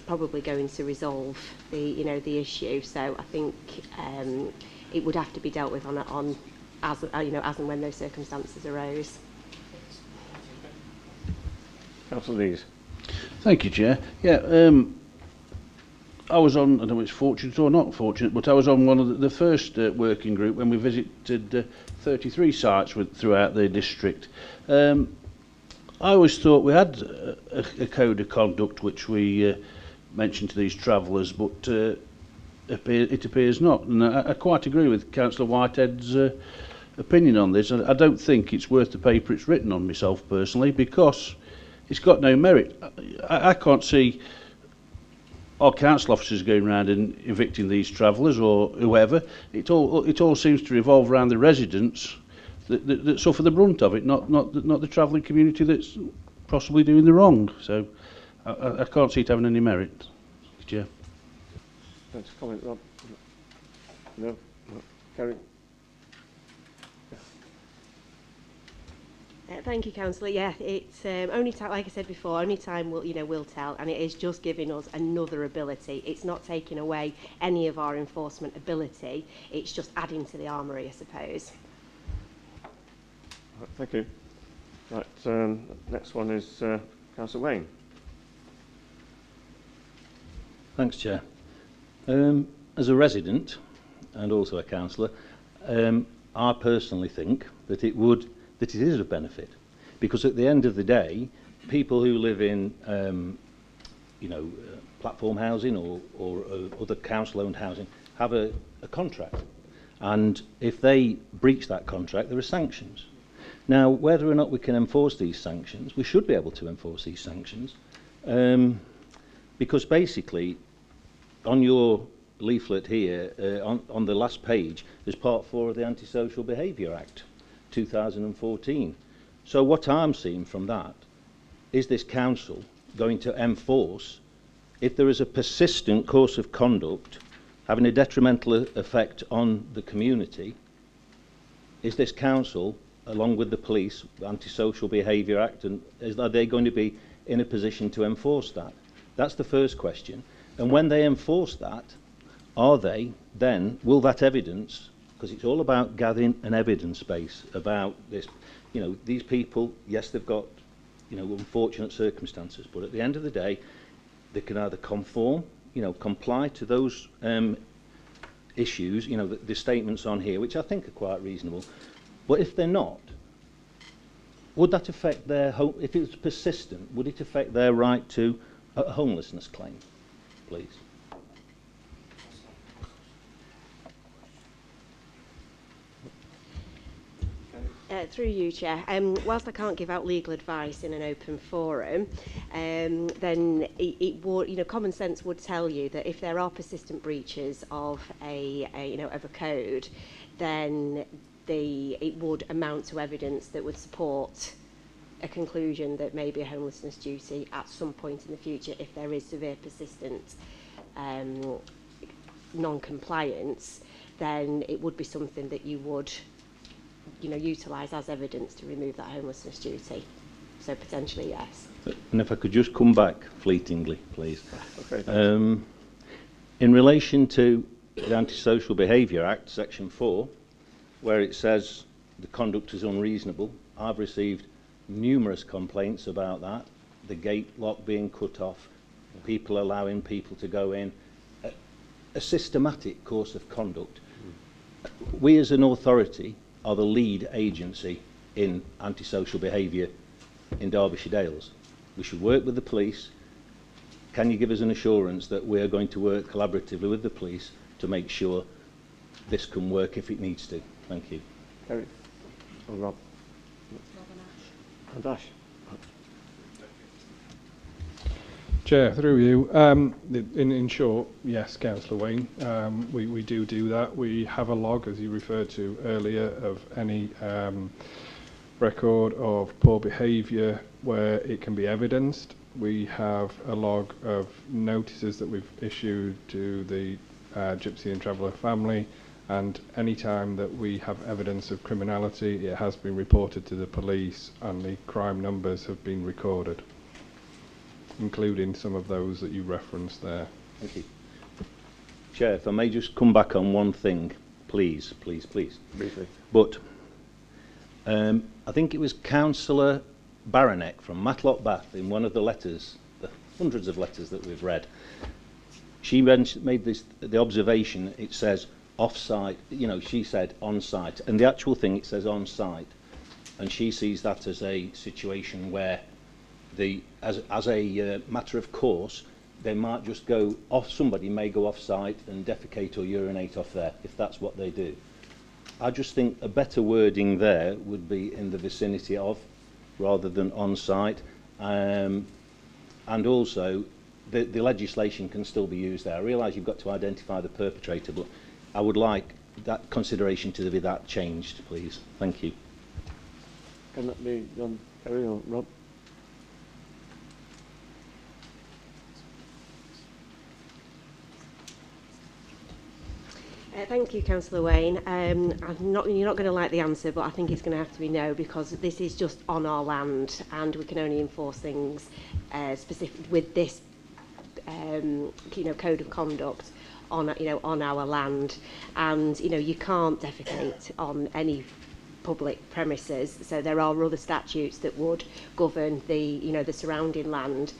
C: probably going to resolve the issue. So I think it would have to be dealt with on as and when those circumstances arose.
A: Councillor Lees.
D: Thank you, Chair. Yeah, I was on, I don't know if it's fortunate or not fortunate, but I was on one of the first working group when we visited 33 sites throughout the district. I always thought we had a code of conduct which we mentioned to these travellers, but it appears not. And I quite agree with Councillor Whitehead's opinion on this. I don't think it's worth the paper it's written on, myself personally, because it's got no merit. I can't see our council officers going around and evicting these travellers or whoever. It all seems to revolve around the residents that suffer the brunt of it, not the travelling community that's possibly doing the wrong. So I can't see it having any merit. Chair.
A: Thanks for comment, Rob. No. Kerry.
C: Thank you, Councillor. Yeah, it's only time, like I said before, only time will tell, and it is just giving us another ability. It's not taking away any of our enforcement ability. It's just adding to the armoury, I suppose.
A: Right, thank you. Right, next one is Councillor Wayne.
W: Thanks, Chair. As a resident and also a councillor, I personally think that it is a benefit, because at the end of the day, people who live in platform housing or other council-owned housing have a contract, and if they breach that contract, there are sanctions. Now, whether or not we can enforce these sanctions, we should be able to enforce these sanctions, because basically, on your leaflet here, on the last page, there's part 4 of the Antisocial Behaviour Act 2014. So what I'm seeing from that is this council going to enforce, if there is a persistent course of conduct having a detrimental effect on the community, is this council, along with the police, Antisocial Behaviour Act, and are they going to be in a position to enforce that? That's the first question. And when they enforce that, will that evidence, because it's all about gathering an evidence base about this, these people, yes, they've got, unfortunate circumstances, but at the end of the day, they can either comply to those issues, the statements on here, which I think are quite reasonable, but if they're not, would that affect their if it was persistent, would it affect their right to a homelessness claim, please?
C: Through you, Chair. Whilst I can't give out legal advice in an open forum, then it would, common sense would tell you that if there are persistent breaches of of a code, then it would amount to evidence that would support a conclusion that maybe a homelessness duty at some point in the future, if there is severe persistent non-compliance, then it would be something that you would utilise as evidence to remove that homelessness duty. So potentially, yes.
W: And if I could just come back fleetingly, please.
A: Okay,
W: in relation to the Antisocial Behaviour Act, Section 4, where it says the conduct is unreasonable, I've received numerous complaints about that, the gate lock being cut off, people allowing people to go in, a systematic course of conduct. We as an authority are the lead agency in antisocial behaviour in Derbyshire Dales. We should work with the police. Can you give us an assurance that we are going to work collaboratively with the police to make sure this can work if it needs to? Thank you.
A: Eric. Oh, Rob. And Ash.
G: Chair, through you. In short, yes, Councillor Wayne, we do that. We have a log, as you referred to earlier, of any record of poor behaviour where it can be evidenced. We have a log of notices that we've issued to the Gypsy and Traveller family, and any time that we have evidence of criminality, it has been reported to the police and the crime numbers have been recorded, including some of those that you referenced there.
W: Thank you. Chair, if I may just come back on one thing, please.
A: Briefly.
W: But I think it was Councillor Baronek from Matlock Bath, in one of the letters, the hundreds of letters that we've read, she made the observation, it says off-site, she said on-site, and the actual thing, it says on-site, and she sees that as a situation where as a matter of course, they might just go off, somebody may go off-site and defecate or urinate off there, if that's what they do. I just think a better wording there would be in the vicinity of, rather than on-site, and also the legislation can still be used there. I realise you've got to identify the perpetrator, but I would like that consideration to be that changed, please. Thank you.
A: Can that be done, Kerry or Rob?
C: Thank you, Councillor Wayne. You're not going to like the answer, but I think it's going to have to be no, because this is just on our land, and we can only enforce things specific with this, code of conduct on our land, and you can't defecate on any public premises. So there are other statutes that would govern the surrounding land.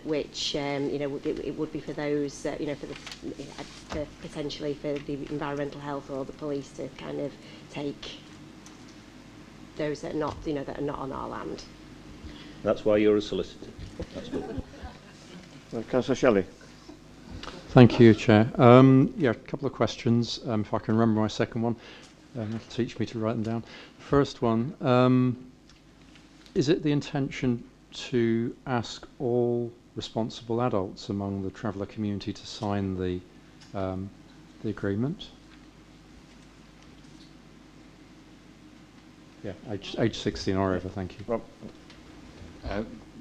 C: Which it would be for those for potentially for the environmental health or the police to kind of take those that are not that are not on our land.
W: That's why you're a solicitor. That's good.
A: Councillor Shelley.
E: Thank you, Chair. A couple of questions. If I can remember my second one, it'll teach me to write them down. First one, is it the intention to ask all responsible adults among the traveller community to sign the agreement? Yeah, age 16 or over. Thank you.
A: Rob.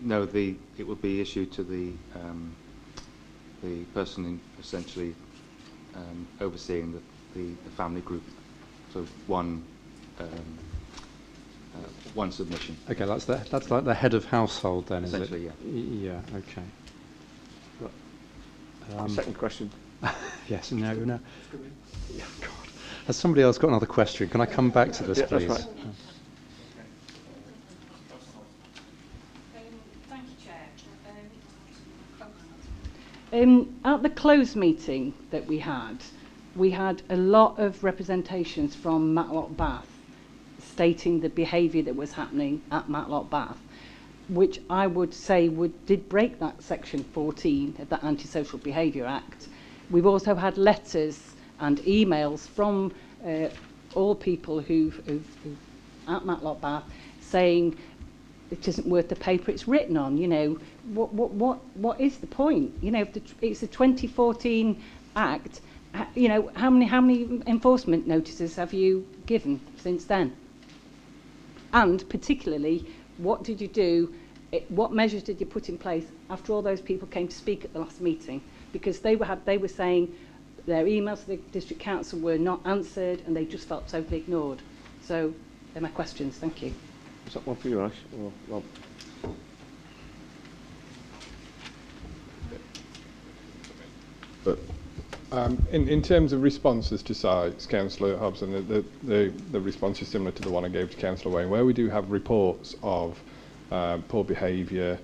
Q: No, it would be issued to the person essentially overseeing the family group. So one submission.
E: Okay, that's like the head of household then, is it?
Q: Essentially, yeah.
E: Yeah. Okay.
A: Second question.
E: Yes. No. Yeah, God. Has somebody else got another question? Can I come back to this, please?
A: That's right.
X: Thank you, Chair. At the closed meeting that we had a lot of representations from Matlock Bath stating the behaviour that was happening at Matlock Bath, which I would say did break that section 14 of the Antisocial Behaviour Act. We've also had letters and emails from all people who've at Matlock Bath saying it isn't worth the paper it's written on. What is the point? If it's a 2014 Act, how many enforcement notices have you given since then? And particularly, what did you do? What measures did you put in place after all those people came to speak at the last meeting? Because they were saying their emails to the district council were not answered, and they just felt totally ignored. So they're my questions. Thank you.
A: Is that one for you, Ash, or Rob?
G: In terms of responses to sites, Councillor Hobson, the response is similar to the one I gave to Councillor Wayne, where we do have reports of poor behaviour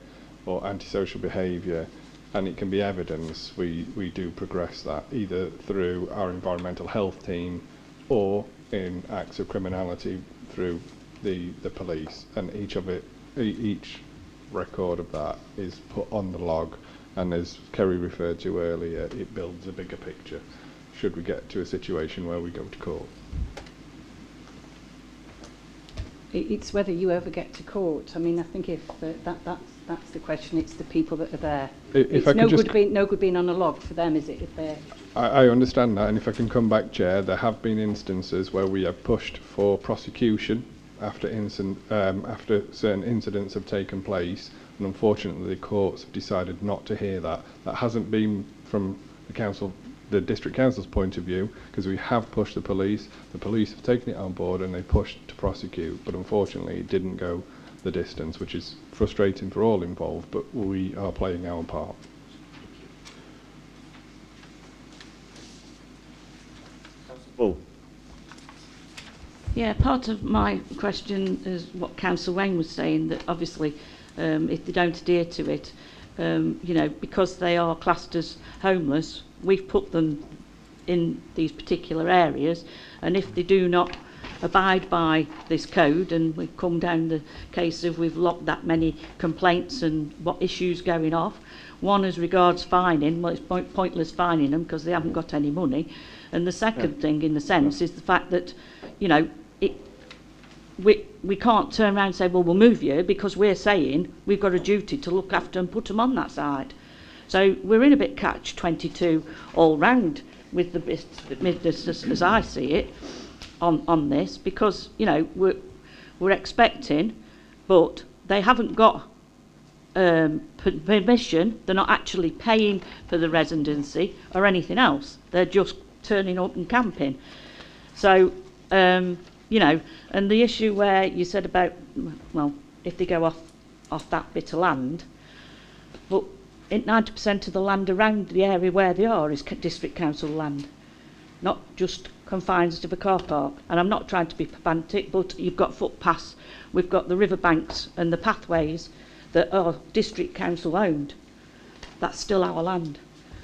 G: or antisocial behaviour, and it can be evidence. We do progress that either through our environmental health team or in acts of criminality through the police, and each record of that is put on the log. And as Kerry referred to earlier, it builds a bigger picture should we get to a situation where we go to court.
X: it's whether you ever get to court. I mean, I think if that's the question. It's the people that are there.
F: If
X: it's no good being on a log for them, is it? If they're
F: I understand that, and if I can come back, Chair, there have been instances where we have pushed for prosecution after certain incidents have taken place, and unfortunately the courts have decided not to hear that. That hasn't been from the district council's point of view, because we have pushed the police have taken it on board and they pushed to prosecute, but unfortunately it didn't go the distance, which is frustrating for all involved, but we are playing our part.
A: Bull.
N: Yeah, part of my question is what Councillor Wayne was saying, that obviously if they don't adhere to it, you know, because they are classed as homeless, we've put them in these particular areas, and if they do not abide by this code, and we've come down the case of we've locked that many complaints and what issues going off. One as regards fining, well, it's pointless fining them because they haven't got any money. And the second thing, in the sense, is the fact that, you know, we can't turn around and say, well, we'll move you, because we're saying we've got a duty to look after and put them on that side. So we're in a bit catch-22 all round with the as I see it, on this, because, you know, we're expecting, but they haven't got permission. They're not actually paying for the residency or anything else. They're just turning up and camping. So, you know, and the issue where you said about, well, if they go off that bit of land, but 90% of the land around the area where they are is district council land, not just confined to the car park. And I'm not trying to be pedantic, but you've got footpaths, we've got the riverbanks and the pathways that are district council owned. That's still our land.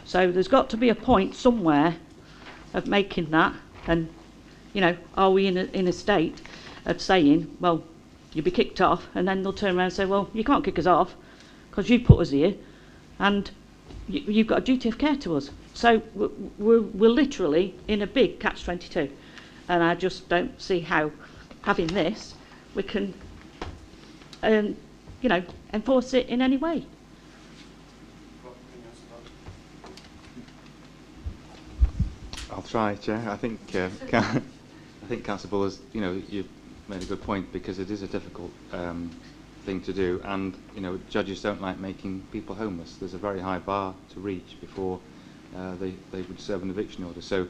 N: So there's got to be a point somewhere of making that, and, you know, are we in a state of saying, well, you'll be kicked off, and then they'll turn around and say, well, you can't kick us off because you put us here and you've got a duty of care to us. So we're literally in a big catch-22, and I just don't see how, having this, we can, you know, enforce it in any way.
Q: I'll try, Chair. I think Councillor Bull has, you know, you've made a good point, because it is a difficult thing to do, and, you know, judges don't like making people homeless. There's a very high bar to reach before they would serve an eviction order. So,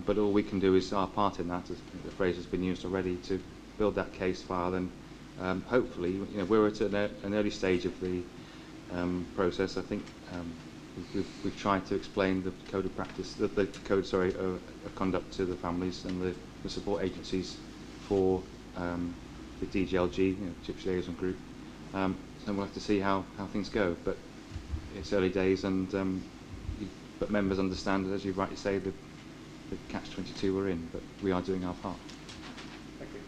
Q: but all we can do is our part in that, as the phrase has been used already, to build that case file, and hopefully, you know, we're at an early stage of the process. I think we've tried to explain the code of practice, the code, sorry, of conduct to the families and the support agencies for the DGLG, you know, Gypsy Traveller Working Group. And we'll have to see how things go. But it's early days, and but members understand, as you rightly say, the catch-22 we're in. But we are doing our part.
A: Thank you.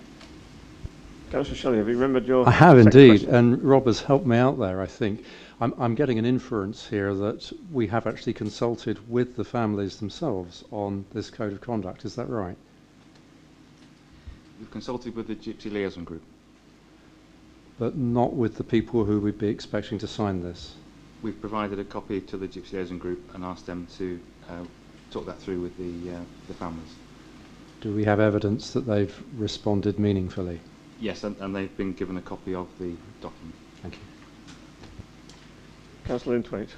A: Councillor Shelley, have you remembered your?
E: I have indeed,
A: question?
E: and Rob has helped me out there. I think I'm getting an inference here that we have actually consulted with the families themselves on this code of conduct. Is that right?
Q: We've consulted with the Gypsy Liaison Group.
E: But not with the people who we'd be expecting to sign this?
Q: We've provided a copy to the Gypsy Liaison Group and asked them to talk that through with the families.
E: Do we have evidence that they've responded meaningfully?
Q: Yes, and they've been given a copy of the document.
E: Thank you.
A: Councillor Inthwaite.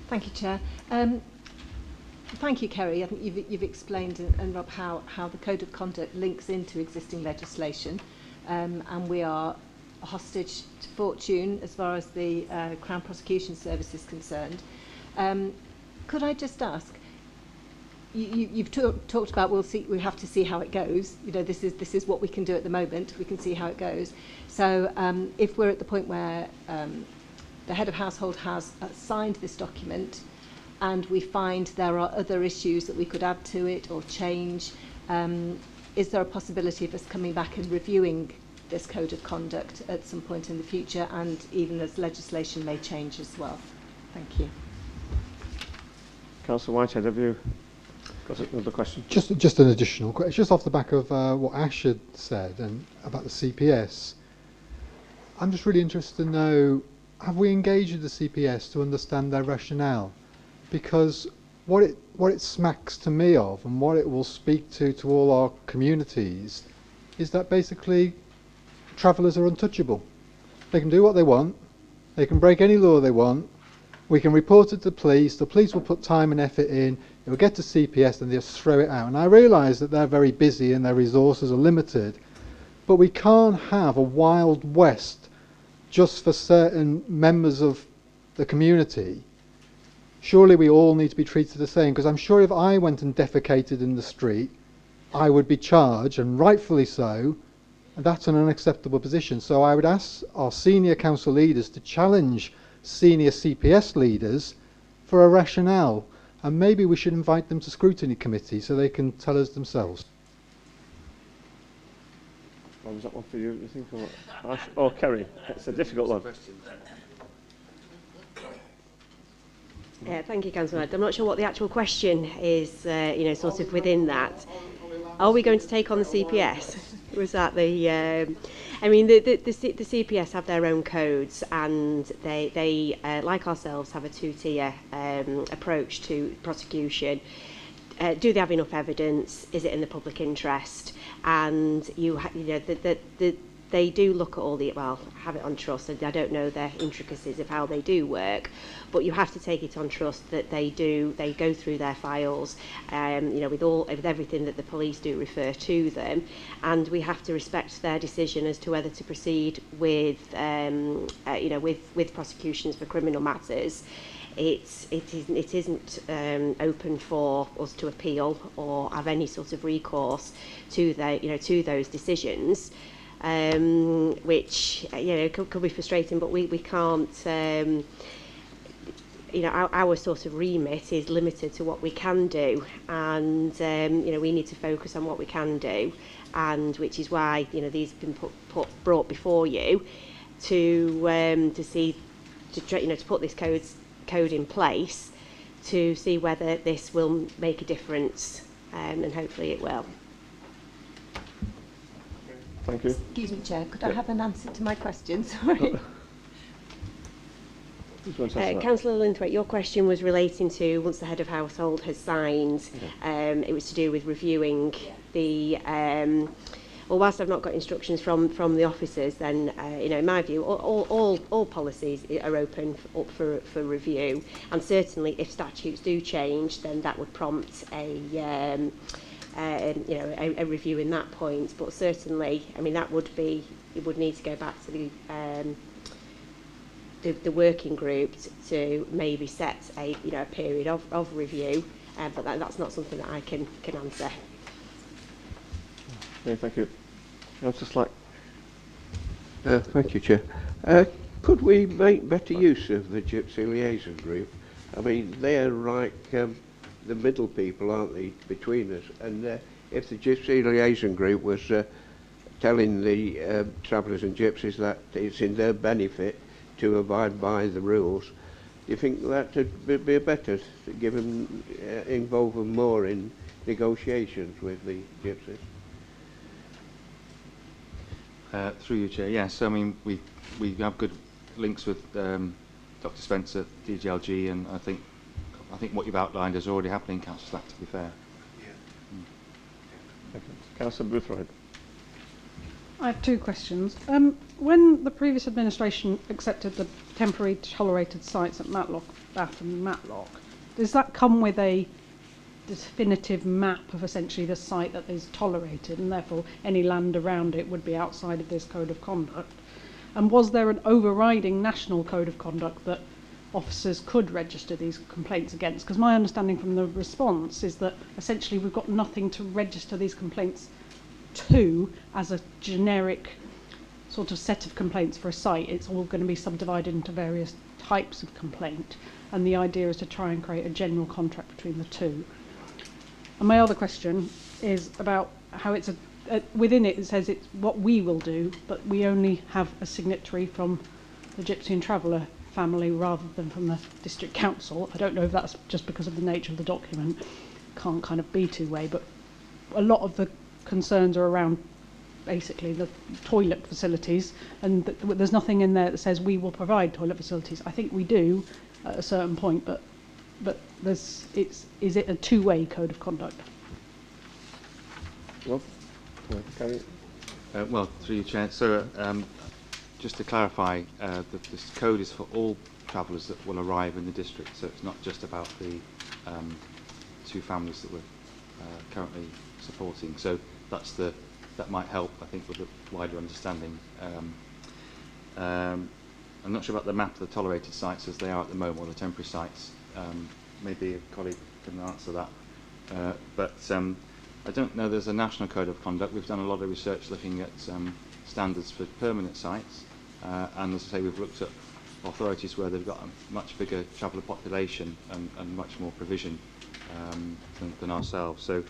I: Thank you, Chair. Thank you, Kerry. I think you've explained, and Rob, how the Code of Conduct links into existing legislation, and we are a hostage to fortune as far as the Crown Prosecution Service is concerned. Could I just ask, you've talked about we have to see how it goes. You know, this is what we can do at the moment. We can see how it goes. So if we're at the point where the head of household has signed this document, and we find there are other issues that we could add to it or change, is there a possibility of us coming back and reviewing this code of conduct at some point in the future, and even as legislation may change as well? Thank you.
A: Councillor Whitehead, have you Got another question?
P: Just an additional question, just off the back of what Ash had said and about the CPS. I'm just really interested to know, have we engaged with the CPS to understand their rationale? Because what it smacks to me of, and what it will speak to all our communities, is that basically travellers are untouchable. They can do what they want, they can break any law they want, we can report it to the police will put time and effort in, it will get to CPS and they'll throw it out. And I realise that they're very busy and their resources are limited, but we can't have a Wild West just for certain members of the community. Surely we all need to be treated the same, because I'm sure if I went and defecated in the street, I would be charged, and rightfully so, and that's an unacceptable position. So I would ask our senior council leaders to challenge senior CPS leaders for a rationale, and maybe we should invite them to scrutiny committee so they can tell us themselves.
A: Well, was that one for you think, or Ash? Oh, Kerry. It's a difficult one.
C: Thank you, Councillor. I'm not sure what the actual question is, sort of within that. Are we going to take on the CPS? Was that the... I mean, the CPS have their own codes, and they like ourselves, have a two-tier approach to prosecution. Do they have enough evidence? Is it in the public interest? And they do look at all the, well, have it on trust, and I don't know the intricacies of how they do work, but you have to take it on trust that they go through their files, with everything that the police do refer to them, and we have to respect their decision as to whether to proceed with prosecutions for criminal matters. It isn't open for us to appeal or have any sort of recourse to those decisions. Which could be frustrating, but we can't. Our sort of remit is limited to what we can do, and we need to focus on what we can do, and which is why these have been brought before you to put this code in place to see whether this will make a difference, and hopefully it will.
A: Thank you.
I: Excuse me, Chair, could I have an answer to my question? Sorry.
C: Councillor Linthwaite, your question was relating to once the head of household has signed, it was to do with reviewing the... well, whilst I've not got instructions from the officers, then, in my view, all policies are open up for review, and certainly if statutes do change, then that would prompt a review in that point. But certainly, I mean, it would need to go back to the working group to maybe set a period of review, but that's not something that I can answer.
A: Okay, thank you. Just like.
H: Thank you, Chair. Could we make better use of the Gypsy Liaison Group? I mean, they're like the middle people, aren't they, between us? And if the Gypsy Liaison Group was telling the travellers and gypsies that it's in their benefit to abide by the rules, do you think that would be better to give them, involve them more in negotiations with the gypsies?
Q: Through you, Chair. Yes, I mean we have good links with Dr. Spencer, DGLG, and I think what you've outlined is already happening, Councillor Slack, to be fair.
A: Councillor Boothroyd.
J: I have two questions. When the previous administration accepted the temporary tolerated sites at Matlock, Bath and Matlock, does that come with a definitive map of essentially the site that is tolerated, and therefore any land around it would be outside of this code of conduct? And was there an overriding national code of conduct that officers could register these complaints against? Because my understanding from the response is that essentially we've got nothing to register these complaints to as a generic sort of set of complaints for a site. It's all going to be subdivided into various types of complaint, and the idea is to try and create a general contract between the two. And my other question is about how it's within it says it's what we will do, but we only have a signatory from the Gypsy and Traveller family rather than from the district council. I don't know if that's just because of the nature of the document. can't kind of be two-way, but a lot of the concerns are around basically the toilet facilities, and there's nothing in there that says we will provide toilet facilities. I think we do at a certain point, but is it a two-way code of conduct?
A: Rob? Carry.
Q: Well, through you, Chair. So, just to clarify, this code is for all travellers that will arrive in the district, so it's not just about the 2 families that we're currently supporting. So that might help, I think, with a wider understanding. I'm not sure about the map of the tolerated sites as they are at the moment, or the temporary sites. Maybe a colleague can answer that. But I don't know there's a national code of conduct. We've done a lot of research looking at standards for permanent sites, and as I say, we've looked at authorities where they've got a much bigger traveller population and much more provision than ourselves. So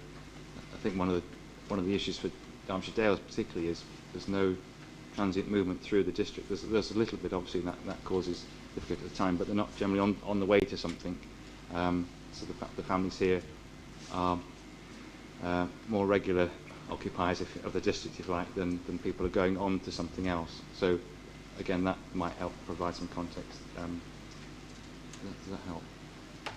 Q: I think one of the issues for Derbyshire Dales particularly is there's no transient movement through the district. There's a little bit, obviously, that causes difficulty at the time, but they're not generally on the way to something. So the families here are more regular occupiers of the district, if you like, than people are going on to something else. So again, that might help provide some context. Does that help? I'm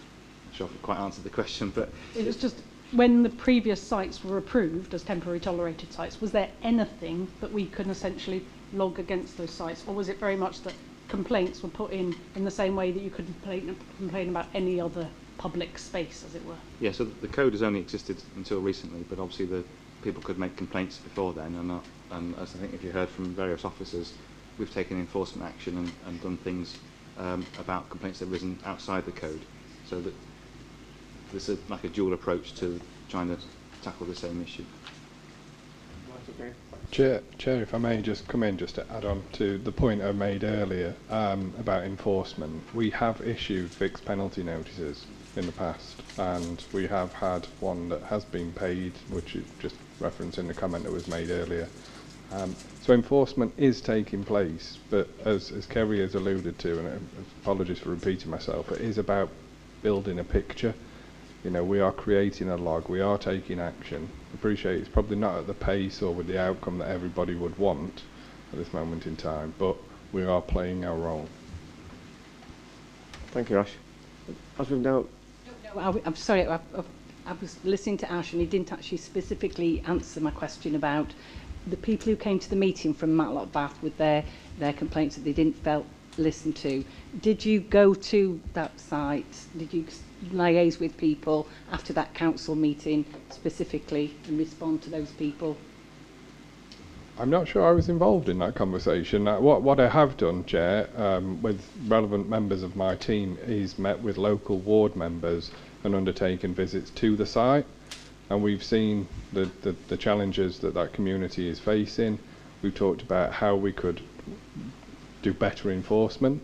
Q: not sure if I quite answered the question, but
J: It was just, when the previous sites were approved as temporary tolerated sites, was there anything that we could essentially log against those sites, or was it very much that complaints were put in the same way that you could complain about any other public space, as it were?
Q: yeah, so the code has only existed until recently, but obviously the people could make complaints before then, and as I think if you heard from various officers, we've taken enforcement action and done things about complaints that have risen outside the code, so that there's like a dual approach to trying to tackle the same issue.
F: Chair, if I may just come in just to add on to the point I made earlier about enforcement. We have issued fixed penalty notices in the past, and we have had one that has been paid, which is just referencing the comment that was made earlier. So enforcement is taking place, but as Kerry has alluded to, and apologies for repeating myself, it is about building a picture. You know, we are creating a log, we are taking action. Appreciate it's probably not at the pace or with the outcome that everybody would want at this moment in time, but we are playing our role.
A: Thank you, Ash. As we've now...
X: No, I'm sorry, I was listening to Ash and he didn't actually specifically answer my question about the people who came to the meeting from Matlock Bath with their complaints that they didn't felt listened to. Did you go to that site? Did you liaise with people after that council meeting specifically and respond to those people?
F: I'm not sure I was involved in that conversation. What I have done, Chair, with relevant members of my team is met with local ward members and undertaken visits to the site, and we've seen the challenges that community is facing. We've talked about how we could do better enforcement,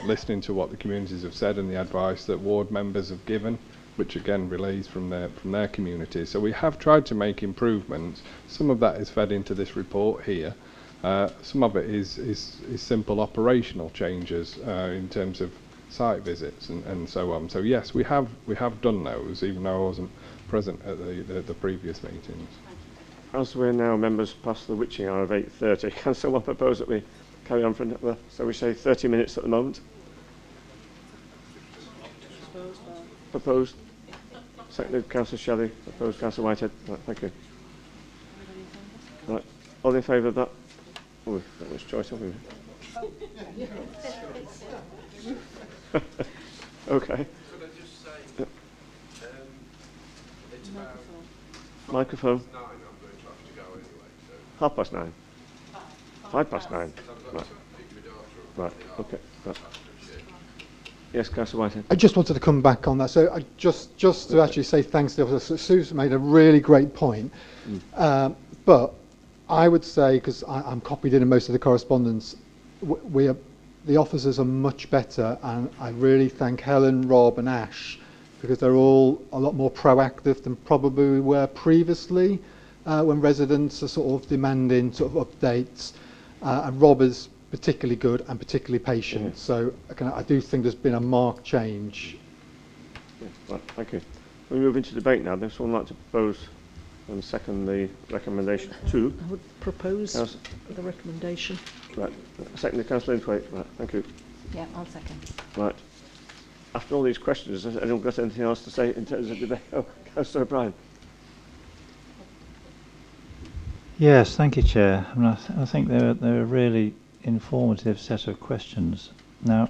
F: listening to what the communities have said and the advice that ward members have given, which again relays from their communities. So we have tried to make improvements. Some of that is fed into this report here. Some of it is simple operational changes in terms of site visits and so on. So yes, we have done those, even though I wasn't present at the previous meetings.
A: As we're now members past the witching hour of 8:30, can someone propose that we carry on for another, so we say 30 minutes at the moment? Proposed. Seconded, Councillor Shelley. Opposed, Councillor Whitehead. Right, thank you. Right, all in favour of that? Oh, we've got much choice, haven't we? Okay. Microphone. 9:30. 9:30. Right. Right. Okay. Right. Yes, Councillor Whitehead.
P: I just wanted to come back on that. So I just to actually say thanks to the officer. Sue's made a really great point. But I would say, because I'm copied in most of the correspondence, the officers are much better, and I really thank Helen, Rob and Ash, because they're all a lot more proactive than probably we were previously when residents are sort of demanding sort of updates. And Rob is particularly good and particularly patient. So I do think there's been a marked change.
A: Yeah, right, thank you. Can we move into debate now? Does someone like to propose and second the recommendation? Two.
Y: I would propose
A: Council-
Y: the recommendation.
A: Right. Second, Councillor Inthwaite. Right. Thank you.
I: Yeah, I'll second.
A: Right. After all these questions, has anyone got anything else to say in terms of debate? Oh, Councillor O'Brien.
S: Yes, thank you, Chair. I mean, I think they're a really informative set of questions. Now,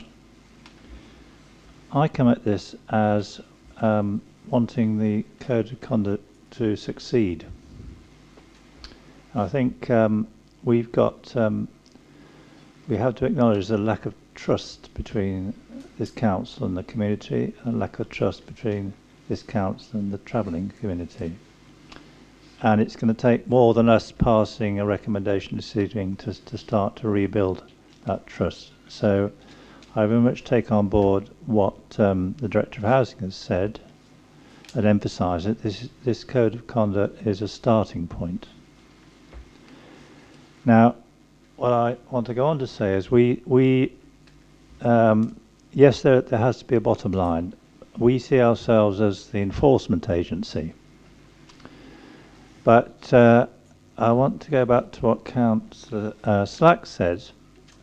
S: I come at this as wanting the Code of Conduct to succeed. I think we have to acknowledge the lack of trust between this council and the community, and a lack of trust between this council and the travelling community. And it's going to take more than us passing a recommendation this evening to start to rebuild that trust. So I very much take on board what the Director of Housing has said and emphasise that this Code of Conduct is a starting point. Now, what I want to go on to say is yes, there has to be a bottom line. We see ourselves as the enforcement agency. But I want to go back to what Councillor Slack said,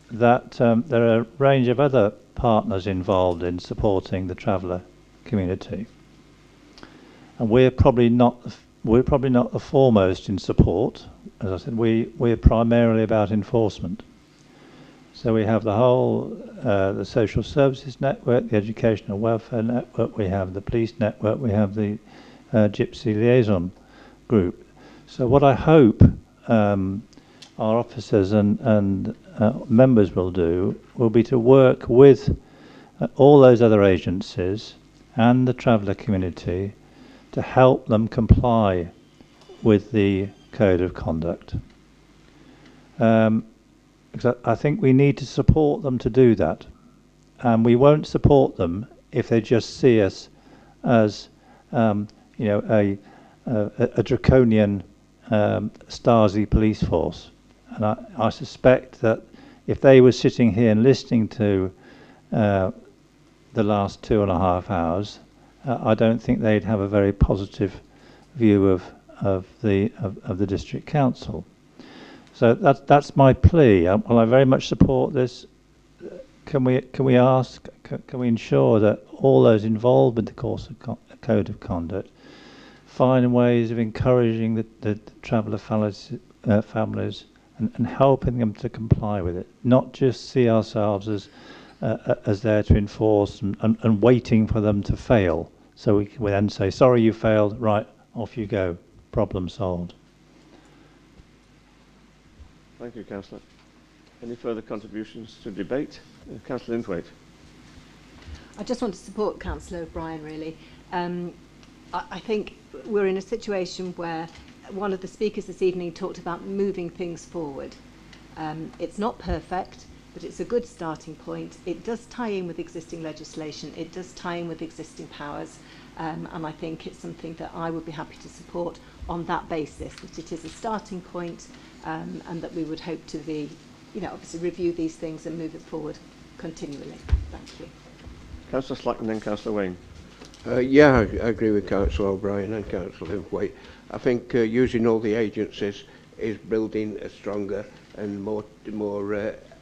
S: that there are a range of other partners involved in supporting the traveller community. And we're probably not the foremost in support. As I said, we're primarily about enforcement. So we have the whole, the social services network, the educational welfare network, we have the police network, we have the Gypsy liaison group. So what I hope our officers and members will do will be to work with all those other agencies and the traveller community to help them comply with the Code of Conduct. Because I think we need to support them to do that. And we won't support them if they just see us as a draconian Stasi police force. And I suspect that if they were sitting here and listening to the last 2.5 hours, I don't think they'd have a very positive view of the district council. So that's my plea. Well, I very much support this. Can we ensure that all those involved with the Code of Conduct find ways of encouraging the traveller families and helping them to comply with it, not just see ourselves as there to enforce and waiting for them to fail, so we can then say, sorry, you failed, right, off you go, problem solved.
A: Thank you, Councillor. Any further contributions to debate? Councillor Inthwaite.
I: I just want to support Councillor O'Brien, really. I think we're in a situation where one of the speakers this evening talked about moving things forward. It's not perfect, but it's a good starting point. It does tie in with existing legislation. It does tie in with existing powers. And I think it's something that I would be happy to support on that basis, that it is a starting point, and that we would hope to be, obviously review these things and move it forward continually. Thank you.
A: Councillor Slack and then Councillor Wayne.
H: Yeah, I agree with Councillor O'Brien and Councillor Inthwaite. I think using all the agencies is building a stronger and more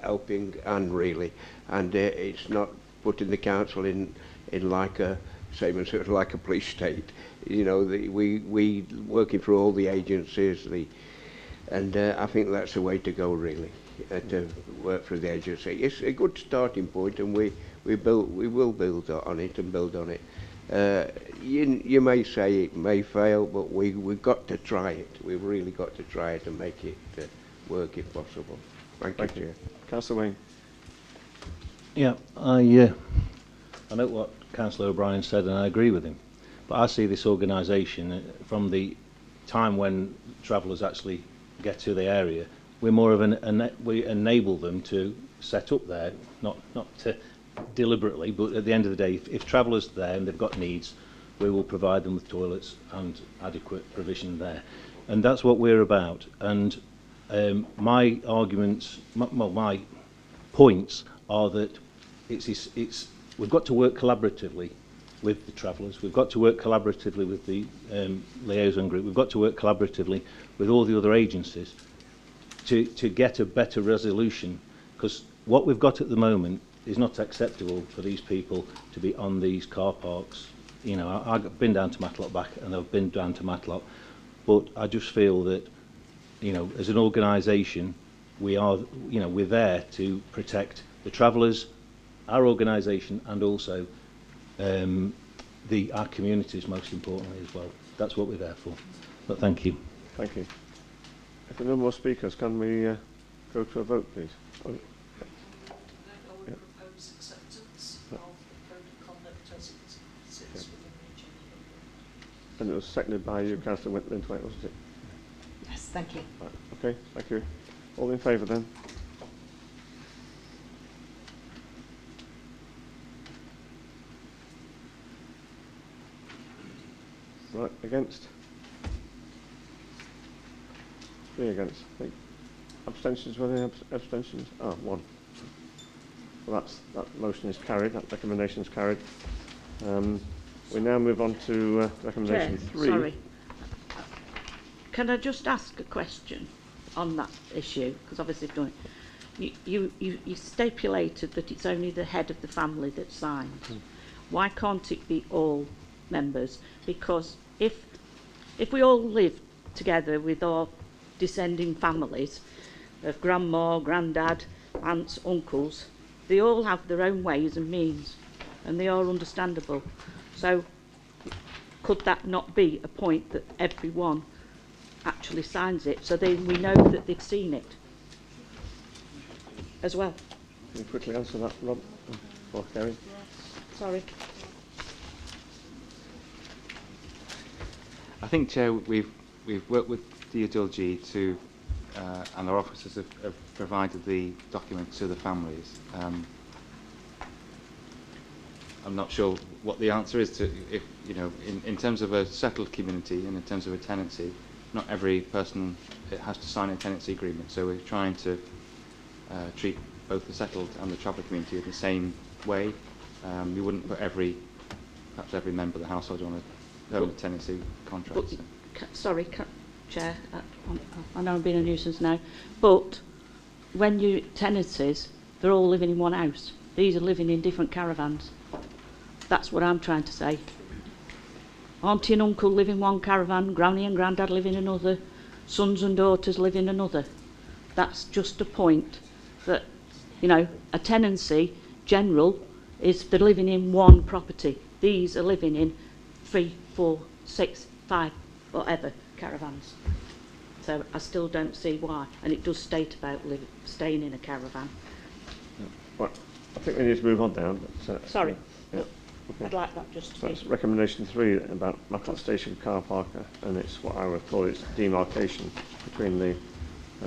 H: helping hand, really, and it's not putting the council in like a same as like a police state. We working through all the agencies, and I think that's the way to go, really, to work through the agency. It's a good starting point, and we will build on it and build on it. You may say it may fail, but we've got to try it. We've really got to try it and make it work if possible. Thank you, Chair.
A: Councillor Wayne.
W: Yeah, I know what Councillor O'Brien said, and I agree with him. But I see this organisation from the time when travellers actually get to the area. We're more of we enable them to set up there, not to deliberately, but at the end of the day, if travellers are there and they've got needs, we will provide them with toilets and adequate provision there, and that's what we're about. And my arguments, my points are that we've got to work collaboratively with the travellers. We've got to work collaboratively with the liaison group. We've got to work collaboratively with all the other agencies to get a better resolution, because what we've got at the moment is not acceptable for these people to be on these car parks. You know, I've been down to Matlock Bath and I've been down to Matlock, but I just feel that, you know, as an organisation, we are, you know, we're there to protect the travellers, our organisation, and also our communities, most importantly as well. That's what we're there for. But thank you.
A: Thank you. If there are no more speakers, can we go to a vote, please? Oh. Yeah.
Y: Propose acceptance of the code of conduct as it sits within the agenda.
A: And it was seconded by you, Councillor Linthwaite, wasn't it?
I: Yes, thank you.
A: Right. Okay, thank you. All in favour then? Right, against? 3 against. I think. Abstentions, were there abstentions? Oh, 1. Well, that motion is carried, that recommendation is carried. We now move on to recommendation
N: Chair,
A: 3.
N: Sorry. Can I just ask a question on that issue? Because obviously you stipulated that it's only the head of the family that signs. Why can't it be all members? Because if we all live together with our descending families of grandma, granddad, aunts, uncles, they all have their own ways and means, and they are understandable. So could that not be a point that everyone actually signs it, so then we know that they've seen it as well?
A: Can you quickly answer that, Rob, or Kerry?
N: Sorry.
Q: I think, Chair, we've worked with DLG to, and our officers have provided the documents to the families. I'm not sure what the answer is to, if you know, in terms of a settled community and in terms of a tenancy, not every person has to sign a tenancy agreement. So we're trying to treat both the settled and the traveller community in the same way. We wouldn't put perhaps every member of the household on a permanent tenancy contract.
N: Sorry, Chair, I know I'm being a nuisance now, but when you tenancies, they're all living in one house. These are living in different caravans. That's what I'm trying to say. Auntie and uncle live in one caravan, granny and granddad live in another, sons and daughters live in another. That's just a point that, you know, a tenancy general is they're living in one property. These are living in 3, 4, 6, 5, whatever caravans. So I still don't see why. And it does state about staying in a caravan.
A: Right, I think we need to move on now. But,
N: Sorry.
A: Yeah. Okay.
N: I'd like that just to
A: So
N: be...
A: it's recommendation 3 about Matlock Station car park, and it's what I would call its demarcation between the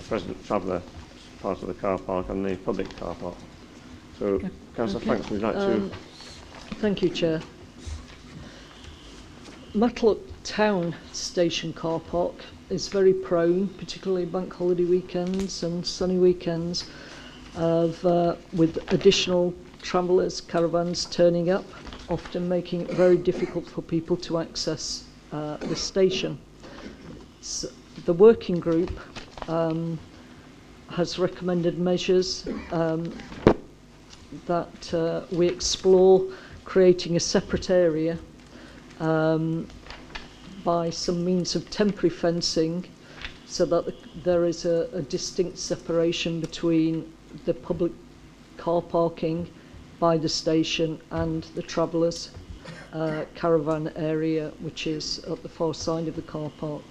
A: present traveller part of the car park and the public car park. So, Councillor Franks, would you like to...
Y: Thank you, Chair. Matlock Town Station car park is very prone, particularly bank holiday weekends and sunny weekends, of with additional travellers, caravans turning up, often making it very difficult for people to access the station. So the working group has recommended measures that we explore creating a separate area by some means of temporary fencing, so that there is a distinct separation between the public car parking by the station and the travellers' caravan area, which is at the far side of the car park.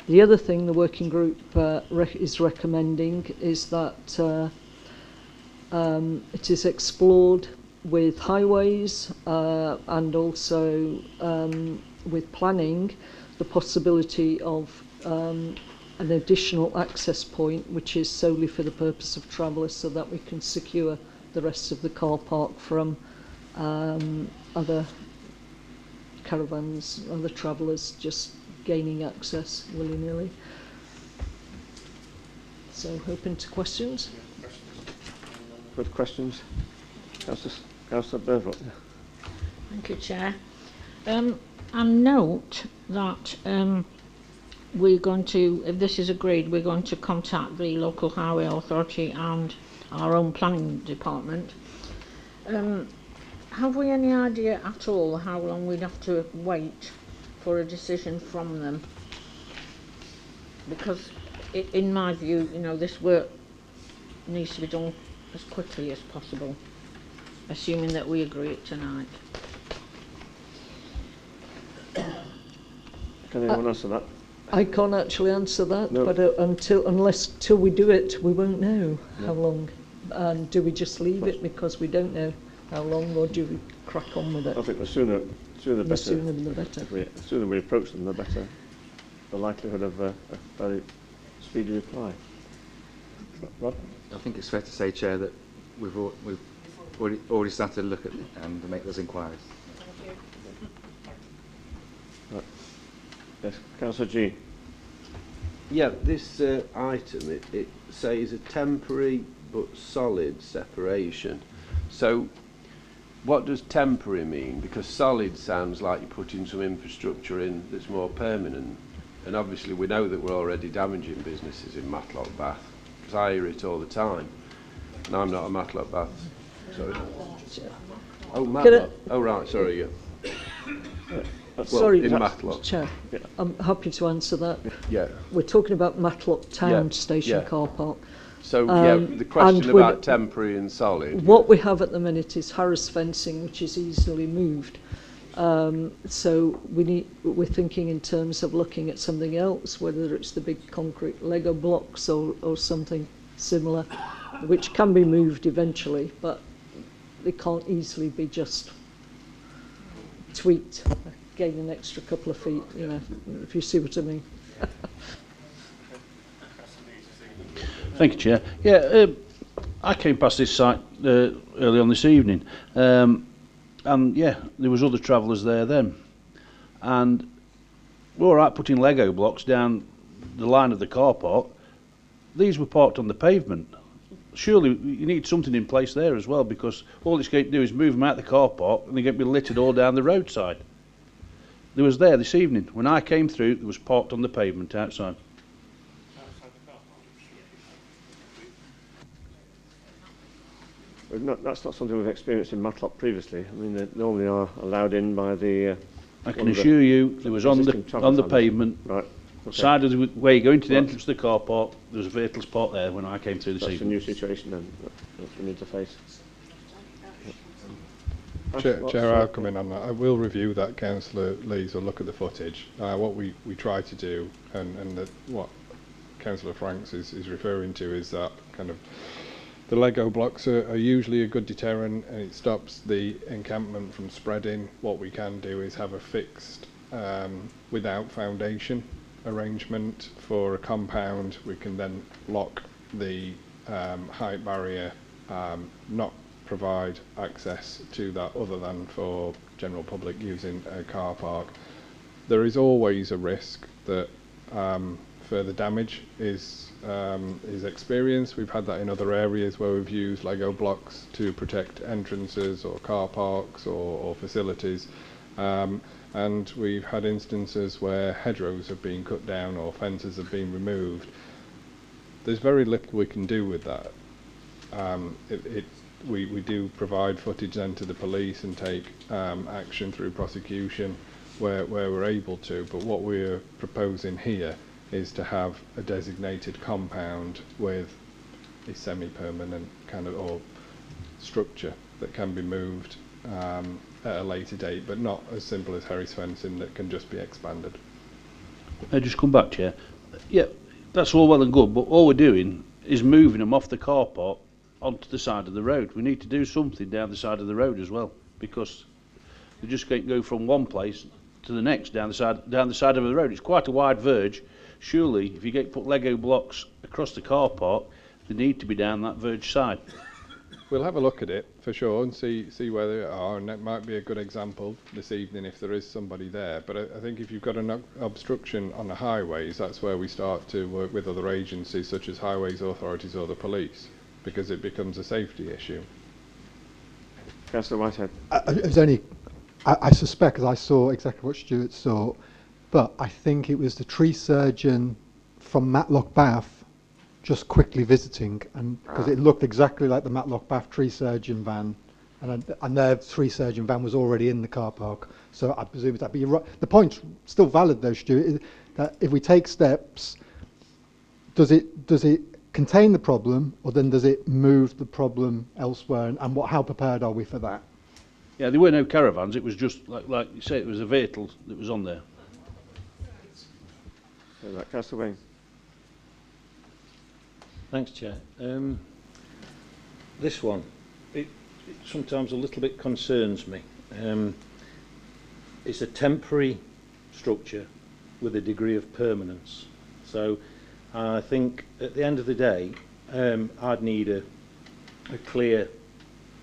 Y: The other thing the working group is recommending is that it is explored with highways and also with planning the possibility of an additional access point, which is solely for the purpose of travellers, so that we can secure the rest of the car park from other caravans, other travellers just gaining access willy-nilly. So open to questions.
A: Good questions? Councillor Burvock.
N: Thank you, Chair.
K: And note that we're going to, if this is agreed, we're going to contact the local highway authority and our own planning department. Have we any idea at all how long we'd have to wait for a decision from them? Because in my view, you know, this work needs to be done as quickly as possible, assuming that we agree it tonight.
A: Can anyone answer that?
Y: I can't actually answer that,
A: No.
Y: but until we do it, we won't know how long. And do we just leave it because we don't know how long, or do we crack on with it?
A: I think the sooner the better.
Y: The sooner the better.
A: The sooner we approach them, the better the likelihood of a very speedy reply. Rob?
Q: I think it's fair to say, Chair, that we've already started to look at and make those inquiries.
A: Right. Yes, Councillor G.
D: Yeah, this item, it says a temporary but solid separation. So what does temporary mean? Because solid sounds like you're putting some infrastructure in that's more permanent. And obviously we know that we're already damaging businesses in Matlock Bath, because I hear it all the time. And I'm not a Matlock Bath. Sorry. Oh, Matlock. Oh, right, sorry, yeah. Well,
Y: Sorry,
D: in Matlock.
Y: Chair, I'm happy to answer that.
D: Yeah.
Y: We're talking about Matlock Town Station car park.
D: So, the question about temporary and solid.
Y: What we have at the minute is Harris fencing, which is easily moved. So we're thinking in terms of looking at something else, whether it's the big concrete Lego blocks or something similar, which can be moved eventually, but they can't easily be just tweaked, gain an extra couple of feet, you know, if you see what I mean.
D: Thank you, Chair. Yeah, I came past this site early on this evening, and yeah, there was other travellers there then, and we're all right putting Lego blocks down the line of the car park. These were parked on the pavement. Surely you need something in place there as well, because all it's going to do is move them out the car park and they're going to be littered all down the roadside. There was there this evening. When I came through, it was parked on the pavement outside.
A: That's not something we've experienced in Matlock previously. I mean, they normally are allowed in by the...
D: I can assure you, there was on the pavement,
A: right. Okay.
D: Side of the way going to the entrance of the car park, there was a vehicles parked there when I came through this evening.
A: That's a new situation then that we need to face.
F: Chair, I'll come in on that. I will review that, Councillor Lees, will look at the footage. What we try to do, and what Councillor Franks is referring to, is that kind of the Lego blocks are usually a good deterrent, and it stops the encampment from spreading. What we can do is have a fixed, without foundation arrangement for a compound. We can then lock the height barrier, not provide access to that other than for general public using a car park. There is always a risk that further damage is experienced. We've had that in other areas where we've used Lego blocks to protect entrances or car parks or facilities. And we've had instances where hedgerows have been cut down or fences have been removed. There's very little we can do with that. We do provide footage then to the police and take action through prosecution where we're able to, but what we're proposing here is to have a designated compound with a semi-permanent kind of or structure that can be moved at a later date, but not as simple as Harris fencing that can just be expanded.
D: I just come back, Chair. Yeah, that's all well and good, but all we're doing is moving them off the car park onto the side of the road. We need to do something down the side of the road as well, because they just can't go from one place to the next down the side of the road. It's quite a wide verge. Surely, if you put Lego blocks across the car park, they need to be down that verge side.
F: We'll have a look at it for sure and see where they are, and that might be a good example this evening if there is somebody there. But I think if you've got an obstruction on the highways, that's where we start to work with other agencies such as highways authorities or the police, because it becomes a safety issue.
A: Councillor Whitehead.
O: It was only
P: I suspect, because I saw exactly what Stuart saw, but I think it was the tree surgeon from Matlock Bath just quickly visiting, and because it looked exactly like the Matlock Bath tree surgeon van, and their tree surgeon van was already in the car park. So I presume that. But you're right. The point's still valid, though, Stuart. That if we take steps, does it contain the problem, or then does it move the problem elsewhere? And how prepared are we for that?
D: Yeah, there were no caravans. It was just like you say, it was a vehicle that was on there.
A: So that Councillor Wayne.
W: Thanks, Chair. This one, it sometimes a little bit concerns me. It's a temporary structure with a degree of permanence. So I think at the end of the day, I'd need a clear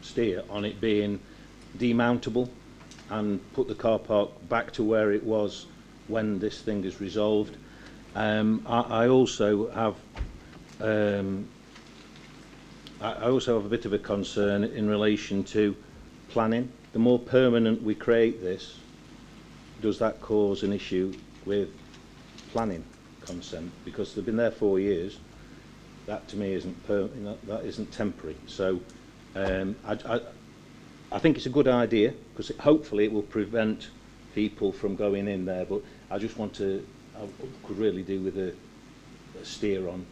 W: steer on it being demountable and put the car park back to where it was when this thing is resolved. I also have a bit of a concern in relation to planning. The more permanent we create this, does that cause an issue with planning consent? Because they've been there 4 years. That to me isn't that isn't temporary. So I think it's a good idea because hopefully it will prevent people from going in there. But I just want to, I could really do with a steer on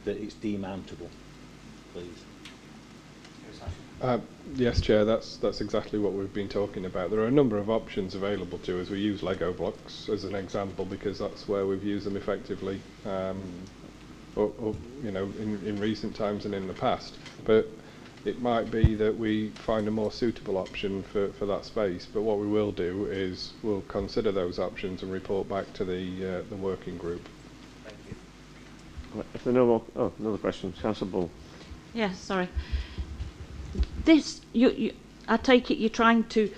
W: that it's demountable, please.
F: Yes, Chair, that's exactly what we've been talking about. There are a number of options available to us. We use Lego blocks as an example because that's where we've used them effectively, or you know, in recent times and in the past. But it might be that we find a more suitable option for that space. But what we will do is we'll consider those options and report back to the working group.
A: Thank you. Right, if there are no more, another question, Councillor Bull.
N: Yes, sorry. This, I take it you're trying to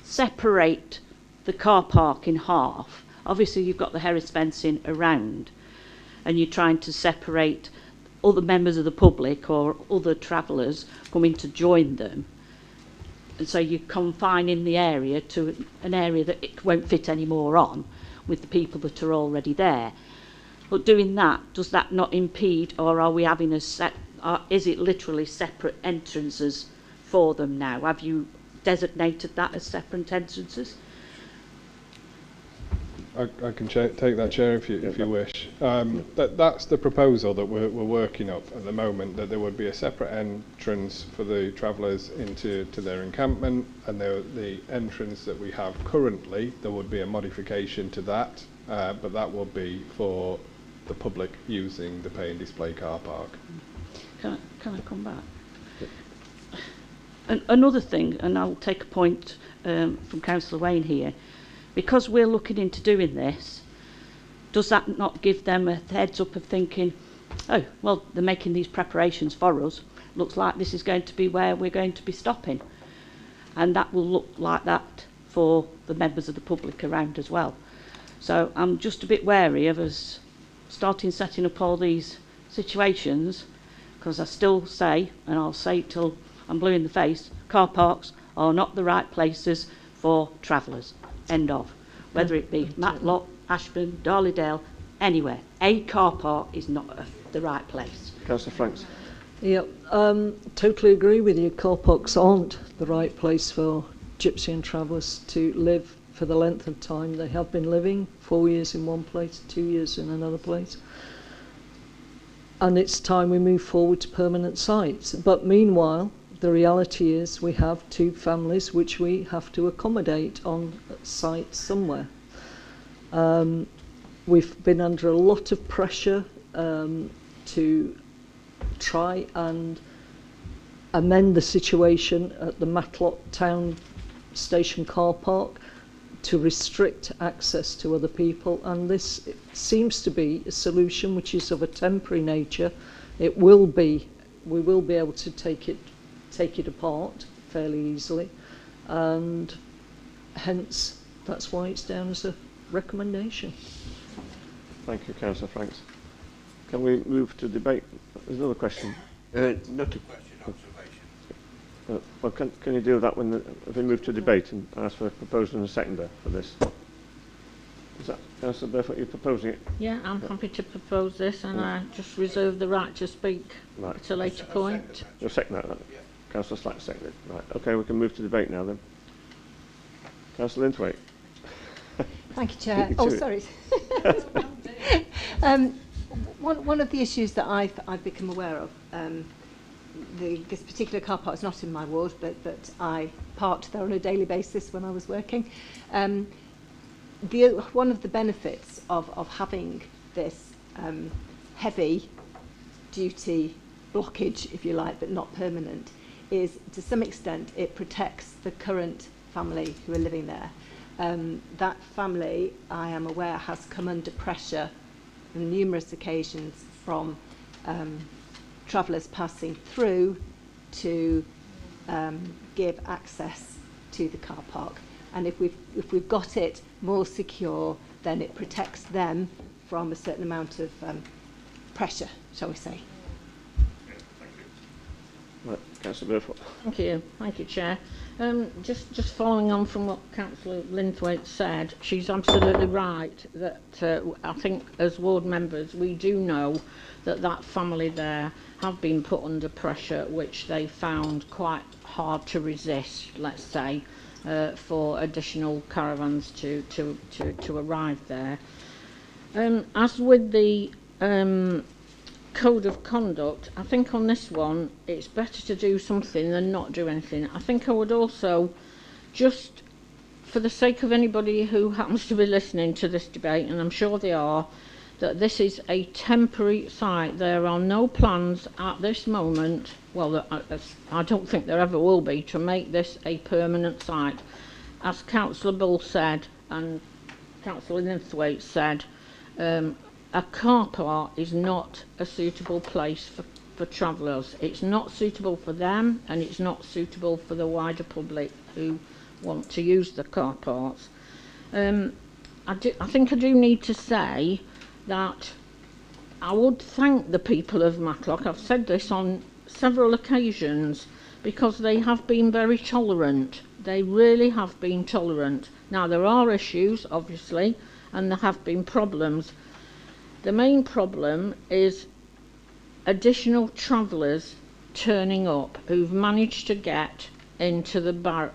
N: separate the car park in half. Obviously, you've got the Harris fencing around, and you're trying to separate other members of the public or other travellers coming to join them. And so you're confining the area to an area that it won't fit any more on with the people that are already there. But doing that, does that not impede, or are we having a set? Is it literally separate entrances for them now? Have you designated that as separate entrances?
F: I can take that, Chair, if you wish. That's the proposal that we're working up at the moment, that there would be a separate entrance for the travellers into their encampment, and the entrance that we have currently, there would be a modification to that, but that would be for the public using the pay and display car park.
N: Can I come back? Another thing, and I'll take a point from Councillor Wayne here, because we're looking into doing this, does that not give them a heads up of thinking, oh, well, they're making these preparations for us, looks like this is going to be where we're going to be stopping, and that will look like that for the members of the public around as well. So I'm just a bit wary of us setting up all these situations, because I still say, and I'll say it till I'm blue in the face, car parks are not the right places for travellers. End of. Whether it be Matlock, Ashbourne, Derbyshire, anywhere. A car park is not the right place.
A: Councillor Franks.
Y: Yeah, totally agree with you. Car parks aren't the right place for gypsy and travellers to live for the length of time they have been living, 4 years in one place, 2 years in another place. And it's time we move forward to permanent sites. But meanwhile, the reality is we have 2 families which we have to accommodate on site somewhere. We've been under a lot of pressure to try and amend the situation at the Matlock Town Station car park to restrict access to other people, and this seems to be a solution which is of a temporary nature. We will be able to take it apart fairly easily, and hence that's why it's down as a recommendation.
A: Thank you, Councillor Franks. Can we move to debate? There's another question.
H: Not a question, observation.
A: Well, can you deal with that when if we move to debate and ask for a proposal and a seconder for this? Is that, Councillor Bath, what you're proposing it?
K: Yeah, I'm happy to propose this, and I just reserve the right to speak at a later point.
A: You'll second that? Councillor Slack seconded. Right, okay, we can move to debate now then. Councillor Linthwaite.
I: Thank you, Chair. Oh, sorry. One of the issues that I've become aware of, this particular car park is not in my ward, but I parked there on a daily basis when I was working. One of the benefits of having this heavy duty blockage, if you like, but not permanent, is to some extent it protects the current family who are living there. That family, I am aware, has come under pressure on numerous occasions from travellers passing through to give access to the car park. And if we've got it more secure, then it protects them from a certain amount of pressure, shall we say.
A: Right, Councillor Burford.
K: Thank you, Chair. Just following on from what Councillor Linthwaite said, she's absolutely right that I think as ward members we do know that family there have been put under pressure, which they found quite hard to resist, let's say, for additional caravans to arrive there. As with the code of conduct, I think on this one it's better to do something than not do anything. I think I would also, just for the sake of anybody who happens to be listening to this debate, and I'm sure they are, that this is a temporary site. There are no plans at this moment, well, I don't think there ever will be, to make this a permanent site. As Councillor Bull said and Councillor Linthwaite said, a car park is not a suitable place for travellers. It's not suitable for them, and it's not suitable for the wider public who want to use the car parks. I think I do need to say that I would thank the people of Matlock. I've said this on several occasions, because they have been very tolerant. They really have been tolerant. Now, there are issues, obviously, and there have been problems. The main problem is additional travellers turning up who've managed to get into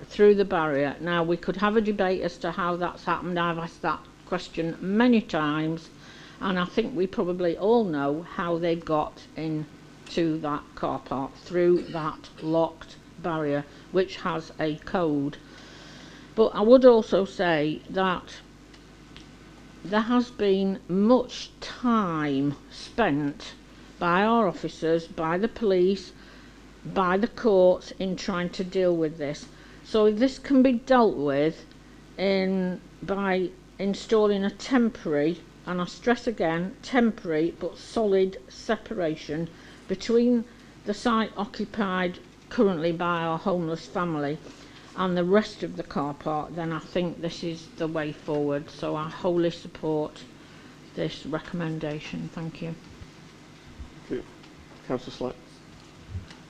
K: through the barrier. Now, we could have a debate as to how that's happened. I've asked that question many times, and I think we probably all know how they've got into that car park through that locked barrier, which has a code. But I would also say that there has been much time spent by our officers, by the police, by the courts in trying to deal with this. So this can be dealt with by installing a temporary, and I stress again, temporary but solid separation between the site occupied currently by our homeless family and the rest of the car park. Then I think this is the way forward. So I wholly support this recommendation. Thank you.
A: Councillor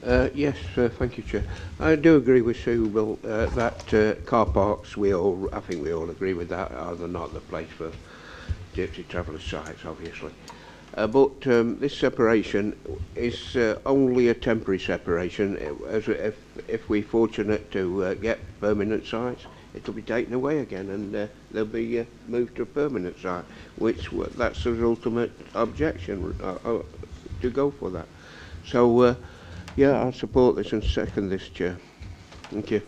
A: Slack.
H: Yes, thank you, Chair. I do agree with Sue, Will, that car parks, I think we all agree with that, are not the place for Gypsy Traveller sites, obviously. But this separation is only a temporary separation. If we're fortunate to get permanent sites, it'll be taken away again, and they'll be moved to a permanent site, that's the ultimate objection, to go for that. So, yeah, I support this and second this, Chair. Thank you.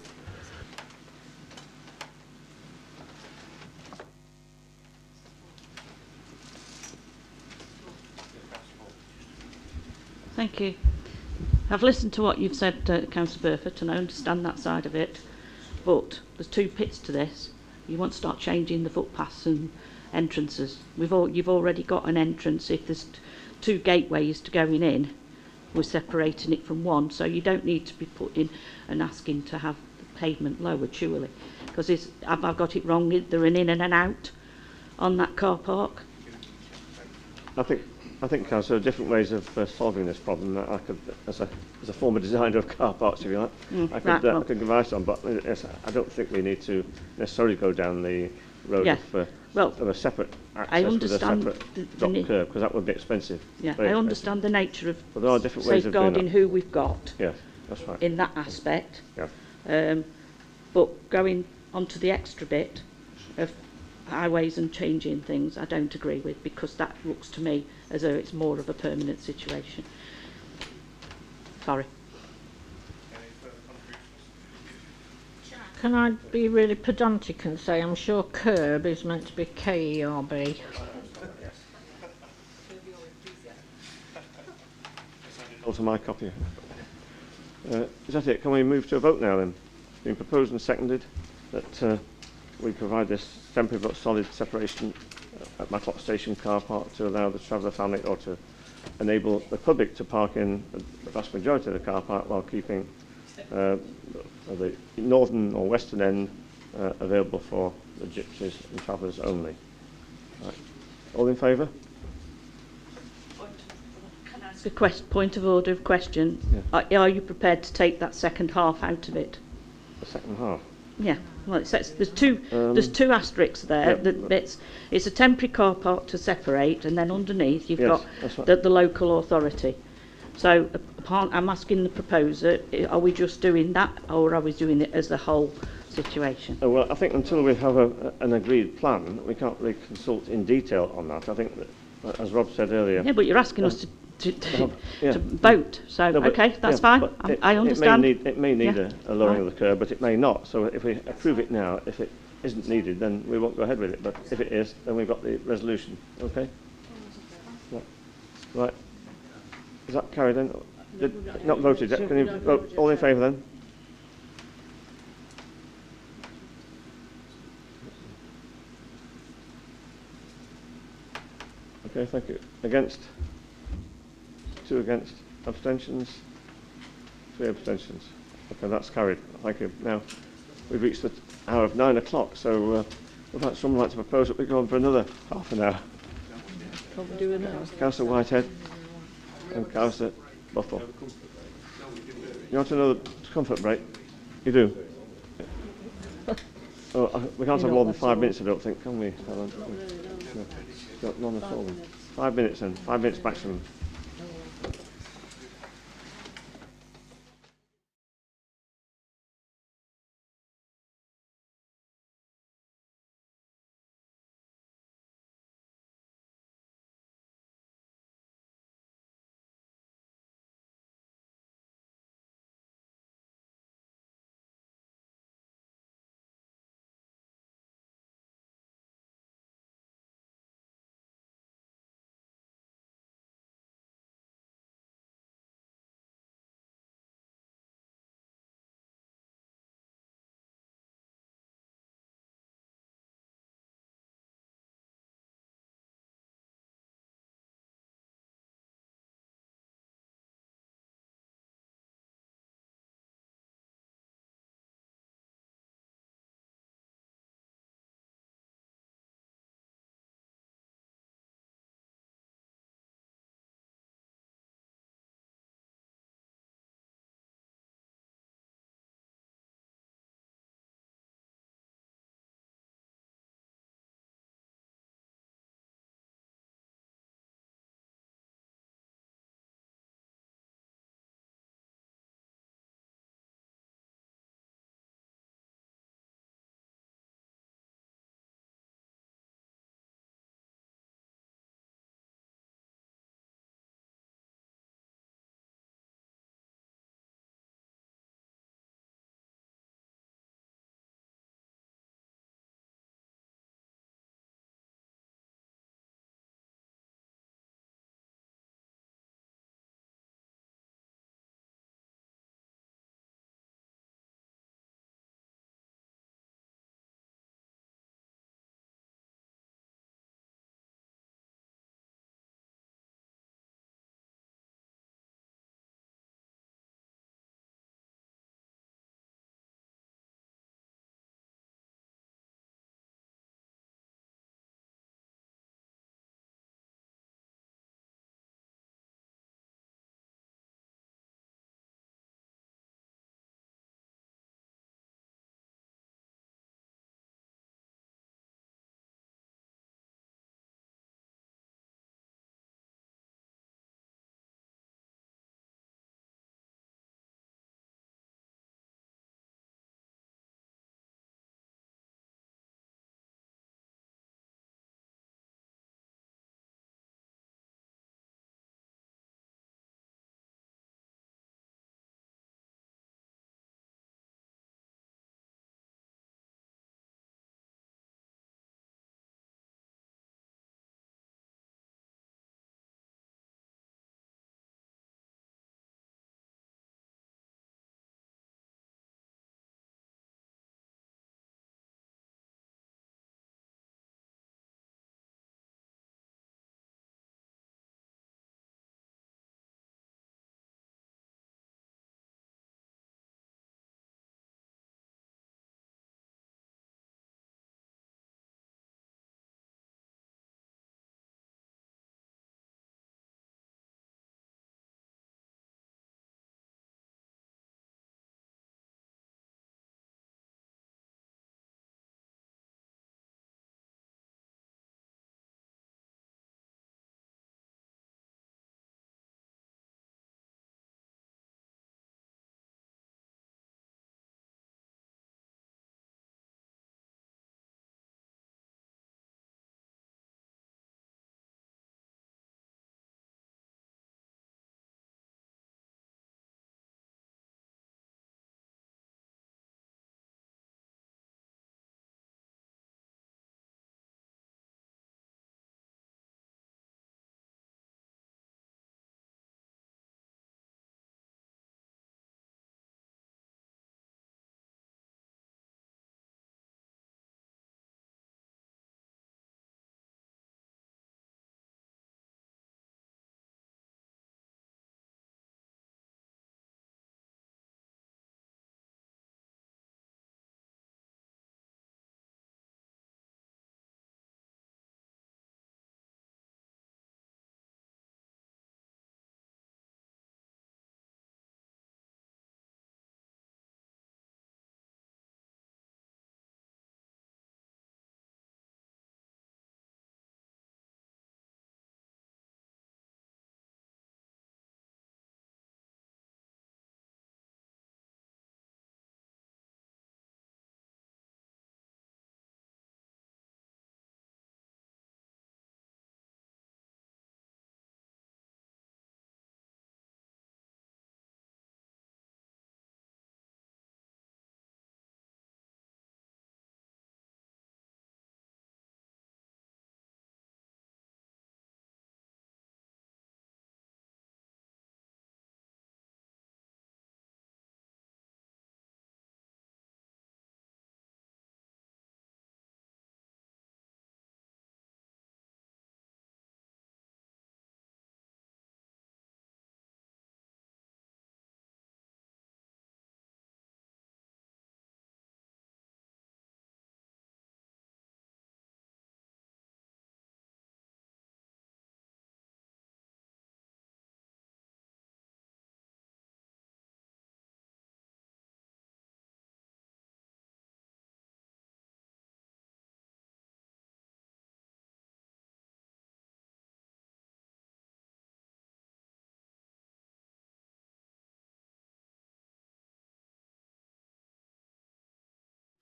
N: Thank you. I've listened to what you've said, Councillor Burford, and I understand that side of it, but there's two bits to this. You want to start changing the footpaths and entrances. You've already got an entrance. If there's two gateways to going in, we're separating it from one, so you don't need to be putting and asking to have the pavement lowered, surely. Because have I got it wrong? They're an in and an out on that car park.
A: I think I think, Councillor, different ways of solving this problem. I could, as a former designer of car parks, if you like, I could give advice on. But yes, I don't think we need to necessarily go down the road of a separate access with a separate drop curb, because that would be expensive.
N: Yeah, I understand the nature of
A: but there are different ways of doing
N: safeguarding who we've got.
A: Yes, that's right.
N: In that aspect.
A: Yeah.
N: But going onto the extra bit of highways and changing things, I don't agree with, because that looks to me as though it's more of a permanent situation. Sorry.
K: Can I be really pedantic and say I'm sure curb is meant to be K-E-R-B?
A: Also my copy. Is that it? Can we move to a vote now then? It's been proposed and seconded that we provide this temporary but solid separation at Matlock Station car park to allow the traveller family, or to enable the public to park in the vast majority of the car park while keeping the northern or western end available for the gypsies and travellers only. Right. All in favour?
N: A point of order of question.
A: Yeah.
N: Are you prepared to take that second half out of it?
A: The second half?
N: Yeah. Well, it says there's two asterisks there.
A: Yeah.
N: It's a temporary car park to separate, and then underneath you've got
A: right.
N: the local authority. So I'm asking the proposer, are we just doing that, or are we doing it as the whole situation?
A: Oh, well, I think until we have an agreed plan, we can't really consult in detail on that. I think that, as Rob said earlier...
N: Yeah, but you're asking us to vote, so no, okay, that's fine. I understand.
A: It may need a lowering of the curb, but it may not. So if we approve it now, if it isn't needed, then we won't go ahead with it. But if it is, then we've got the resolution. Okay? Right. Is that carried then? Not voted yet. Can you vote? All in favour then? Okay, thank you. Against? 2 against. Abstentions? 3 abstentions. Okay, that's carried. Thank you. Now, we've reached the hour of 9 o'clock, so would someone like to propose that we go on for another half an hour?
K: Can't we do it now?
A: Councillor Whitehead and Councillor Buffle. You want another comfort break? You do? Oh, we can't have more than 5 minutes, I don't think, can we, Helen? No. None at all. 5 minutes then. 5 minutes maximum.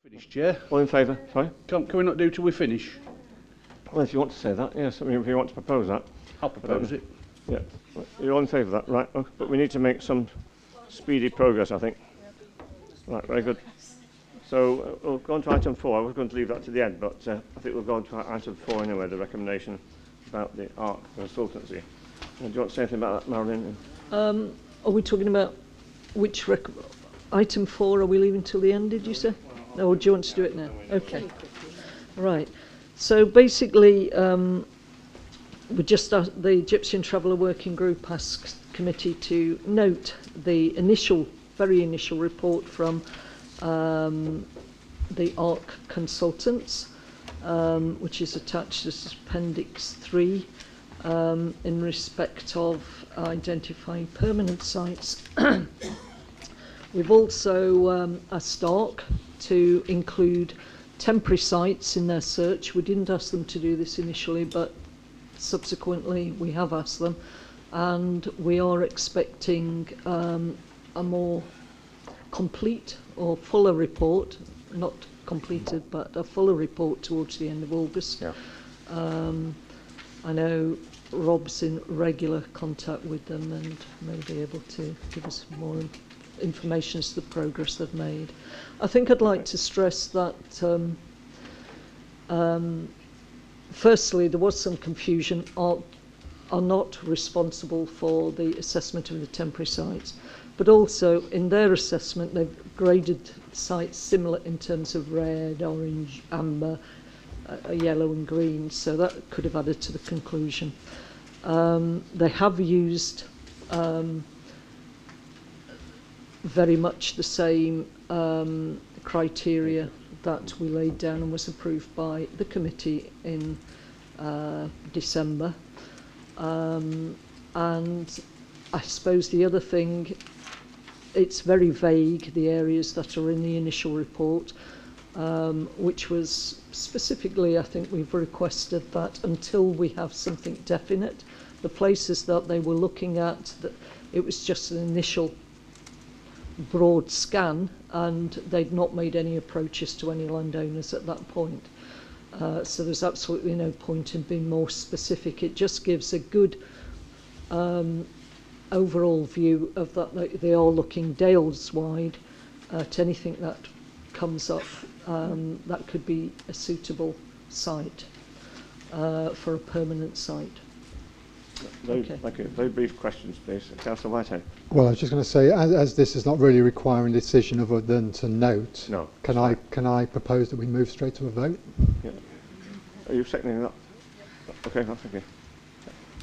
D: Finished, Chair.
A: All in favour? Sorry?
D: Can we not do till we finish?
A: Well, if you want to say that, yes. I mean, if you want to propose that.
D: I'll propose it.
A: Yeah. You're all in favour of that? Right. Okay. But we need to make some speedy progress, I think. Right, very good. So we'll go on to item 4. I was going to leave that to the end, but I think we'll go on to item 4 anyway, the recommendation about the ARC consultancy. Do you want to say anything about that, Marilyn?
Y: Are we talking about which item 4 are we leaving till the end, did you say? No, or do you want to do it now? Okay. Right. So basically, we just asked, the Gypsy Traveller Working Group asked committee to note the very initial report from the ARC consultants, which is attached as Appendix 3 in respect of identifying permanent sites. We've also asked ARC to include temporary sites in their search. We didn't ask them to do this initially, but subsequently we have asked them, and we are expecting a more complete or fuller report, not completed, but a fuller report towards the end of August.
A: Yeah.
Y: I know Rob's in regular contact with them and may be able to give us more information as to the progress they've made. I think I'd like to stress that firstly, there was some confusion. ARC are not responsible for the assessment of the temporary sites, but also in their assessment they've graded sites similar in terms of red, orange, amber, yellow and green, so that could have added to the conclusion. They have used very much the same criteria that we laid down and was approved by the committee in December. And I suppose the other thing, it's very vague, the areas that are in the initial report, which was specifically, I think we've requested that until we have something definite, the places that they were looking at, that it was just an initial broad scan and they'd not made any approaches to any landowners at that point. So there's absolutely no point in being more specific. It just gives a good overall view of that they are looking Dales wide at anything that comes up that could be a suitable site for a permanent site.
A: Okay. Thank you. Very brief questions, please. Councillor Whitehead.
P: Well, I was just going to say, as this is not really requiring a decision other than to note,
A: no,
P: can I propose that we move straight to a vote?
A: Yeah. Are you seconding that? Okay, thank you.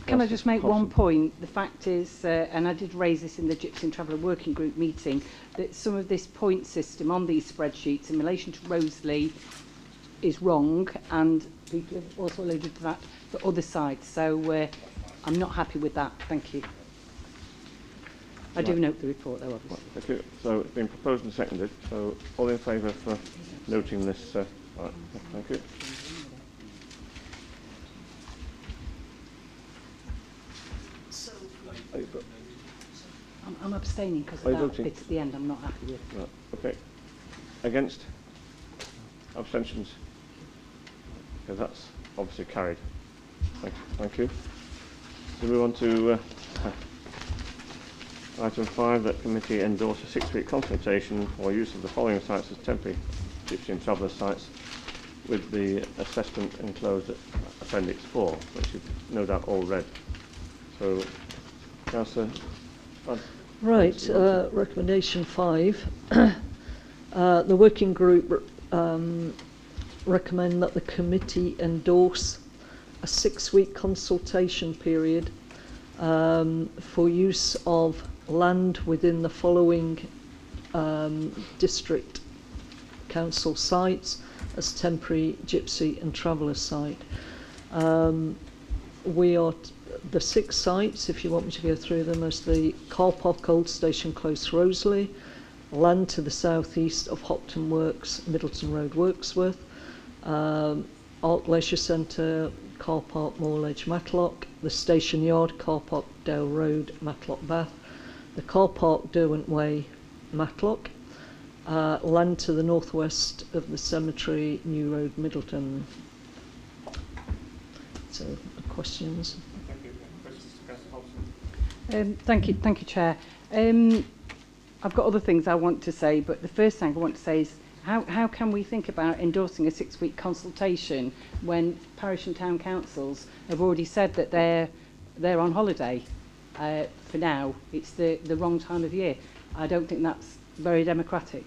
I: Can I just make one point? The fact is, and I did raise this in the Gypsy Traveller Working Group meeting, that some of this point system on these spreadsheets in relation to Roseley is wrong, and people have also alluded to that for other sites. So I'm not happy with that. Thank you. I do note the report, though, obviously.
A: Thank you. So it's been proposed and seconded. So all in favour for noting this? Right. Thank you.
I: I'm abstaining because of that bit at the end I'm not happy with.
A: Right. Okay. Against? Abstentions? Okay, that's obviously carried. Thank you. So we move on to item 5, that committee endorse a 6-week consultation for use of the following sites as temporary Gypsy and Traveller sites, with the assessment enclosed at Appendix 4, which you've no doubt all read. So, Councillor.
Y: Right, recommendation 5. The working group recommend that the committee endorse a 6-week consultation period for use of land within the following district council sites as temporary Gypsy and Traveller site. We are the 6 sites, if you want me to go through them, as the car park Old Station Close Roseley, land to the southeast of Hopton Works, Middleton Road, Wirksworth, Arc Leisure Centre, car park Moorledge, Matlock, the station yard, car park Dale Road, Matlock Bath, the car park Derwent Way, Matlock, land to the northwest of the cemetery, New Road, Middleton. So, questions?
J: Thank you, Chair. I've got other things I want to say, but the first thing I want to say is how can we think about endorsing a 6-week consultation when parish and town councils have already said that they're on holiday for now? It's the wrong time of year. I don't think that's very democratic.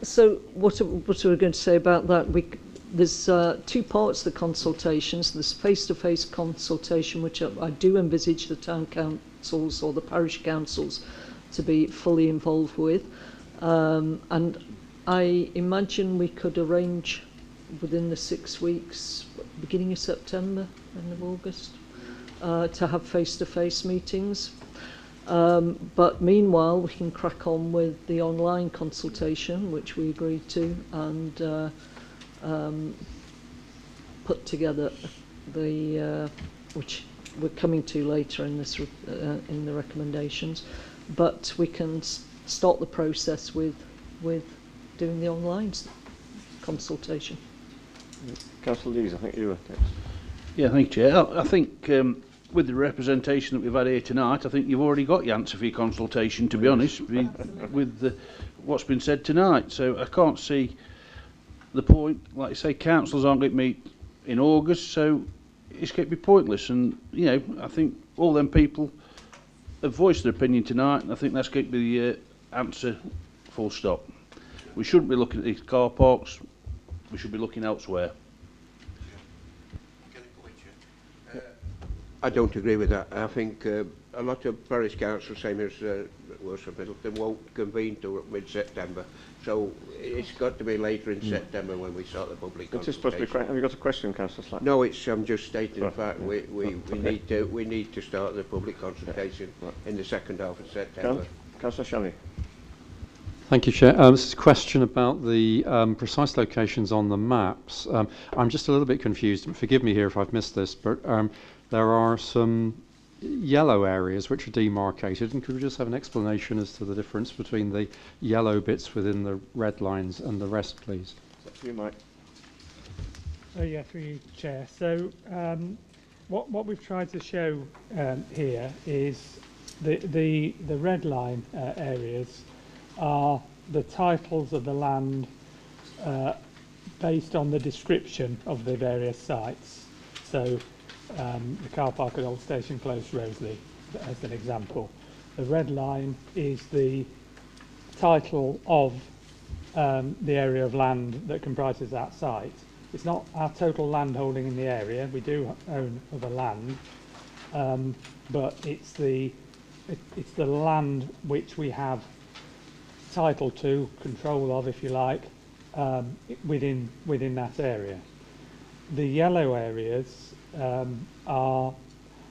Y: So what are we going to say about that? There's 2 parts to the consultations. There's face-to-face consultation, which I do envisage the town councils or the parish councils to be fully involved with. And I imagine we could arrange within the 6 weeks, beginning of September, end of August, to have face-to-face meetings. But meanwhile, we can crack on with the online consultation, which we agreed to, and put together the which we're coming to later in this in the recommendations. But we can start the process with doing the online consultation.
A: Councillor Lees, I think you were next.
D: Yeah, thank you, Chair. I think with the representation that we've had here tonight, I think you've already got the answer for your consultation, to be honest, with what's been said tonight. So I can't see the point. Like I say, councils aren't going to meet in August, so it's going to be pointless. And, you know, I think all them people have voiced their opinion tonight, and I think that's going to be the answer, full stop. We shouldn't be looking at these car parks. We should be looking elsewhere.
H: I don't agree with that. I think a lot of parish councils, same as Wilson Middleton, won't convene till mid-September. So it's got to be later in September when we start the public consultation.
A: It's supposed to be. Have you got a question, Councillor Slack?
H: No, I'm just stating the fact we need to start the public consultation in the second half of September.
A: Councillor Shelley.
E: Thank you, Chair. This is a question about the precise locations on the maps. I'm just a little bit confused. Forgive me here if I've missed this, but there are some yellow areas which are demarcated, and could we just have an explanation as to the difference between the yellow bits within the red lines and the rest, please?
A: That's you, Mike.
R: Yeah, through you, Chair. So what we've tried to show here is the red line areas are the titles of the land based on the description of the various sites. So the car park at Old Station Close, Roseley, as an example. The red line is the title of the area of land that comprises that site. It's not our total land holding in the area. We do own other land, but it's the land which we have title to, control of, if you like, within that area. The yellow areas are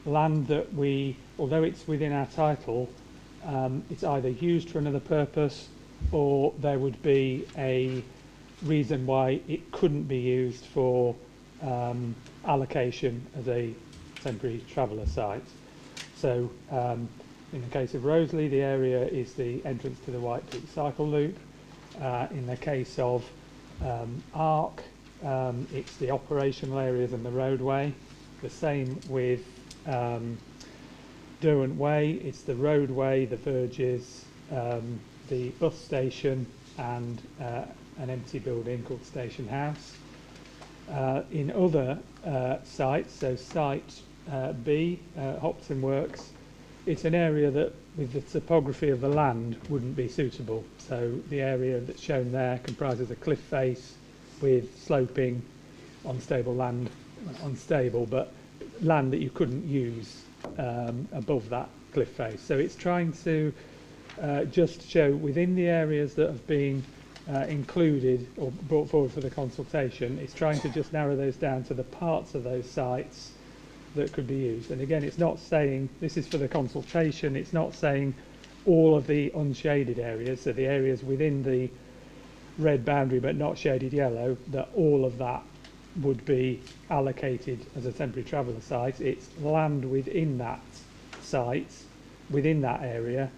R: land that we, although it's within our title, it's either used for another purpose or there would be a reason why it couldn't be used for allocation as a temporary traveller site. So in the case of Roseley, the area is the entrance to the White Peak cycle loop. In the case of Arc, it's the operational areas and the roadway. The same with Derwent Way, it's the roadway, the verges, the bus station and an empty building called Station House. In other sites, so site B, Hopton Works, it's an area that with the topography of the land wouldn't be suitable. So the area that's shown there comprises a cliff face with sloping, unstable land, unstable, but land that you couldn't use above that cliff face. So it's trying to just show within the areas that have been included or brought forward for the consultation, it's trying to just narrow those down to the parts of those sites that could be used. And again, it's not saying, this is for the consultation, it's not saying all of the unshaded areas, so the areas within the red boundary but not shaded yellow, that all of that would be allocated as a temporary traveller site. It's land within that site within that area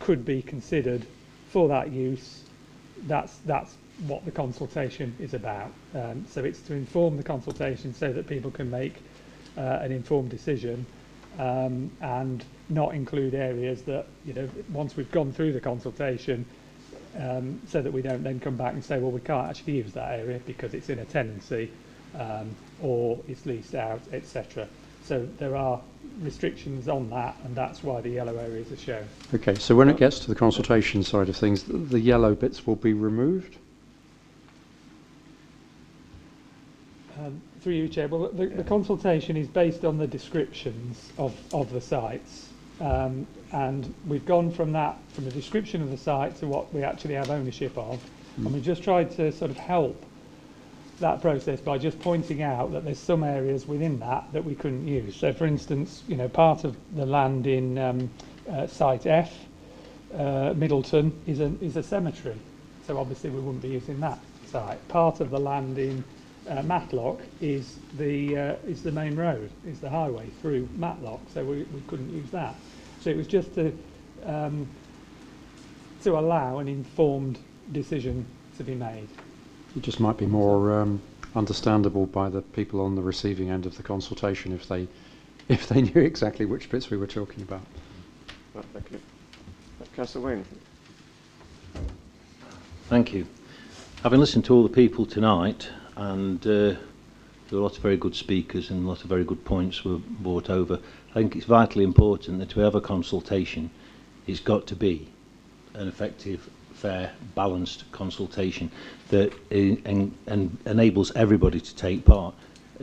R: could be considered for that use. That's what the consultation is about. So it's to inform the consultation so that people can make an informed decision, and not include areas that, once we've gone through the consultation, so that we don't then come back and say, well, we can't actually use that area because it's in a tenancy, or it's leased out, etc. So there are restrictions on that, and that's why the yellow areas are shown.
E: Okay, so when it gets to the consultation side of things, the yellow bits will be removed?
R: Through you, Chair. Well, the consultation is based on the descriptions of the sites, and we've gone from the description of the site to what we actually have ownership of, and we just tried to sort of help that process by just pointing out that there's some areas within that we couldn't use. So, for instance, part of the land in Site F, Middleton, is a cemetery, so obviously we wouldn't be using that site. Part of the land in Matlock is the main road, is the highway through Matlock, so we couldn't use that. So it was just to allow an informed decision to be made.
E: It just might be more understandable by the people on the receiving end of the consultation if they knew exactly which bits we were talking about.
A: Right, thank you. Councillor Wayne.
W: Thank you. Having listened to all the people tonight, and there were a lot of very good speakers and a lot of very good points were brought over, I think it's vitally important that to have a consultation, it's got to be an effective, fair, balanced consultation that enables everybody to take part.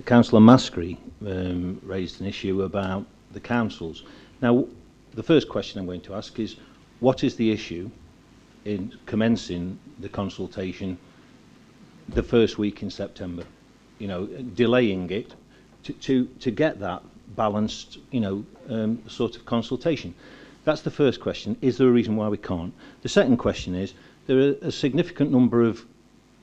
W: Councillor Maskery raised an issue about the councils. Now, the first question I'm going to ask is, what is the issue in commencing the consultation the first week in September? Delaying it to get that balanced, sort of consultation. That's the first question. Is there a reason why we can't? The second question is, there are a significant number of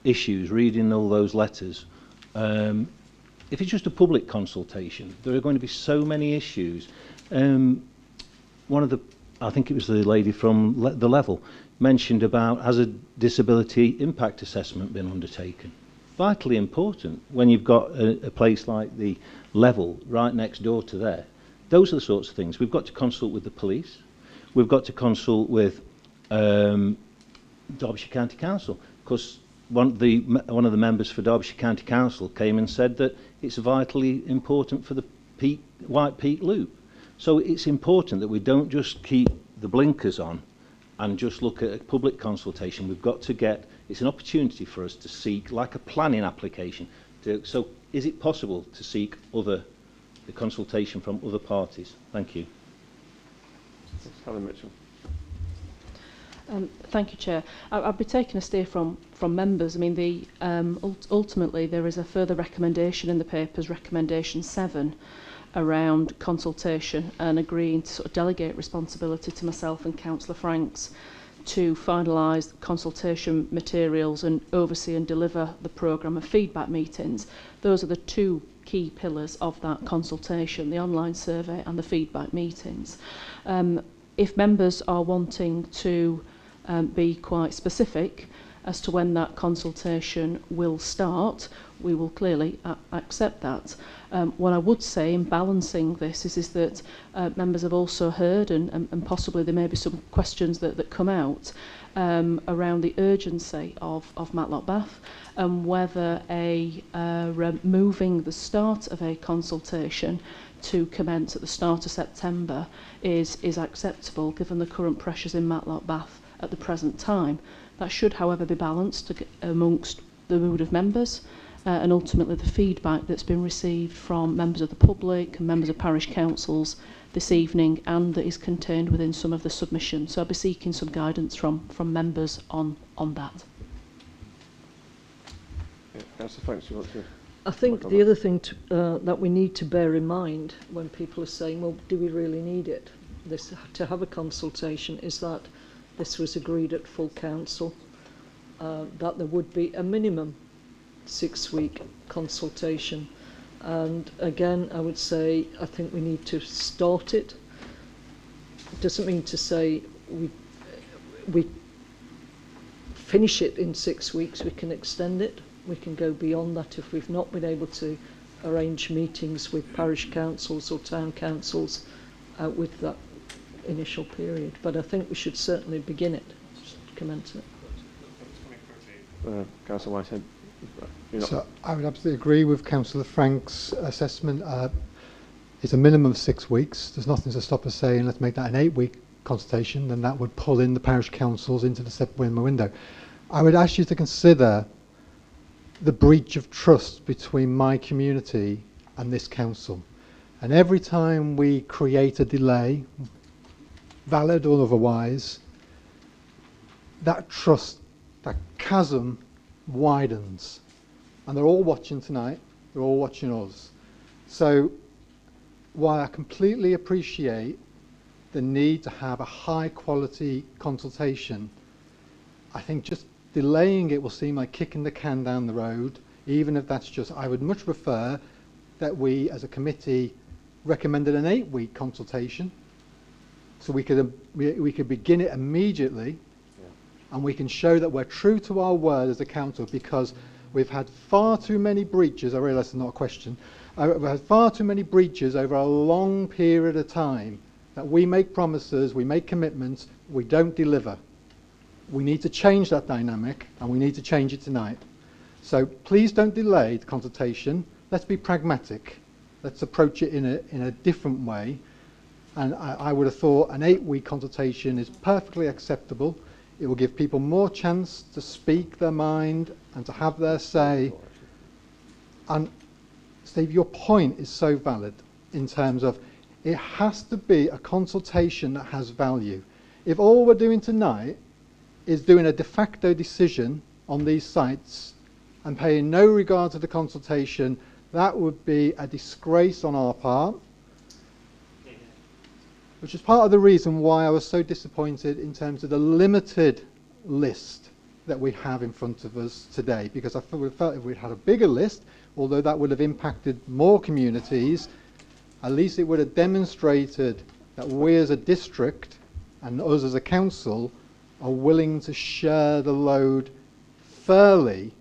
W: issues, reading all those letters. If it's just a public consultation, there are going to be so many issues. I think it was the lady from the Level, mentioned about, has a disability impact assessment been undertaken? Vitally important when you've got a place like the Level right next door to there. Those are the sorts of things. We've got to consult with the police. We've got to consult with Derbyshire County Council, because one of the members for Derbyshire County Council came and said that it's vitally important for the White Peak Loop. So it's important that we don't just keep the blinkers on and just look at a public consultation. We've got to it's an opportunity for us to seek, like a planning application. So is it possible to seek the consultation from other parties? Thank you.
A: Helen Mitchell.
L: Thank you, Chair. I'll be taking a steer from members. I mean, ultimately there is a further recommendation in the papers, recommendation 7, around consultation and agreeing to sort of delegate responsibility to myself and Councillor Franks to finalise consultation materials and oversee and deliver the programme of feedback meetings. Those are the two key pillars of that consultation, the online survey and the feedback meetings. If members are wanting to be quite specific as to when that consultation will start, we will clearly accept that. What I would say in balancing this is that members have also heard, and possibly there may be some questions that come out around the urgency of Matlock Bath, and whether moving the start of a consultation to commence at the start of September is acceptable given the current pressures in Matlock Bath at the present time. That should, however, be balanced amongst the mood of members and ultimately the feedback that's been received from members of the public and members of parish councils this evening, and that is contained within some of the submissions. So I'll be seeking some guidance from members on that.
A: Yeah, Councillor Franks, you want to?
Y: I think the other thing that we need to bear in mind when people are saying, well, do we really need it? To have a consultation, is that this was agreed at full council, that there would be a minimum 6-week consultation. And again, I would say I think we need to start it doesn't mean to say we finish it in 6 weeks. We can extend it. We can go beyond that if we've not been able to arrange meetings with parish councils or town councils with that initial period. But I think we should certainly begin it, commence it.
A: Councillor Whitehead.
P: So I would absolutely agree with Councillor Frank's assessment. It's a minimum of 6 weeks. There's nothing to stop us saying let's make that an 8-week consultation, then that would pull in the parish councils into the September window. I would ask you to consider the breach of trust between my community and this council. And every time we create a delay, valid or otherwise, that trust, that chasm widens. And they're all watching tonight, they're all watching us. So while I completely appreciate the need to have a high quality consultation, I think just delaying it will seem like kicking the can down the road, even if that's just, I would much prefer that we as a committee recommended an 8-week consultation so we could begin it immediately, and we can show that we're true to our word as a council, because we've had far too many breaches. I realise it's not a question. We've had far too many breaches over a long period of time that we make promises, we make commitments, we don't deliver. We need to change that dynamic, and we need to change it tonight. So please don't delay the consultation. Let's be pragmatic. Let's approach it in a different way. And I would have thought an 8-week consultation is perfectly acceptable. It will give people more chance to speak their mind and to have their say. And Steve, your point is so valid in terms of it has to be a consultation that has value. If all we're doing tonight is doing a de facto decision on these sites and paying no regard to the consultation, that would be a disgrace on our part, which is part of the reason why I was so disappointed in terms of the limited list that we have in front of us today, because I felt if we'd had a bigger list, although that would have impacted more communities, at least it would have demonstrated that we as a district and us as a council are willing to share the load fairly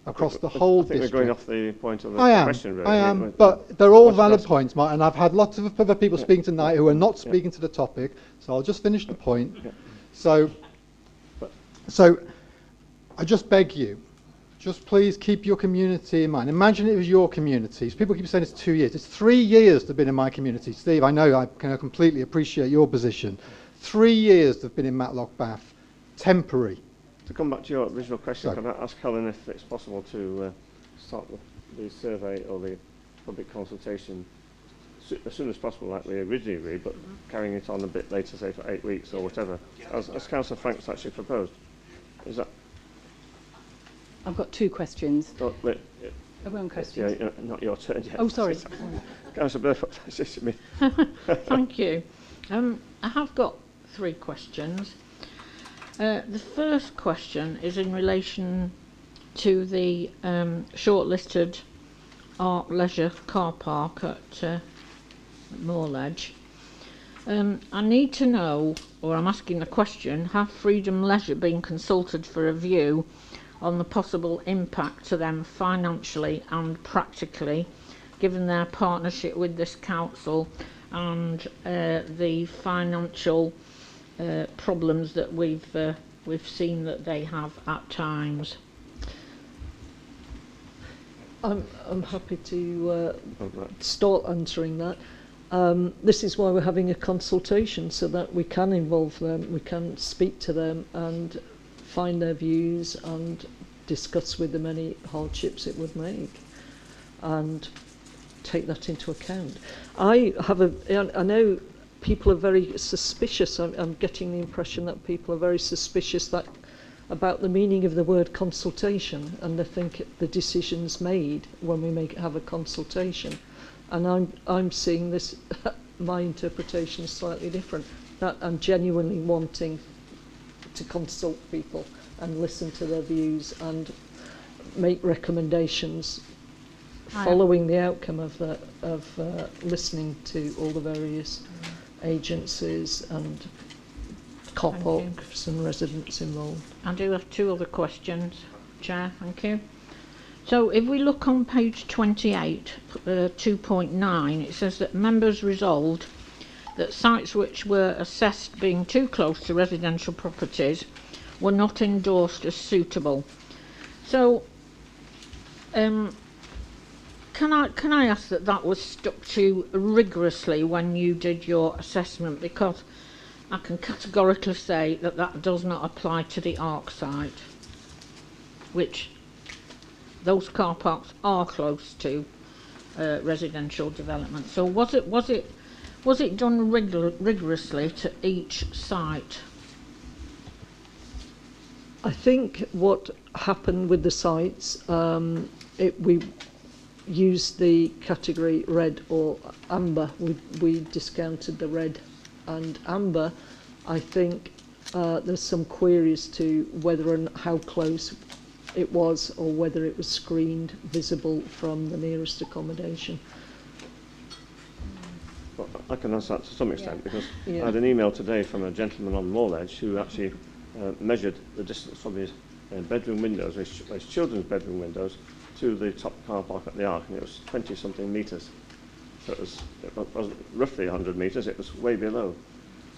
P: across the whole district.
A: I think we're going off the point of the question, really.
P: I am, but they're all valid points, Mark, and I've had lots of other people speaking tonight who are not speaking to the topic, so I'll just finish the point. So I just beg you, just please keep your community in mind. Imagine it was your community. People keep saying it's 2 years. It's 3 years they've been in my community. Steve, I know I can completely appreciate your position. 3 years they've been in Matlock Bath, temporary.
A: To come back to your original question, can I ask Helen if it's possible to start the survey or the public consultation as soon as possible, like we originally agreed, but carrying it on a bit later, say for 8 weeks or whatever, as Councillor Franks actually proposed. Is that?
L: I've got 2 questions.
A: Oh, wait,
L: Everyone questions?
A: Yeah, not your turn yet.
L: Oh, sorry.
A: Councillor Burfoot, assist me.
K: Thank you. I have got 3 questions. The first question is in relation to the shortlisted art leisure car park at Moorledge. I need to know, or I'm asking the question, have Freedom Leisure been consulted for a view on the possible impact to them financially and practically, given their partnership with this council and the financial problems that we've seen that they have at times?
Y: I'm happy to start answering that. This is why we're having a consultation, so that we can involve them, we can speak to them and find their views and discuss with them any hardships it would make and take that into account. I know people are very suspicious. I'm getting the impression that people are very suspicious about the meaning of the word consultation, and they think the decision's made when we have a consultation. And I'm seeing this, my interpretation is slightly different, that I'm genuinely wanting to consult people and listen to their views and make recommendations following the outcome of listening to all the various agencies and car parks and residents involved.
K: I do have two other questions, Chair, thank you. So if we look on page 28, 2.9, it says that members resolved that sites which were assessed being too close to residential properties were not endorsed as suitable. So can I ask that was stuck to rigorously when you did your assessment, because I can categorically say that does not apply to the ARC site, which those car parks are close to residential development. So was it done rigorously to each site?
Y: I think what happened with the sites, we used the category red or amber. We discounted the red and amber. I think there's some queries to whether and how close it was, or whether it was screened visible from the nearest accommodation.
A: Well, I can answer that to some extent, because I had an email today from a gentleman on Moor Edge who actually measured the distance from his bedroom windows, his children's bedroom windows, to the top car park at the Ark, and it was 20-something metres. So it wasn't roughly 100 metres, it was way below.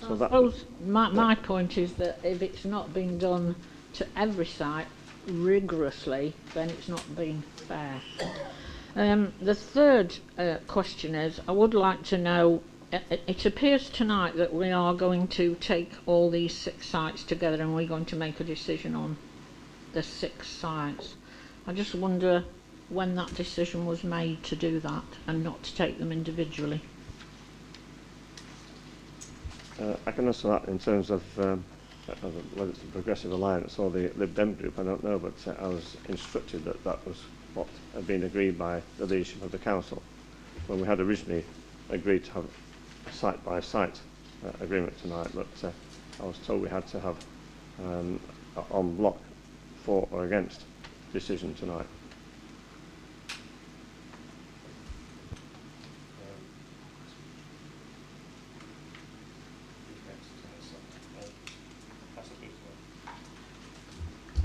A: So
K: I suppose my point is that if it's not been done to every site rigorously, then it's not been fair. The third question is, I would like to know, it appears tonight that we are going to take all these 6 sites together and we're going to make a decision on the 6 sites. I just wonder when that decision was made to do that and not to take them individually.
A: I can answer that in terms of whether it's the Progressive Alliance or the Lib Dem group, I don't know, but I was instructed that that was what had been agreed by the leadership of the council when we had originally agreed to have a site-by-site agreement tonight, but I was told we had to have on block for or against decision tonight.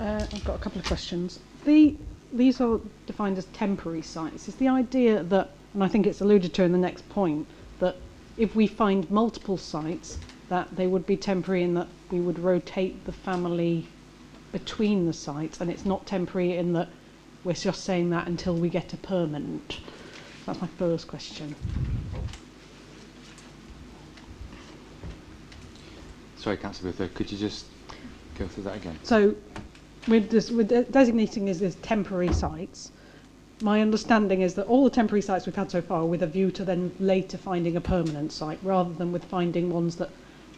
J: I've got a couple of questions. These are defined as temporary sites. Is the idea that, and I think it's alluded to in the next point, that if we find multiple sites, that they would be temporary in that we would rotate the family between the sites, and it's not temporary in that we're just saying that until we get a permanent? That's my first question.
Q: Sorry, Councillor Booth, could you just go through that again?
J: So we're designating as temporary sites. My understanding is that all the temporary sites we've had so far with a view to then later finding a permanent site, rather than with finding ones that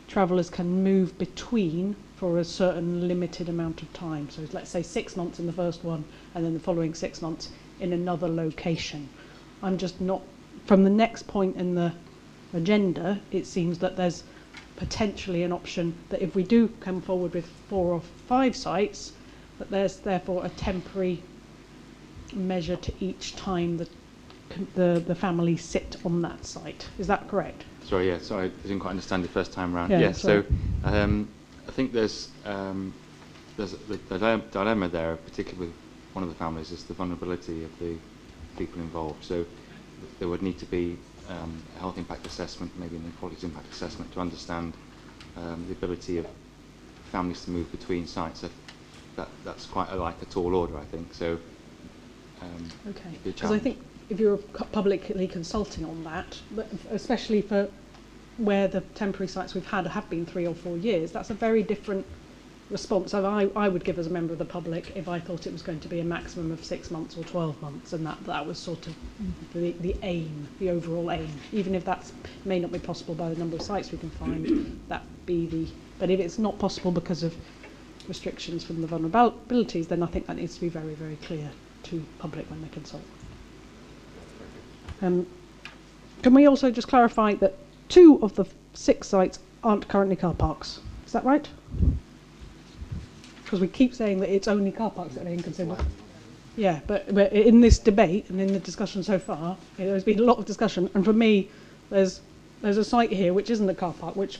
J: travellers can move between for a certain limited amount of time. So let's say 6 months in the first one and then the following 6 months in another location. I'm just not, from the next point in the agenda, it seems that there's potentially an option that if we do come forward with 4 or 5 sites, that there's therefore a temporary measure to each time that the family sit on that site. Is that correct?
Q: Sorry, I didn't quite understand the first time round.
J: Yeah,
Q: so I think there's the dilemma there, particularly with one of the families, is the vulnerability of the people involved. So there would need to be a health impact assessment, maybe an equalities impact assessment, to understand the ability of families to move between sites. That's quite a tall order, I think. So
J: okay, because I think if you're publicly consulting on that, but especially for where the temporary sites we've had have been 3 or 4 years, that's a very different response I would give as a member of the public if I thought it was going to be a maximum of 6 months or 12 months, and that was sort of the aim, the overall aim. Even if that may not be possible by the number of sites we can find, that be the. But if it's not possible because of restrictions from the vulnerabilities, then I think that needs to be very, very clear to public when they consult. Can we also just clarify that 2 of the 6 sites aren't currently car parks? Is that right? Because we keep saying that it's only car parks that are being considered. Yeah, but in this debate and in the discussion so far, there's been a lot of discussion, and for me, there's there's a site here which isn't a car park, which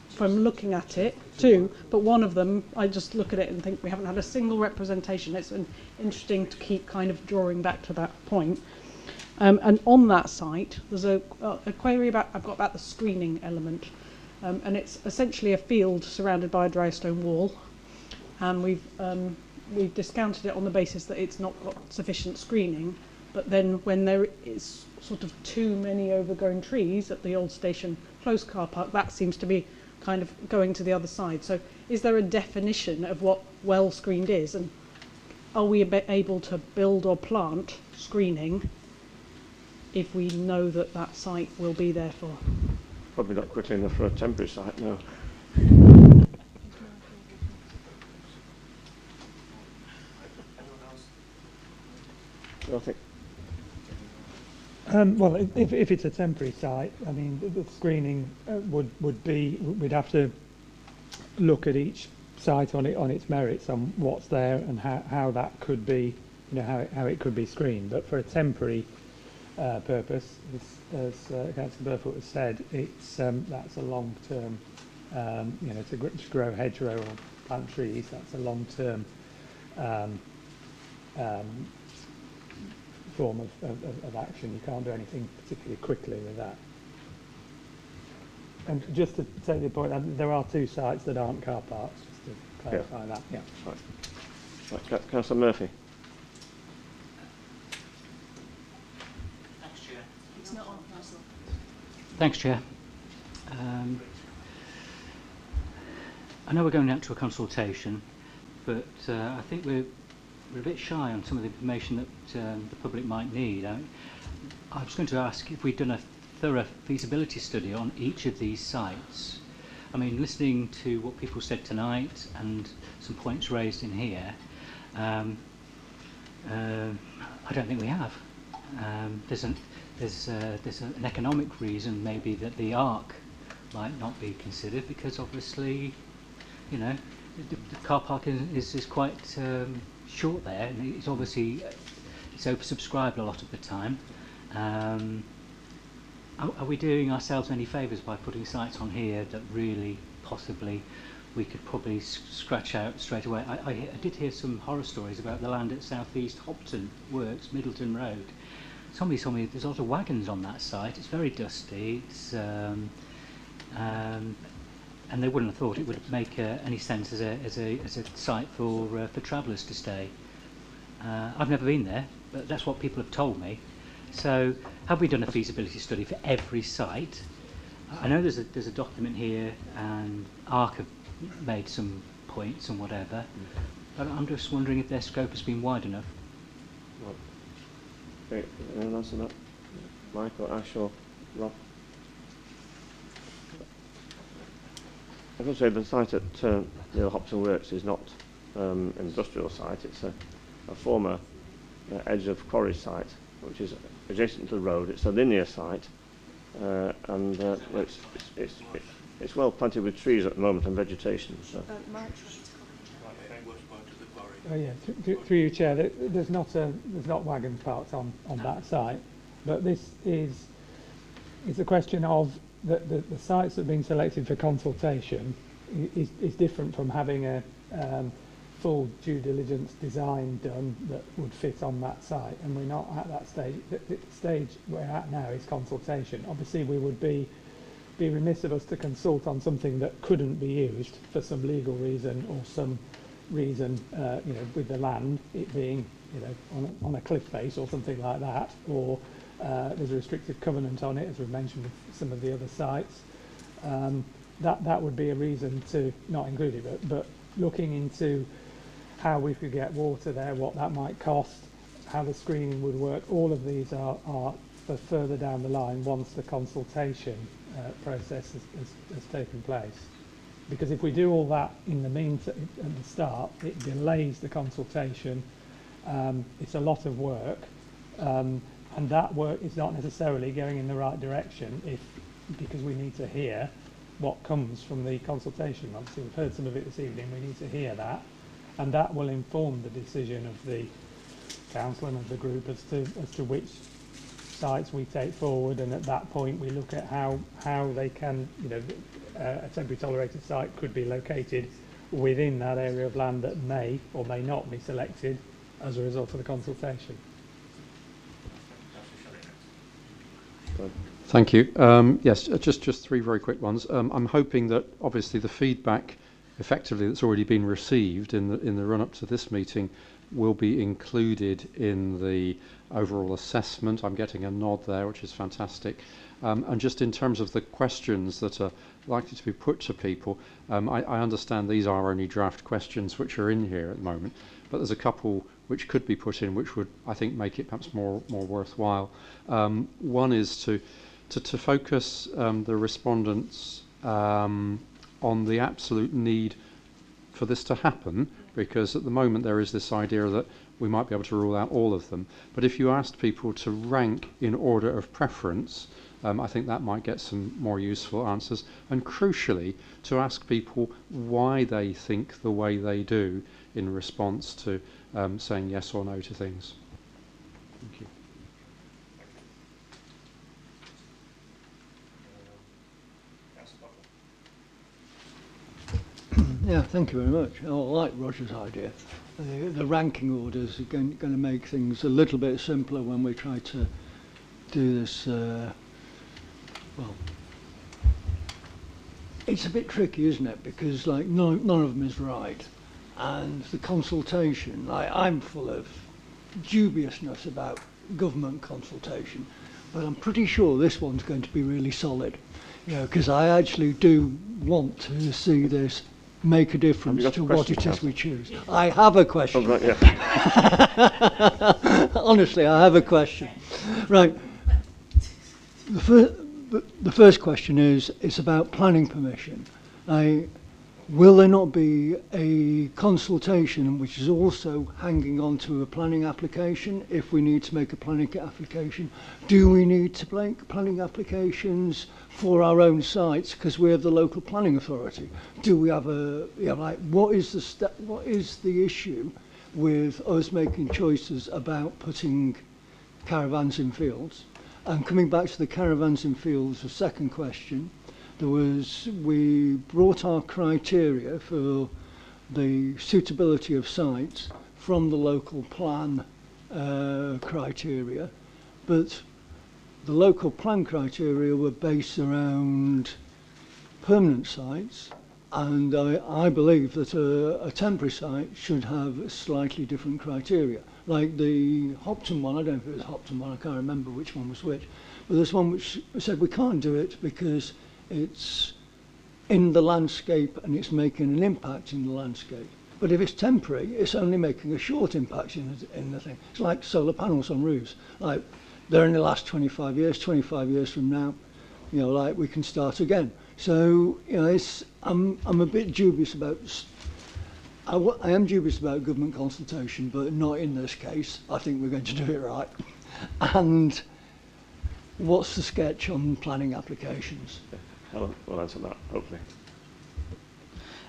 J: from looking at it, two, but one of them, I just look at it and think we haven't had a single representation. It's interesting to keep kind of drawing back to that point. And on that site, there's a query I've got about the screening element. And it's essentially a field surrounded by a dry stone wall. And we've discounted it on the basis that it's not got sufficient screening. But then when there is sort of too many overgrown trees at the old station close car park, that seems to be kind of going to the other side. So is there a definition of what well screened is, and are we able to build or plant screening if we know that that site will be there for?
A: Probably not quickly enough for a temporary site, no. I think.
R: Well, if it's a temporary site, I mean, the screening would be, we'd have to look at each site on its merits, on what's there and how that could be, you know, how it could be screened. But for a temporary purpose, as Councillor Burfoot has said, it's that's a long-term, you know, to grow hedgerow or plant trees. That's a long-term form of action. You can't do anything particularly quickly with that. And just to take the point, there are two sites that aren't car parks, just to clarify that. Yeah.
A: Right. Councillor Murphy.
B: Thanks, Chair.
I: It's not on, Councillor.
B: Thanks, Chair. I know we're going out to a consultation, but I think we're a bit shy on some of the information that the public might need. I was going to ask if we'd done a thorough feasibility study on each of these sites. I mean, listening to what people said tonight and some points raised in here, I don't think we have. There's an economic reason maybe that the arc might not be considered, because obviously, you know, the car park is quite short there, and it's obviously it's oversubscribed a lot of the time. Are we doing ourselves any favours by putting sites on here that really possibly we could probably scratch out straight away? I did hear some horror stories about the land at South East Hopton Works, Middleton Road. Somebody told me there's a lot of wagons on that site. It's very dusty. It's and they wouldn't have thought it would make any sense as a site for travellers to stay. I've never been there, but that's what people have told me. So, have we done a feasibility study for every site? I know there's a document here, and ARC have made some points and whatever, but I'm just wondering if their scope has been wide enough.
A: Okay, anyone else on that? Mike or Ash or Rob? I can say the site at near Hopton Works is not an industrial site. It's a former edge of quarry site, which is adjacent to the road. It's a linear site, and it's well planted with trees at the moment and vegetation. So.
R: Through you, Chair, there's not wagons parked on that site, but this is a question of the sites that have been selected for consultation is different from having a full due diligence design done that would fit on that site, and we're not at that stage. The stage we're at now is consultation. Obviously, we would be remiss of us to consult on something that couldn't be used for some legal reason or some reason, you know, with the land, it being, you know, on a cliff face or something like that, or there's a restrictive covenant on it, as we mentioned with some of the other sites. That would be a reason to not include it. But looking into how we could get water there, what that might cost, how the screening would work, all of these are for further down the line once the consultation process has taken place. Because if we do all that in the meantime at the start, it delays the consultation. It's a lot of work. And that work is not necessarily going in the right direction because we need to hear what comes from the consultation. Obviously, we've heard some of it this evening. We need to hear that, and that will inform the decision of the council and of the group as to which sites we take forward, and at that point we look at how they can, a temporary tolerated site could be located within that area of land that may or may not be selected as a result of the consultation.
E: Thank you. Yes, just three very quick ones. I'm hoping that obviously the feedback effectively that's already been received in the run-up to this meeting will be included in the overall assessment. I'm getting a nod there, which is fantastic. And just in terms of the questions that are likely to be put to people, I understand these are only draft questions which are in here at the moment, but there's a couple which could be put in which would, I think, make it perhaps more worthwhile. One is to focus the respondents on the absolute need for this to happen, because at the moment there is this idea that we might be able to rule out all of them. But if you asked people to rank in order of preference, I think that might get some more useful answers. And crucially, to ask people why they think the way they do in response to saying yes or no to things. Thank you.
O: Yeah, thank you very much. I like Roger's idea. The ranking orders are going to make things a little bit simpler when we try to do this. Well, it's a bit tricky, isn't it? Because none of them is right, and the consultation. I'm full of dubiousness about government consultation, but I'm pretty sure this one's going to be really solid. Because I actually do want to see this make a difference to what it is we choose. I have a question.
A: Oh, right, yeah.
O: Honestly, I have a question. Right. The first question is about planning permission. Will there not be a consultation which is also hanging on to a planning application if we need to make a planning application? Do we need to make planning applications for our own sites because we have the local planning authority? Do we have what is the issue with us making choices about putting caravans in fields? And coming back to the caravans in fields, the second question, we brought our criteria for the suitability of sites from the local plan criteria, but the local plan criteria were based around permanent sites, and I believe that a temporary site should have slightly different criteria. Like the Hopton one, I don't know if it was Hopton one, I can't remember which one was which, but there's one which said we can't do it because it's in the landscape and it's making an impact in the landscape. But if it's temporary, it's only making a short impact in the thing. It's like solar panels on roofs. Like, they're only last 25 years. 25 years from now, we can start again. So, I'm a bit dubious about. I am dubious about government consultation, but not in this case. I think we're going to do it right. And what's the sketch on planning applications?
A: Helen will answer that, hopefully.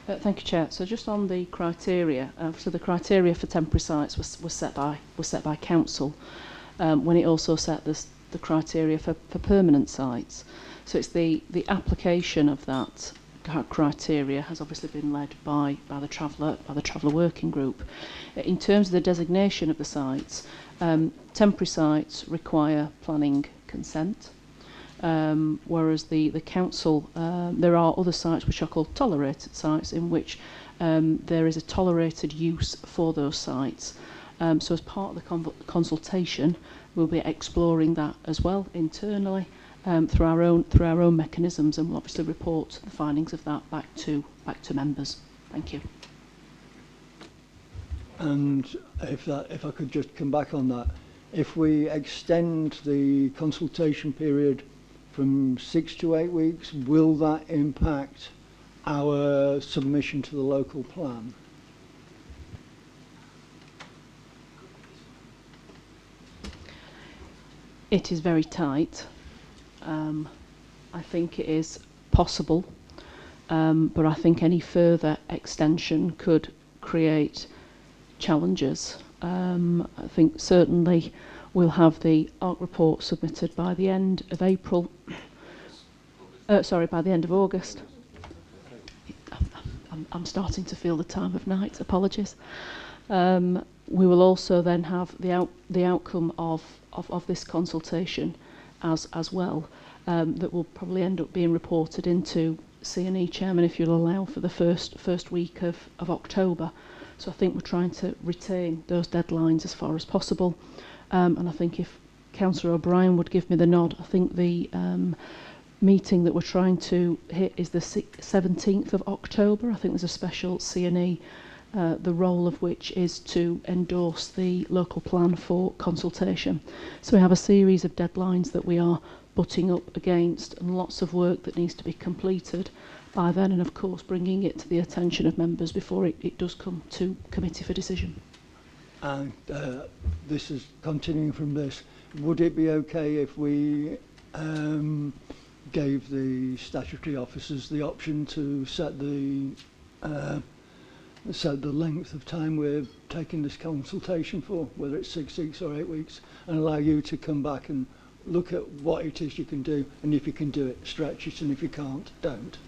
L: Thank you, Chair. So just on the criteria, so the criteria for temporary sites was set by council when it also set the criteria for permanent sites. So it's the application of that criteria has obviously been led by the Traveller Working Group. In terms of the designation of the sites, temporary sites require planning consent. Whereas the council, there are other sites which are called tolerated sites in which there is a tolerated use for those sites. So as part of the consultation, we'll be exploring that as well internally through our own mechanisms, and we'll obviously report the findings of that back to members. Thank you.
O: And if I could just come back on that, if we extend the consultation period from 6 to 8 weeks, will that impact our submission to the local plan?
L: It is very tight. I think it is possible, but I think any further extension could create challenges. I think certainly we'll have the ARC report submitted by the end of April. By the end of August. I'm starting to feel the time of night. Apologies. We will also then have the outcome of this consultation as well. That will probably end up being reported into C&E Chairman, if you'll allow, for the first week of October. So I think we're trying to retain those deadlines as far as possible. And I think if Councillor O'Brien would give me the nod, I think the meeting that we're trying to hit is the 17th of October. I think there's a special C&E, the role of which is to endorse the local plan for consultation. So we have a series of deadlines that we are butting up against, and lots of work that needs to be completed by then, and of course bringing it to the attention of members before it does come to committee for decision.
O: And this is continuing from this. Would it be okay if we gave the statutory officers the option to set the length of time we're taking this consultation for, whether it's 6 weeks or 8 weeks, and allow you to come back and look at what it is you can do, and if you can do it, stretch it, and if you can't, don't.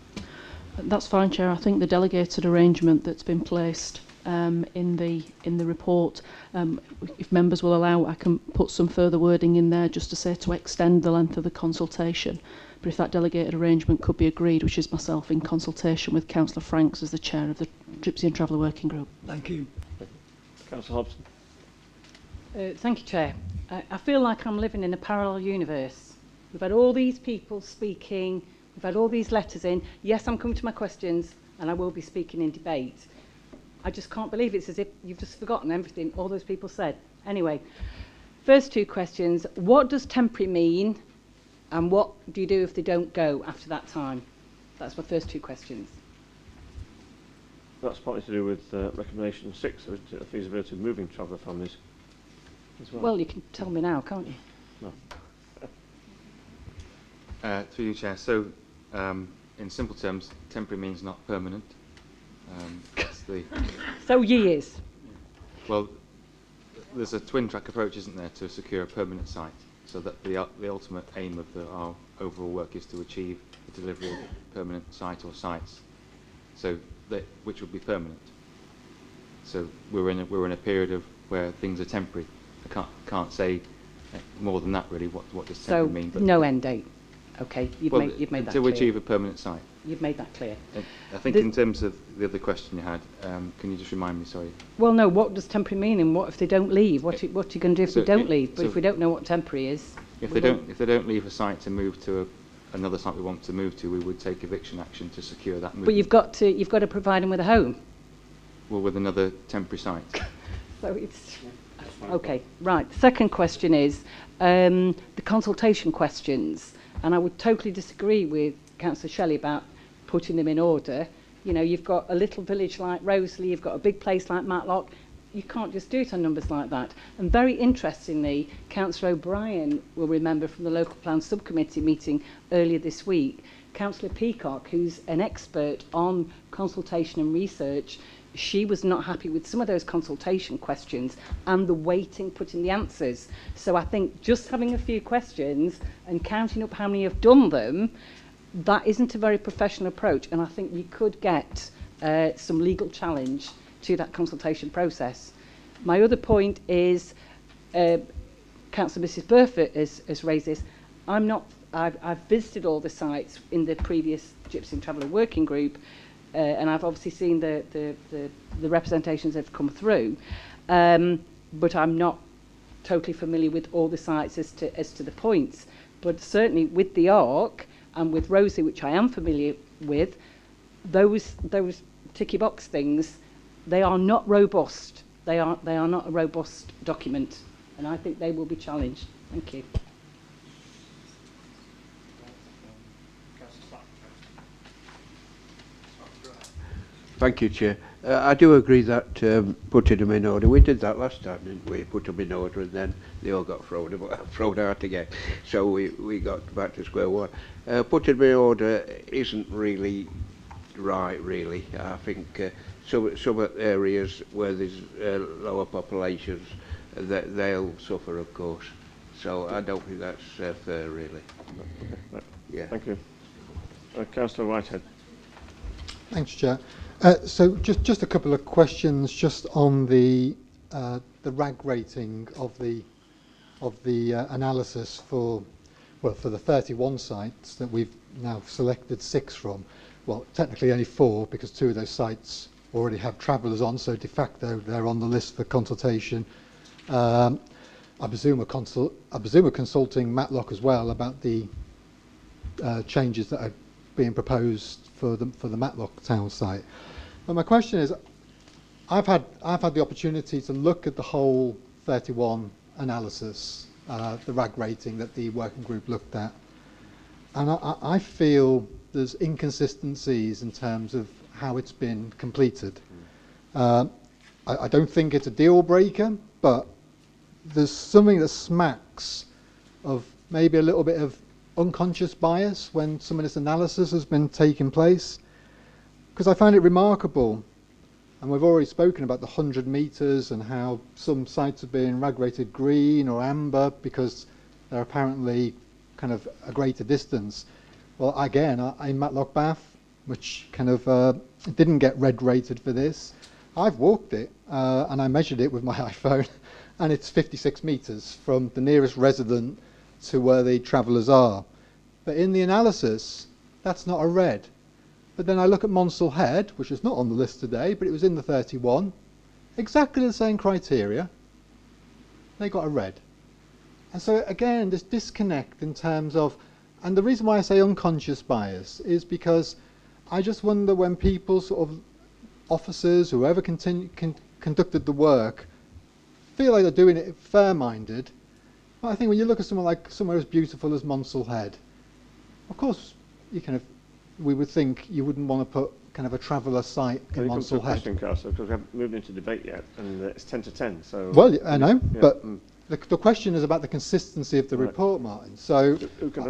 L: That's fine, Chair. I think the delegated arrangement that's been placed in the report, if members will allow, I can put some further wording in there just to say to extend the length of the consultation. But if that delegated arrangement could be agreed, which is myself in consultation with Councillor Franks as the chair of the Gypsy and Traveller Working Group.
O: Thank you.
A: Councillor Hobson.
X: Thank you, Chair. I feel like I'm living in a parallel universe. We've had all these people speaking, we've had all these letters in. Yes, I'm coming to my questions, and I will be speaking in debate. I just can't believe it's as if you've just forgotten everything all those people said. Anyway, first two questions. What does temporary mean, and what do you do if they don't go after that time? That's my first two questions.
A: That's partly to do with recommendation 6, isn't it, the feasibility of moving traveller families as well.
X: Well, you can tell me now, can't you?
A: No.
Q: Through you, Chair. So, in simple terms, temporary means not permanent. That's the
X: So years.
Q: Well, there's a twin-track approach, isn't there, to secure a permanent site, so that the ultimate aim of our overall work is to achieve the delivery of a permanent site or sites, so which would be permanent. So we're in a period of where things are temporary. I can't say more than that really. What does temporary mean? But
X: no end date. Okay, you've made that clear.
Q: Until we achieve a permanent site.
X: You've made that clear.
Q: I think in terms of the other question you had, can you just remind me, sorry?
X: Well, no, what does temporary mean, and what if they don't leave? What are you going to do if they don't leave? But if we don't know what temporary is...
Q: If they don't leave a site to move to another site we want to move to, we would take eviction action to secure that movement.
X: But you've got to provide them with a home.
Q: Well, with another temporary site.
X: So it's... Okay, right. The second question is the consultation questions. And I would totally disagree with Councillor Shelley about putting them in order. You know, you've got a little village like Roseley, you've got a big place like Matlock. You can't just do it on numbers like that. And very interestingly, Councillor O'Brien will remember from the local plan subcommittee meeting earlier this week, Councillor Peacock, who's an expert on consultation and research, she was not happy with some of those consultation questions and the weighting put in the answers. So I think just having a few questions and counting up how many have done them, that isn't a very professional approach, and I think you could get some legal challenge to that consultation process. My other point is, Councillor Mrs Burford has raised this. I've visited all the sites in the previous Gypsy and Traveller Working Group, and I've obviously seen the representations that have come through, but I'm not totally familiar with all the sites as to the points. But certainly with the ARC and with Rosie, which I am familiar with, those ticky box things, they are not robust. They are not a robust document, and I think they will be challenged. Thank you.
H: Thank you, Chair. I do agree that putting them in order, we did that last time, didn't we? Put them in order and then they all got thrown out again. So we got back to square one. Putting them in order isn't really right, really. I think some areas where there's lower populations, they'll suffer, of course. So I don't think that's fair, really.
A: Okay.
H: Yeah.
A: Thank you. Councillor Whitehead.
P: Thanks, Chair. So just a couple of questions just on the RAG rating of the analysis for the 31 sites that we've now selected 6 from. Well, technically only 4 because 2 of those sites already have travellers on, so de facto they're on the list for consultation. I presume we're consulting Matlock as well about the changes that are being proposed for the Matlock town site. But my question is, I've had the opportunity to look at the whole 31 analysis, the RAG rating that the working group looked at, and I feel there's inconsistencies in terms of how it's been completed. I don't think it's a deal breaker, but there's something that smacks of maybe a little bit of unconscious bias when some of this analysis has been taking place. Because I find it remarkable, and we've already spoken about the 100 metres and how some sites are being RAG rated green or amber because they're apparently kind of a greater distance. Well, again, in Matlock Bath, which kind of didn't get red rated for this, I've walked it and I measured it with my iPhone, and it's 56 metres from the nearest resident to where the travellers are. But in the analysis, that's not a red. But then I look at Monsell Head, which is not on the list today, but it was in the 31, exactly the same criteria. They got a red. And so again, this disconnect in terms of, and the reason why I say unconscious bias is because I just wonder when people sort of, officers, whoever conducted the work, feel like they're doing it fair-minded. But I think when you look at somewhere as beautiful as Monsell Head, of course, we would think you wouldn't want to put kind of a traveller site in Monsell Head.
A: Because we haven't moved into debate yet, and it's 10 to 10. So
P: well, I know, but the question is about the consistency of the report, Martin. So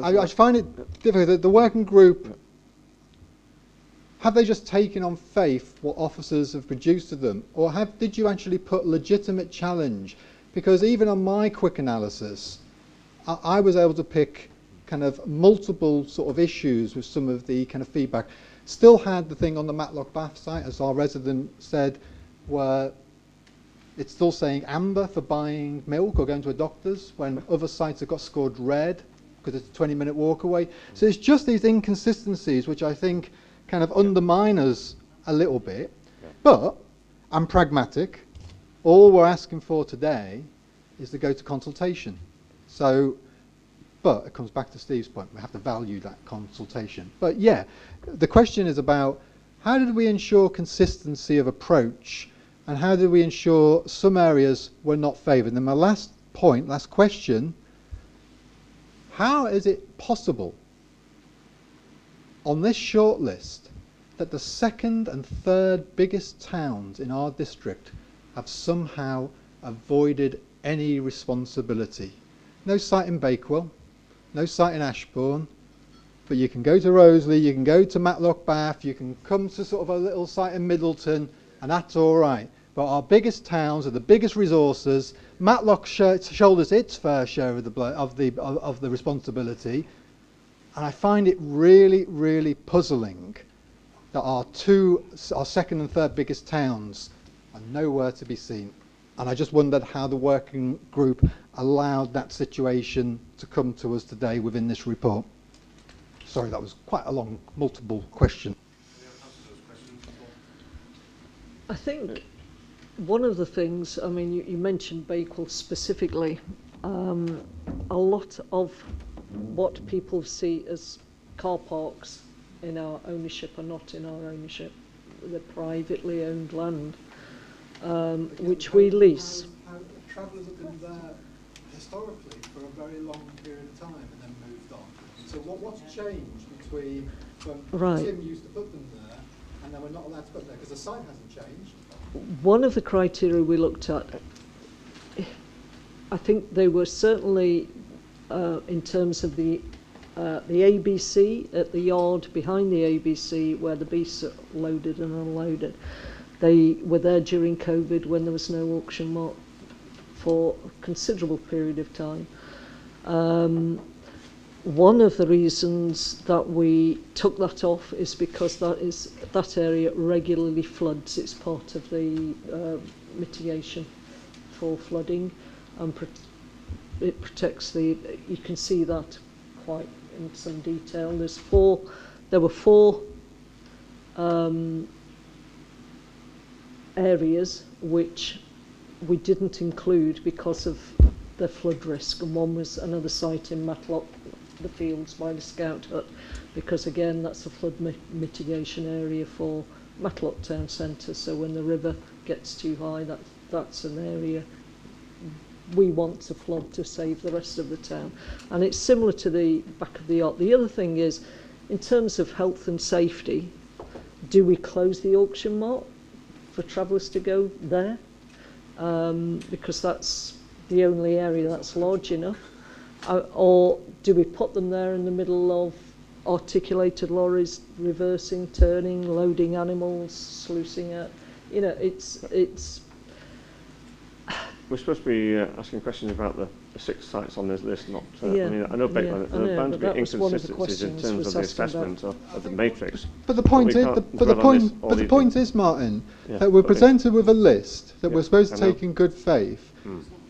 P: I find it difficult that the working group, have they just taken on faith what officers have produced to them, or did you actually put legitimate challenge? Because even on my quick analysis, I was able to pick kind of multiple sort of issues with some of the kind of feedback. Still had the thing on the Matlock Bath site, as our resident said, where it's still saying amber for buying milk or going to a doctor's, when other sites have got scored red because it's a 20-minute walk away. So it's just these inconsistencies which I think kind of undermine us a little bit. But I'm pragmatic. All we're asking for today is to go to consultation. So, but it comes back to Steve's point, we have to value that consultation. But yeah, the question is about how did we ensure consistency of approach, and how did we ensure some areas were not favoured? And my last question, how is it possible on this short list that the second and third biggest towns in our district have somehow avoided any responsibility? No site in Bakewell, no site in Ashbourne, but you can go to Roseley, you can go to Matlock Bath, you can come to sort of a little site in Middleton, and that's all right. But our biggest towns are the biggest resources. Matlock shoulders its fair share of the responsibility, and I find it really, really puzzling that our second and third biggest towns are nowhere to be seen. And I just wondered how the working group allowed that situation to come to us today within this report. Sorry, that was quite a long, multiple question.
Y: I think one of the things, I mean, you mentioned Bakewell specifically, a lot of what people see as car parks in our ownership are not in our ownership. They're privately owned land, which we lease.
P: Travellers have been there historically for a very long period of time and then moved on. So what's changed between when Tim used to put them there and then we're not allowed to put them there because the site hasn't changed?
Y: One of the criteria we looked at, I think they were certainly in terms of the ABC at the yard behind the ABC where the beasts are loaded and unloaded. They were there during COVID when there was no auction for a considerable period of time. One of the reasons that we took that off is because that area regularly floods. It's part of the mitigation for flooding, and it protects you can see that quite in some detail. There were four areas which we didn't include because of the flood risk, and one was another site in Matlock, the fields by the Scout Hut, because again that's a flood mitigation area for Matlock town centre, so when the river gets too high, that's an area we want to flood to save the rest of the town. And it's similar to the back of the yacht. The other thing is, in terms of health and safety, do we close the auction mart for travellers to go there? Because that's the only area that's large enough. Or do we put them there in the middle of articulated lorries reversing, turning, loading animals, sluicing out? You know, it's
A: we're supposed to be asking questions about the 6 sites on this list, not...
Y: yeah,
A: I mean, I know there are bound to be inconsistencies in terms of the assessment of the matrix.
P: But the point is, Martin, that we're presented with a list that we're supposed to take in good faith.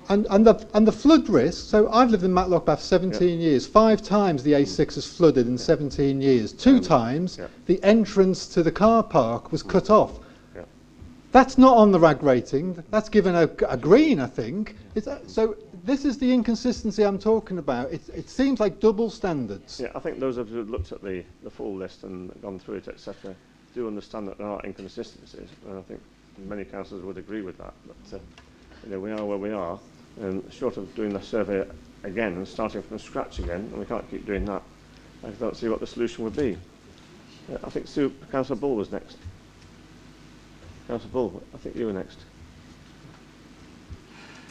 P: And the flood risk, so I've lived in Matlock Bath 17 years. 5 times the A6 has flooded in 17 years. 2 times the entrance to the car park was cut off. That's not on the RAG rating. That's given a green, I think. So this is the inconsistency I'm talking about. It seems like double standards.
A: Yeah, I think those of you who've looked at the full list and gone through it, etc., do understand that there are inconsistencies, and I think many councillors would agree with that. But you know, we are where we are, and short of doing the survey again and starting from scratch again, and we can't keep doing that, I don't see what the solution would be. I think Councillor Bull was next. Councillor Bull, I think you were next.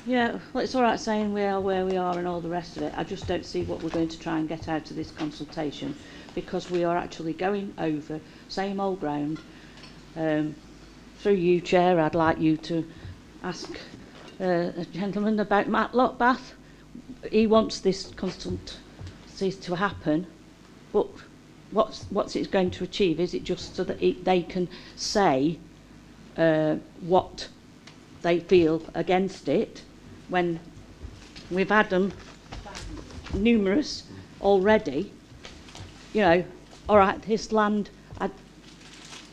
N: Yeah, well, it's all right saying we are where we are and all the rest of it. I just don't see what we're going to try and get out of this consultation, because we are actually going over same old ground. Through you, Chair, I'd like you to ask a gentleman about Matlock Bath. He wants this consultancy to happen, but what's it going to achieve? Is it just so that they can say what they feel against it, when we've had them numerous already? You know, all right, this land,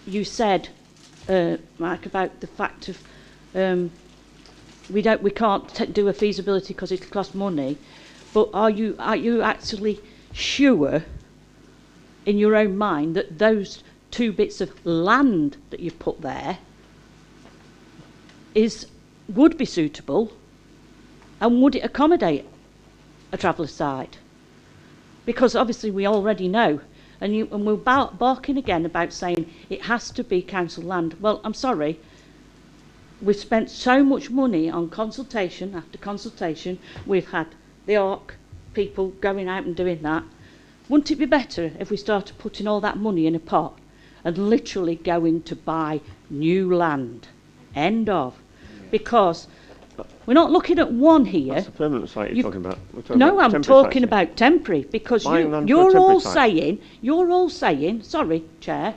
N: you said, Mike, about the fact of we can't do a feasibility because it costs money, but are you actually sure in your own mind that those 2 bits of land that you've put there would be suitable, and would it accommodate a traveller site? Because obviously we already know, and we're barking again about saying it has to be council land. Well, I'm sorry, we've spent so much money on consultation after consultation. We've had the ARC people going out and doing that. Wouldn't it be better if we started putting all that money in a pot and literally going to buy new land? End of. Because we're not looking at one here.
A: That's a permanent site you're talking about.
N: No, I'm talking about temporary, because you're all saying, sorry, Chair,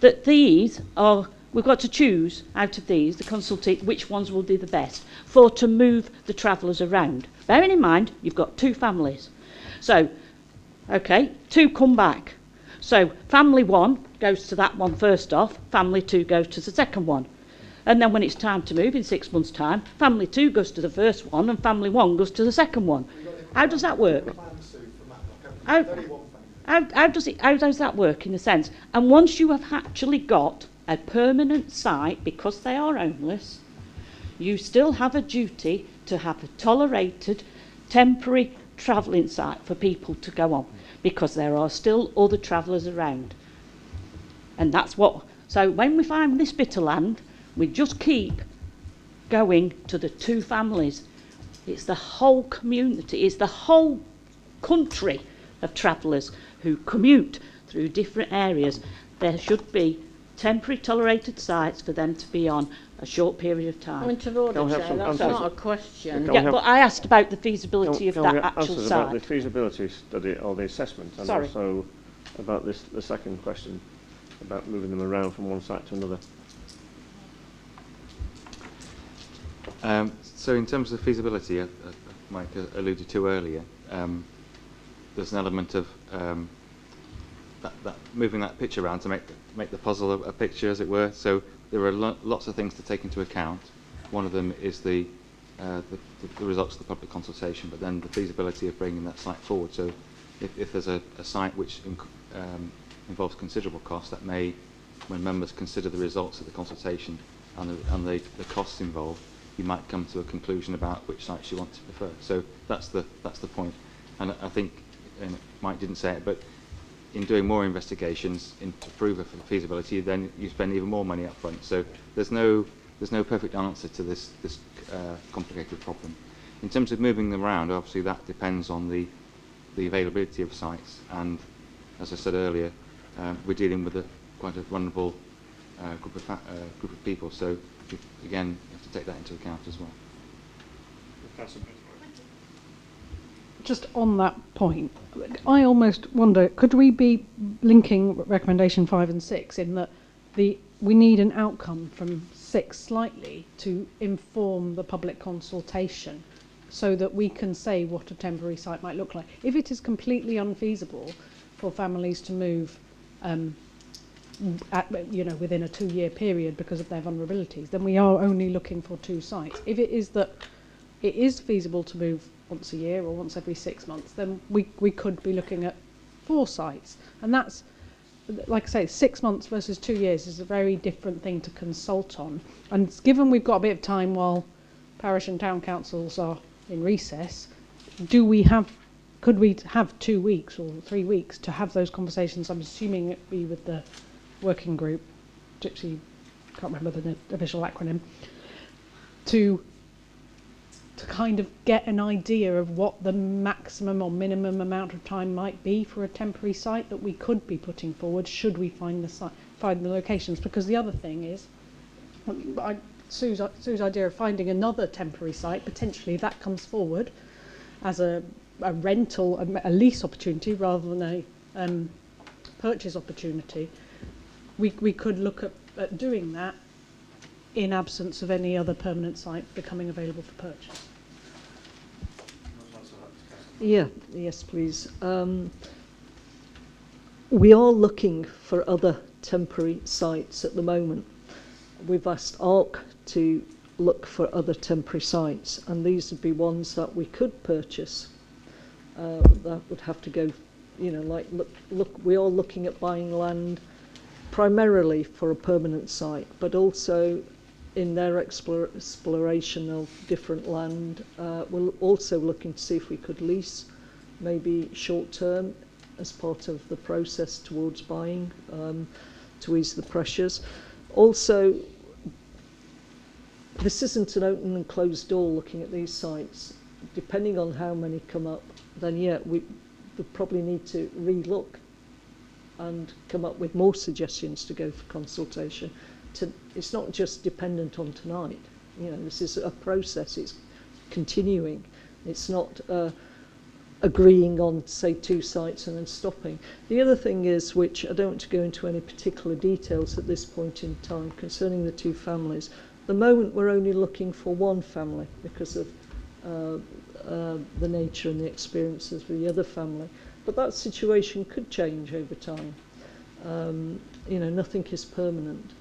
N: that these are, we've got to choose out of these, the consultate, which ones will be the best to move the travellers around. Bearing in mind, you've got 2 families. So, okay, 2 come back. So, family 1 goes to that one first off, family 2 goes to the second one. And then when it's time to move in 6 months' time, family 2 goes to the first one and family 1 goes to the second one. How does that work? How does that work in a sense? And once you have actually got a permanent site, because they are homeless, you still have a duty to have a tolerated temporary travelling site for people to go on, because there are still other travellers around. And that's what... So when we find this bit of land, we just keep going to the 2 families. It's the whole community, it's the whole country of travellers who commute through different areas. There should be temporary tolerated sites for them to be on a short period of time.
K: Point of order, Chair, that's not a question.
N: Yeah, but I asked about the feasibility of that actual
A: answers
N: site.
A: about the feasibility study or the assessment, and
N: Sorry.
A: also about the second question about moving them around from one site to another.
Q: So in terms of feasibility, Mike alluded to earlier, there's an element of that moving that picture around to make the puzzle a picture, as it were. So there are lots of things to take into account. One of them is the results of the public consultation, but then the feasibility of bringing that site forward. So if there's a site which involves considerable cost, that may, when members consider the results of the consultation and the costs involved, you might come to a conclusion about which sites you want to prefer. So that's the point. And I think, and Mike didn't say it, but in doing more investigations to prove a feasibility, then you spend even more money up front. So there's no perfect answer to this complicated problem. In terms of moving them around, obviously that depends on the availability of sites. And as I said earlier, we're dealing with quite a vulnerable group of people. So again, you have to take that into account as well.
J: Just on that point, I almost wonder, could we be linking recommendation 5 and 6 in that we need an outcome from 6 slightly to inform the public consultation so that we can say what a temporary site might look like? If it is completely unfeasible for families to move within a 2-year period because of their vulnerabilities, then we are only looking for 2 sites. If it is that it is feasible to move once a year or once every 6 months, then we could be looking at 4 sites. And that's, like I say, 6 months versus 2 years is a very different thing to consult on. And given we've got a bit of time while parish and town councils are in recess, could we have 2 weeks or 3 weeks to have those conversations? I'm assuming it'd be with the working group, Gypsy, can't remember the official acronym, to kind of get an idea of what the maximum or minimum amount of time might be for a temporary site that we could be putting forward should we find the locations. Because the other thing is, Sue's idea of finding another temporary site, potentially that comes forward as a rental, a lease opportunity rather than a purchase opportunity. We could look at doing that in absence of any other permanent site becoming available for purchase.
Y: Yes, please. We are looking for other temporary sites at the moment. We've asked ARC to look for other temporary sites, and these would be ones that we could purchase. That would have to go, look. We are looking at buying land primarily for a permanent site, but also in their exploration of different land, we're also looking to see if we could lease, maybe short term, as part of the process towards buying, to ease the pressures. Also, this isn't an open and closed door looking at these sites. Depending on how many come up, then we probably need to re-look and come up with more suggestions to go for consultation. It's not just dependent on tonight. This is a process. It's continuing. It's not agreeing on, say, 2 sites and then stopping. The other thing is, which I don't want to go into any particular details at this point in time, concerning the 2 families. At the moment, we're only looking for 1 family because of the nature and the experiences of the other family. But that situation could change over time. Nothing is permanent.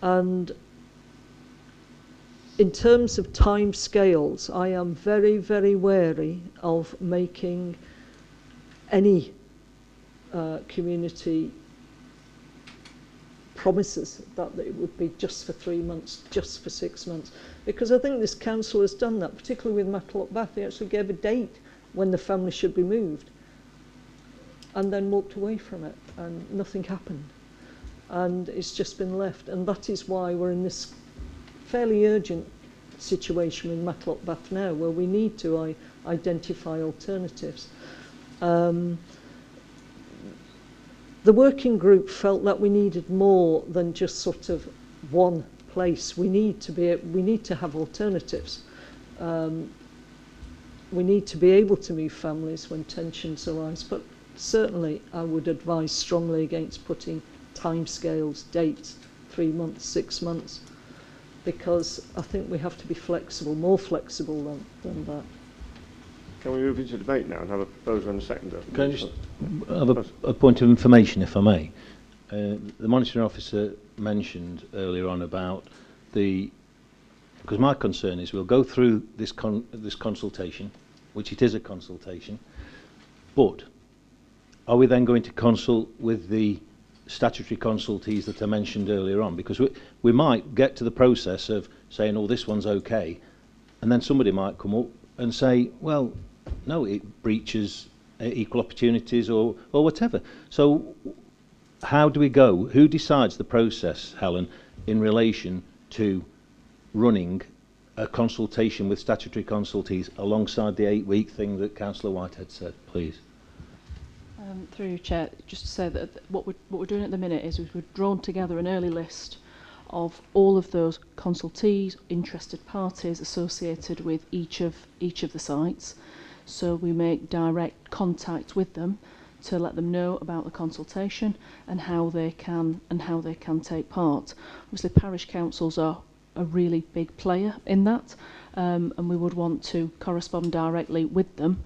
Y: And in terms of time scales, I am very, very wary of making any community promises that it would be just for 3 months, just for 6 months. Because I think this council has done that, particularly with Matlock Bath. They actually gave a date when the family should be moved and then walked away from it, and nothing happened. And it's just been left. And that is why we're in this fairly urgent situation with Matlock Bath now, where we need to identify alternatives. the working group felt that we needed more than just sort of one place. We need to have alternatives. We need to be able to move families when tensions arise, but certainly I would advise strongly against putting timescales, dates, 3 months, 6 months, because I think we have to be flexible, more flexible than that.
A: Can we move into debate now and have a proposer and a seconder?
W: Can I just have a point of information, if I may? The monitoring officer mentioned earlier on about because my concern is we'll go through this consultation, which it is a consultation, but are we then going to consult with the statutory consultees that I mentioned earlier on? Because we might get to the process of saying, oh, this one's okay, and then somebody might come up and say, well, no, it breaches equal opportunities or whatever. So how do we go? Who decides the process, Helen, in relation to running a consultation with statutory consultees alongside the 8-week thing that Councillor Whitehead said, please?
L: Through you, Chair, just to say that what we're doing at the minute is we've drawn together an early list of all of those consultees, interested parties associated with each of the sites. So we make direct contact with them to let them know about the consultation and how they can take part. Obviously, parish councils are a really big player in that, and we would want to correspond directly with them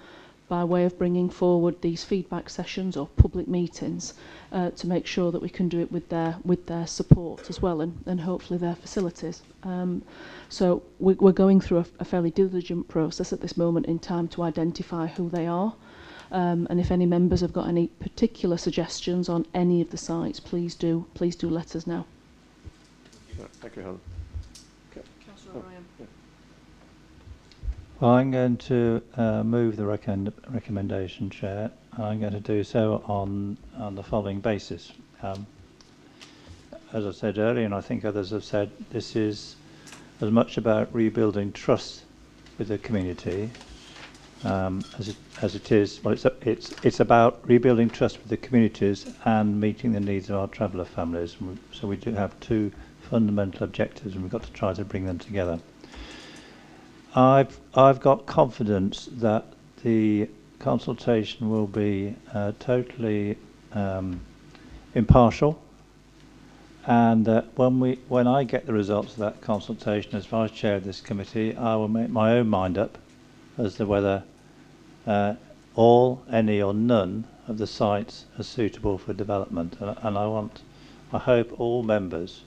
L: by way of bringing forward these feedback sessions or public meetings to make sure that we can do it with their support as well, and hopefully their facilities. So we're going through a fairly diligent process at this moment in time to identify who they are, and if any members have got any particular suggestions on any of the sites, please do let us know.
A: Thank you, Helen.
L: Councillor Ryan.
A: Yeah.
S: Well, I'm going to move the recommendation, Chair. I'm going to do so on the following basis. As I said earlier, and I think others have said, this is as much about rebuilding trust with the community as it is. Well, it's about rebuilding trust with the communities and meeting the needs of our traveller families. So we do have two fundamental objectives, and we've got to try to bring them together. I've got confidence that the consultation will be totally impartial, and that when I get the results of that consultation as Vice Chair of this committee, I will make my own mind up as to whether all, any or none of the sites are suitable for development, and I hope all members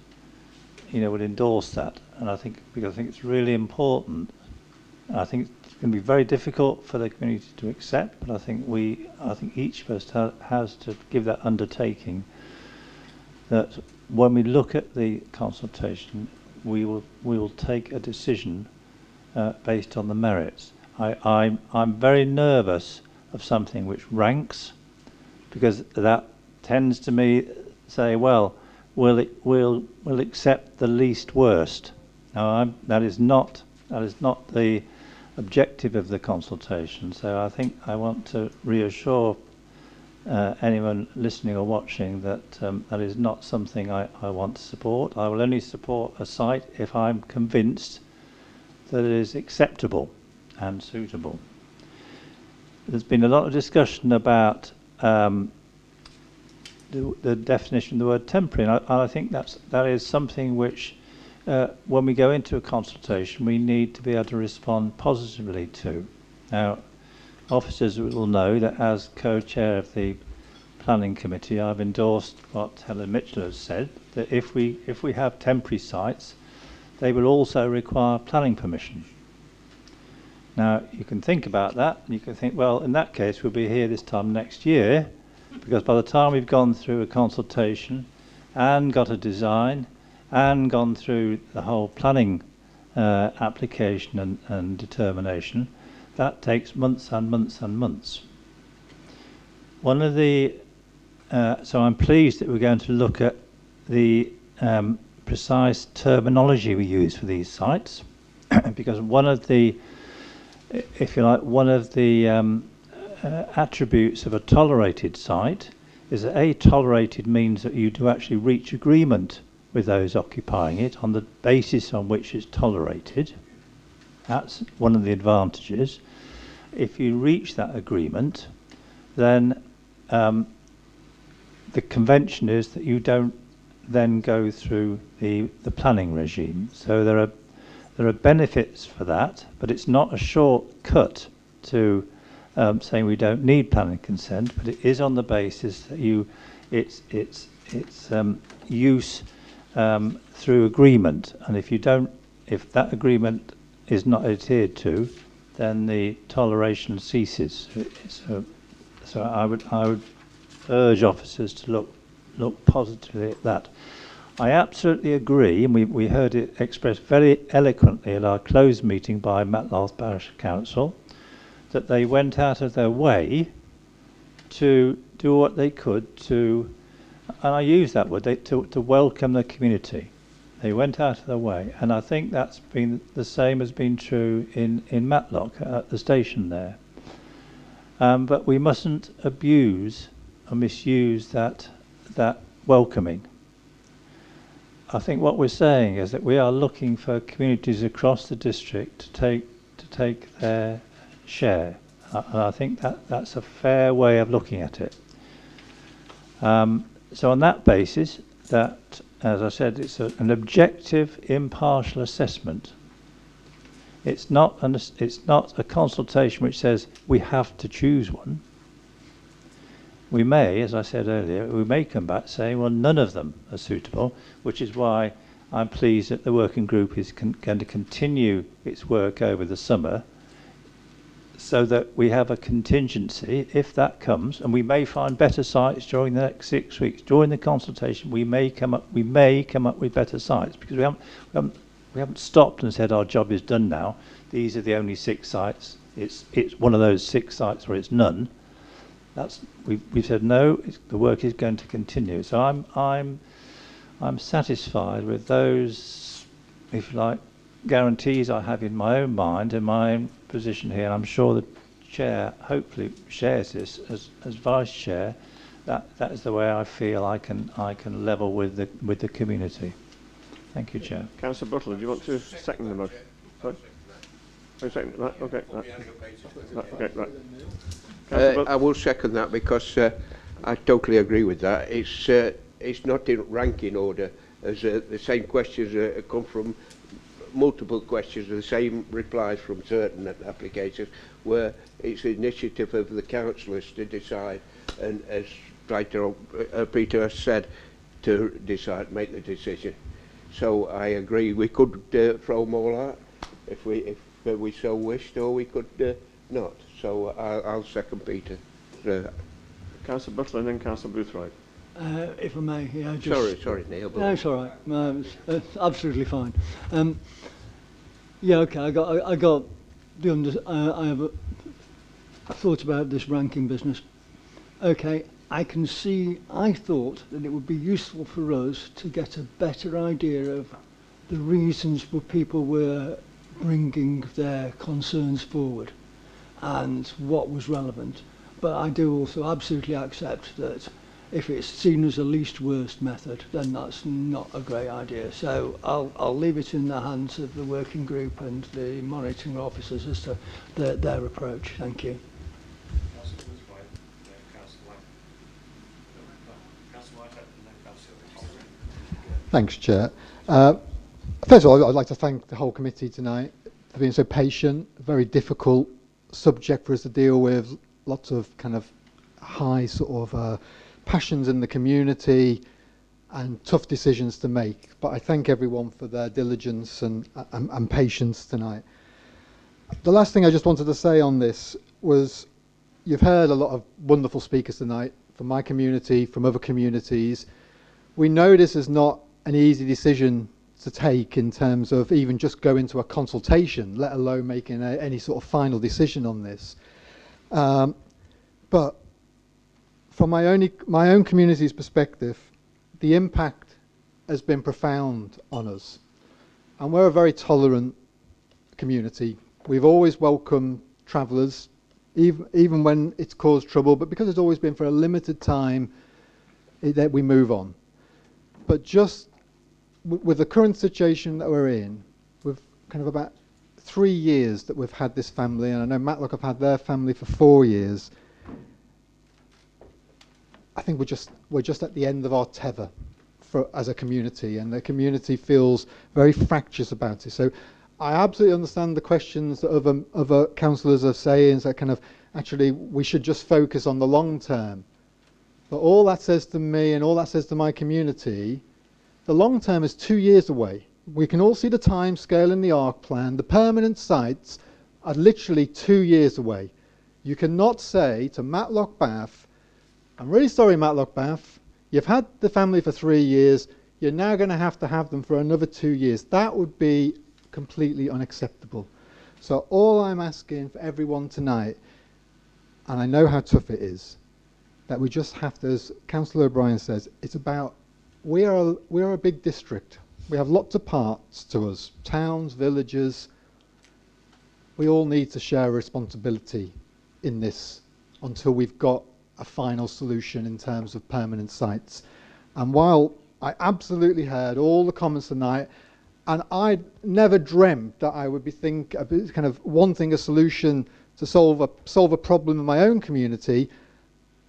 S: would endorse that, and because I think it's really important. I think it's going to be very difficult for the community to accept, but I think each of us has to give that undertaking that when we look at the consultation, we will take a decision based on the merits. I'm very nervous of something which ranks, because that tends to me say, well, we'll accept the least worst. Now that is not the objective of the consultation. So I think I want to reassure anyone listening or watching that that is not something I want to support. I will only support a site if I'm convinced that it is acceptable and suitable. There's been a lot of discussion about the definition of the word temporary, and I think that is something which when we go into a consultation, we need to be able to respond positively to. Now, officers will know that as co-chair of the planning committee, I've endorsed what Helen Mitchell has said, that if we have temporary sites, they will also require planning permission. Now, you can think about that, and you can think, well, in that case, we'll be here this time next year, because by the time we've gone through a consultation and got a design and gone through the whole planning application and determination, that takes months and months and months. One of the so I'm pleased that we're going to look at the precise terminology we use for these sites, because one of the, if you like, one of the attributes of a tolerated site is that A, tolerated means that you do actually reach agreement with those occupying it on the basis on which it's tolerated. That's one of the advantages. If you reach that agreement, then the convention is that you don't then go through the planning regime. So there are benefits for that, but it's not a shortcut to saying we don't need planning consent, but it is on the basis that it's use through agreement, and if that agreement is not adhered to, then the toleration ceases. So I would urge officers to look positively at that. I absolutely agree, and we heard it expressed very eloquently at our closed meeting by Matlock Parish Council, that they went out of their way to do what they could to, and I use that word, to welcome the community. They went out of their way, and I think that's been the same has been true in Matlock at the station there. But we mustn't abuse or misuse that welcoming. I think what we're saying is that we are looking for communities across the district to take their share, and I think that's a fair way of looking at it. So on that basis, that, as I said, it's an objective, impartial assessment. It's not a consultation which says we have to choose one. We may, as I said earlier, we may come back saying, well, none of them are suitable, which is why I'm pleased that the working group is going to continue its work over the summer, so that we have a contingency if that comes, and we may find better sites during the next 6 weeks. During the consultation, we may come up with better sites, because we haven't stopped and said our job is done now. These are the only 6 sites. It's one of those 6 sites where it's none. We've said no. The work is going to continue. So I'm satisfied with those, if you like, guarantees I have in my own mind and my own position here. And I'm sure the chair hopefully shares this as vice chair. That is the way I feel I can level with the community. Thank you, Chair.
A: Councillor Butler, do you want to second the motion? Sorry? Second, right, okay, right. Okay, right.
H: I will second that, because I totally agree with that. It's not in ranking order, as the same questions come from multiple questions, the same replies from certain applications, where it's the initiative of the councillors to decide, and as Peter has said, to decide, make the decision. So I agree, we could throw them all out if we so wished, or we could not. So I'll second Peter.
A: Councillor Butler and then Councillor Boothroyd.
O: If I may, yeah. Just,
H: sorry, Neil.
O: No, it's all right. No, it's absolutely fine. Yeah, okay. I got the I have thought about this ranking business. Okay, I can see. I thought that it would be useful for us to get a better idea of the reasons where people were bringing their concerns forward and what was relevant. But I do also absolutely accept that if it's seen as a least worst method, then that's not a great idea. So I'll leave it in the hands of the working group and the monitoring officers as to their approach. Thank you.
P: Thanks, Chair. First of all, I'd like to thank the whole committee tonight for being so patient. A very difficult subject for us to deal with. Lots of kind of high sort of passions in the community and tough decisions to make. But I thank everyone for their diligence and patience tonight. The last thing I just wanted to say on this was, you've heard a lot of wonderful speakers tonight from my community, from other communities. We know this is not an easy decision to take in terms of even just going to a consultation, let alone making any sort of final decision on this. But from my own community's perspective, the impact has been profound on us. And we're a very tolerant community. We've always welcomed travellers, even when it's caused trouble, but because it's always been for a limited time that we move on. But just with the current situation that we're in, with kind of about 3 years that we've had this family, and I know Matlock have had their family for 4 years, I think we're just at the end of our tether as a community, and the community feels very fractious about it. So I absolutely understand the questions that other councillors are saying, that kind of actually we should just focus on the long term. But all that says to me, and all that says to my community, the long term is 2 years away. We can all see the time scale in the ARC plan. The permanent sites are literally 2 years away. You cannot say to Matlock Bath, I'm really sorry, Matlock Bath, you've had the family for 3 years, you're now going to have them for another 2 years. That would be completely unacceptable. So all I'm asking for everyone tonight, and I know how tough it is, that we just have to, as Councillor O'Brien says, it's about, we are a big district. We have lots of parts to us, towns, villages. We all need to share responsibility in this until we've got a final solution in terms of permanent sites. And while I absolutely heard all the comments tonight, and I never dreamt that I would be kind of wanting a solution to solve a problem in my own community,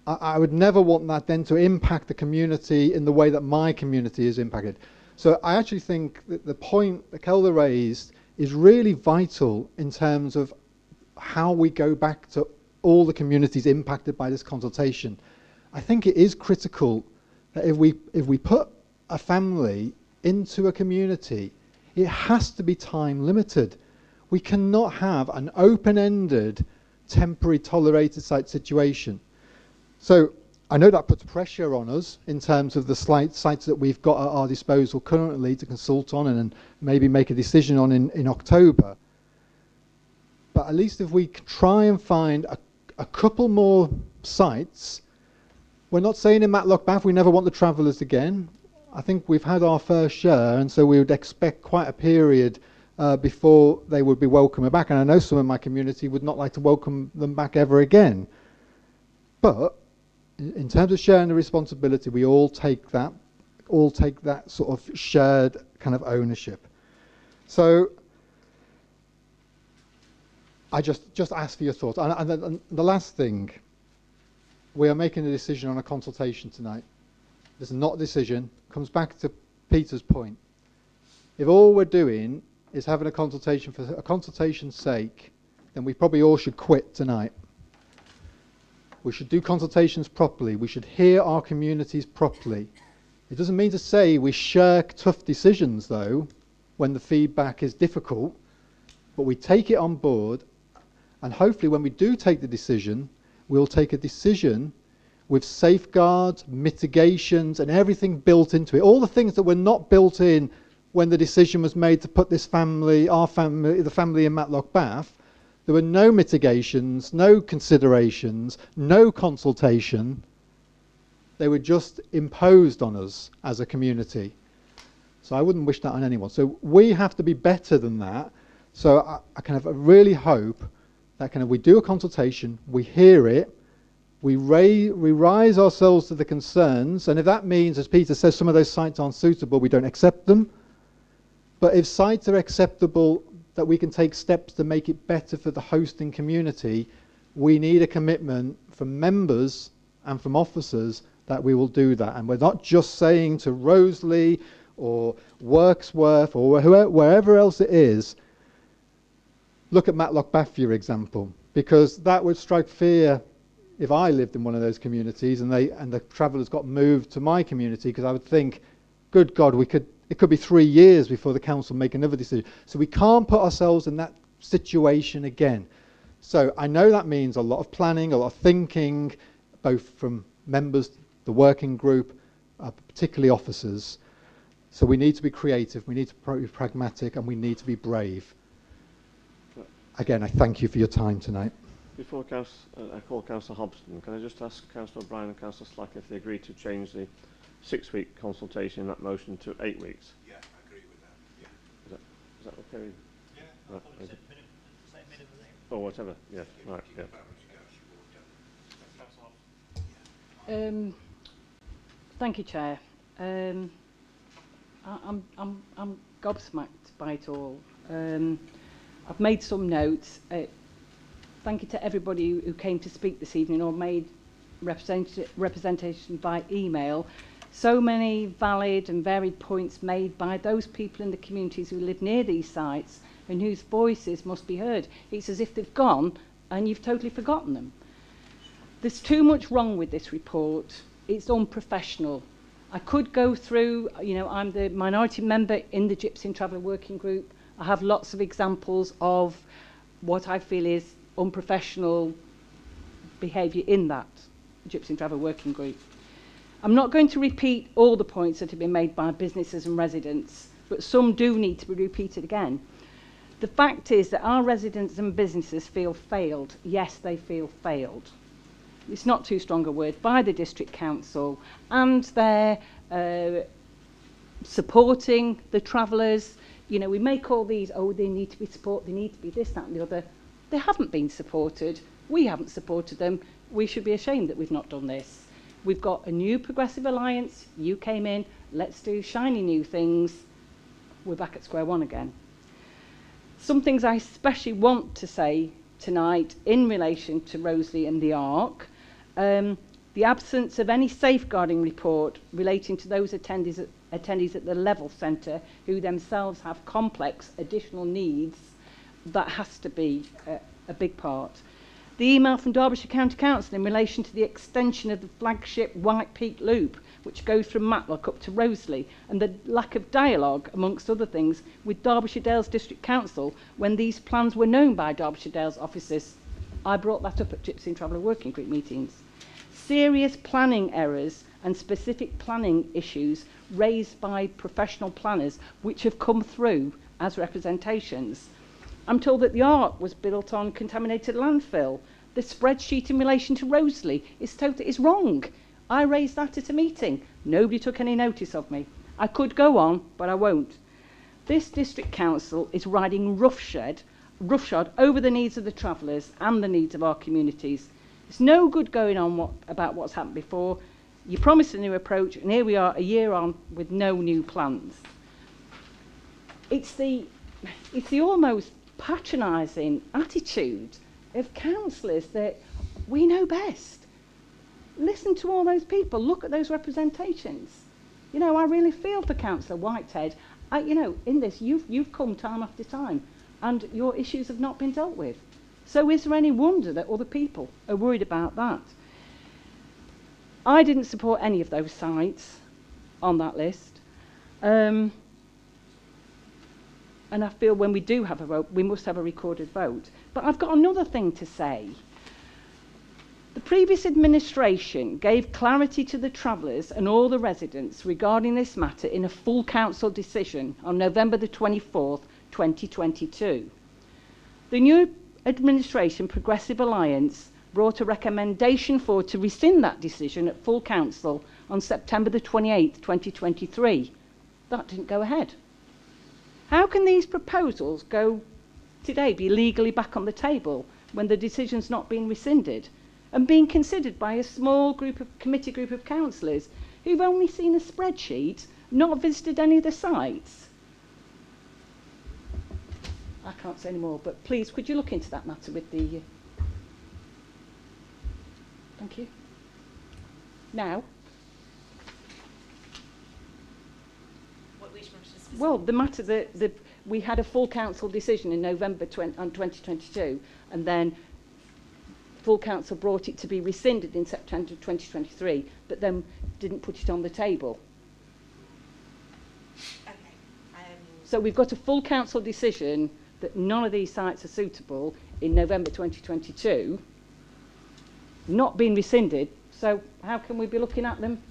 P: I would never want that then to impact the community in the way that my community is impacted. So I actually think that the point that Kelda raised is really vital in terms of how we go back to all the communities impacted by this consultation. I think it is critical that if we put a family into a community, it has to be time limited. We cannot have an open-ended, temporary tolerated site situation. So I know that puts pressure on us in terms of the sites that we've got at our disposal currently to consult on and maybe make a decision on in October. But at least if we try and find a couple more sites, we're not saying in Matlock Bath we never want the travellers again. I think we've had our fair share, and so we would expect quite a period before they would be welcomed back. And I know some of my community would not like to welcome them back ever again. But in terms of sharing the responsibility, we all take that sort of shared kind of ownership. So I just ask for your thoughts. And the last thing, we are making a decision on a consultation tonight. This is not a decision. Comes back to Peter's point. If all we're doing is having a consultation for a consultation's sake, then we probably all should quit tonight. We should do consultations properly. We should hear our communities properly. It doesn't mean to say we shirk tough decisions, though, when the feedback is difficult, but we take it on board, and hopefully when we do take the decision, we'll take a decision with safeguards, mitigations, and everything built into it. All the things that were not built in when the decision was made to put this family, the family in Matlock Bath. There were no mitigations, no considerations, no consultation. They were just imposed on us as a community. So I wouldn't wish that on anyone. So we have to be better than that. So I kind of really hope that kind of we do a consultation, we hear it, we rise ourselves to the concerns, and if that means, as Peter says, some of those sites aren't suitable, we don't accept them. But if sites are acceptable, that we can take steps to make it better for the hosting community, we need a commitment from members and from officers that we will do that. And we're not just saying to Roseley or Worksworth or wherever else it is, look at Matlock Bath, for example, because that would strike fear if I lived in one of those communities and the travellers got moved to my community, because I would think, good God, it could be 3 years before the council make another decision. So we can't put ourselves in that situation again. So I know that means a lot of planning, a lot of thinking, both from members, the working group, particularly officers. So we need to be creative, we need to be pragmatic, and we need to be brave. Again, I thank you for your time tonight.
A: Before I call Councillor Hobson, can I just ask Councillor O'Brien and Councillor Slack if they agree to change the 6-week consultation in that motion to 8 weeks?
G: Yeah, I agree with that. Yeah.
A: Is that okay?
G: Yeah,
A: right,
G: I said minimum thing.
A: Or whatever, yes, right, yeah.
X: Thank you, Chair. I'm gobsmacked by it all. I've made some notes. Thank you to everybody who came to speak this evening or made representation by email. So many valid and varied points made by those people in the communities who live near these sites and whose voices must be heard. It's as if they've gone and you've totally forgotten them. There's too much wrong with this report. It's unprofessional. I could go through, you know, I'm the minority member in the Gypsy Traveller Working Group. I have lots of examples of what I feel is unprofessional behaviour in that Gypsy Traveller Working Group. I'm not going to repeat all the points that have been made by businesses and residents, but some do need to be repeated again. The fact is that our residents and businesses feel failed. Yes, they feel failed. It's not too strong a word, by the District Council, and they're supporting the travellers. You know, we make all these, oh, they need to be supported, they need to be this, that and the other. They haven't been supported. We haven't supported them. We should be ashamed that we've not done this. We've got a new Progressive Alliance. You came in. Let's do shiny new things. We're back at square one again. Some things I especially want to say tonight in relation to Roseley and the Ark. The absence of any safeguarding report relating to those attendees at the Level Centre who themselves have complex additional needs, that has to be a big part. The email from Derbyshire County Council in relation to the extension of the flagship White Peak Loop, which goes from Matlock up to Roseley, and the lack of dialogue, amongst other things, with Derbyshire Dales District Council when these plans were known by Derbyshire Dales officers. I brought that up at Gypsy Traveller Working Group meetings. Serious planning errors and specific planning issues raised by professional planners which have come through as representations. I'm told that the Ark was built on contaminated landfill. The spreadsheet in relation to Roseley is wrong. I raised that at a meeting. Nobody took any notice of me. I could go on, but I won't. This District Council is riding roughshod over the needs of the travellers and the needs of our communities. It's no good going on about what's happened before. You promised a new approach, and here we are a year on with no new plans. It's the almost patronising attitude of councillors that we know best. Listen to all those people. Look at those representations. You know, I really feel for Councillor Whitehead. You know, in this, you've come time after time, and your issues have not been dealt with. So is there any wonder that other people are worried about that? I didn't support any of those sites on that list. And I feel when we do have a vote, we must have a recorded vote. But I've got another thing to say. The previous administration gave clarity to the travellers and all the residents regarding this matter in a full council decision on November the 24th, 2022. The new administration, Progressive Alliance, brought a recommendation forward to rescind that decision at full council on September the 28th, 2023. That didn't go ahead. How can these proposals go today be legally back on the table when the decision's not been rescinded and being considered by a small committee group of councillors who've only seen a spreadsheet, not visited any of the sites? I can't say any more, but please, could you look into that matter with the... Thank you. Now. Well, the matter that we had a full council decision in November 2022, and then full council brought it to be rescinded in September 2023, but then didn't put it on the table. Okay. So we've got a full council decision that none of these sites are suitable in November 2022, not being rescinded. So how can we be looking at them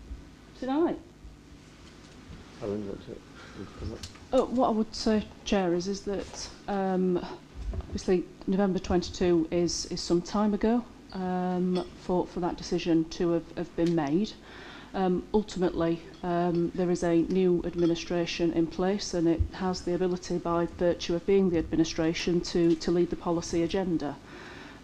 X: tonight?
L: What I would say, Chair, is that obviously November 22 is some time ago for that decision to have been made. Ultimately, there is a new administration in place, and it has the ability, by virtue of being the administration, to lead the policy agenda.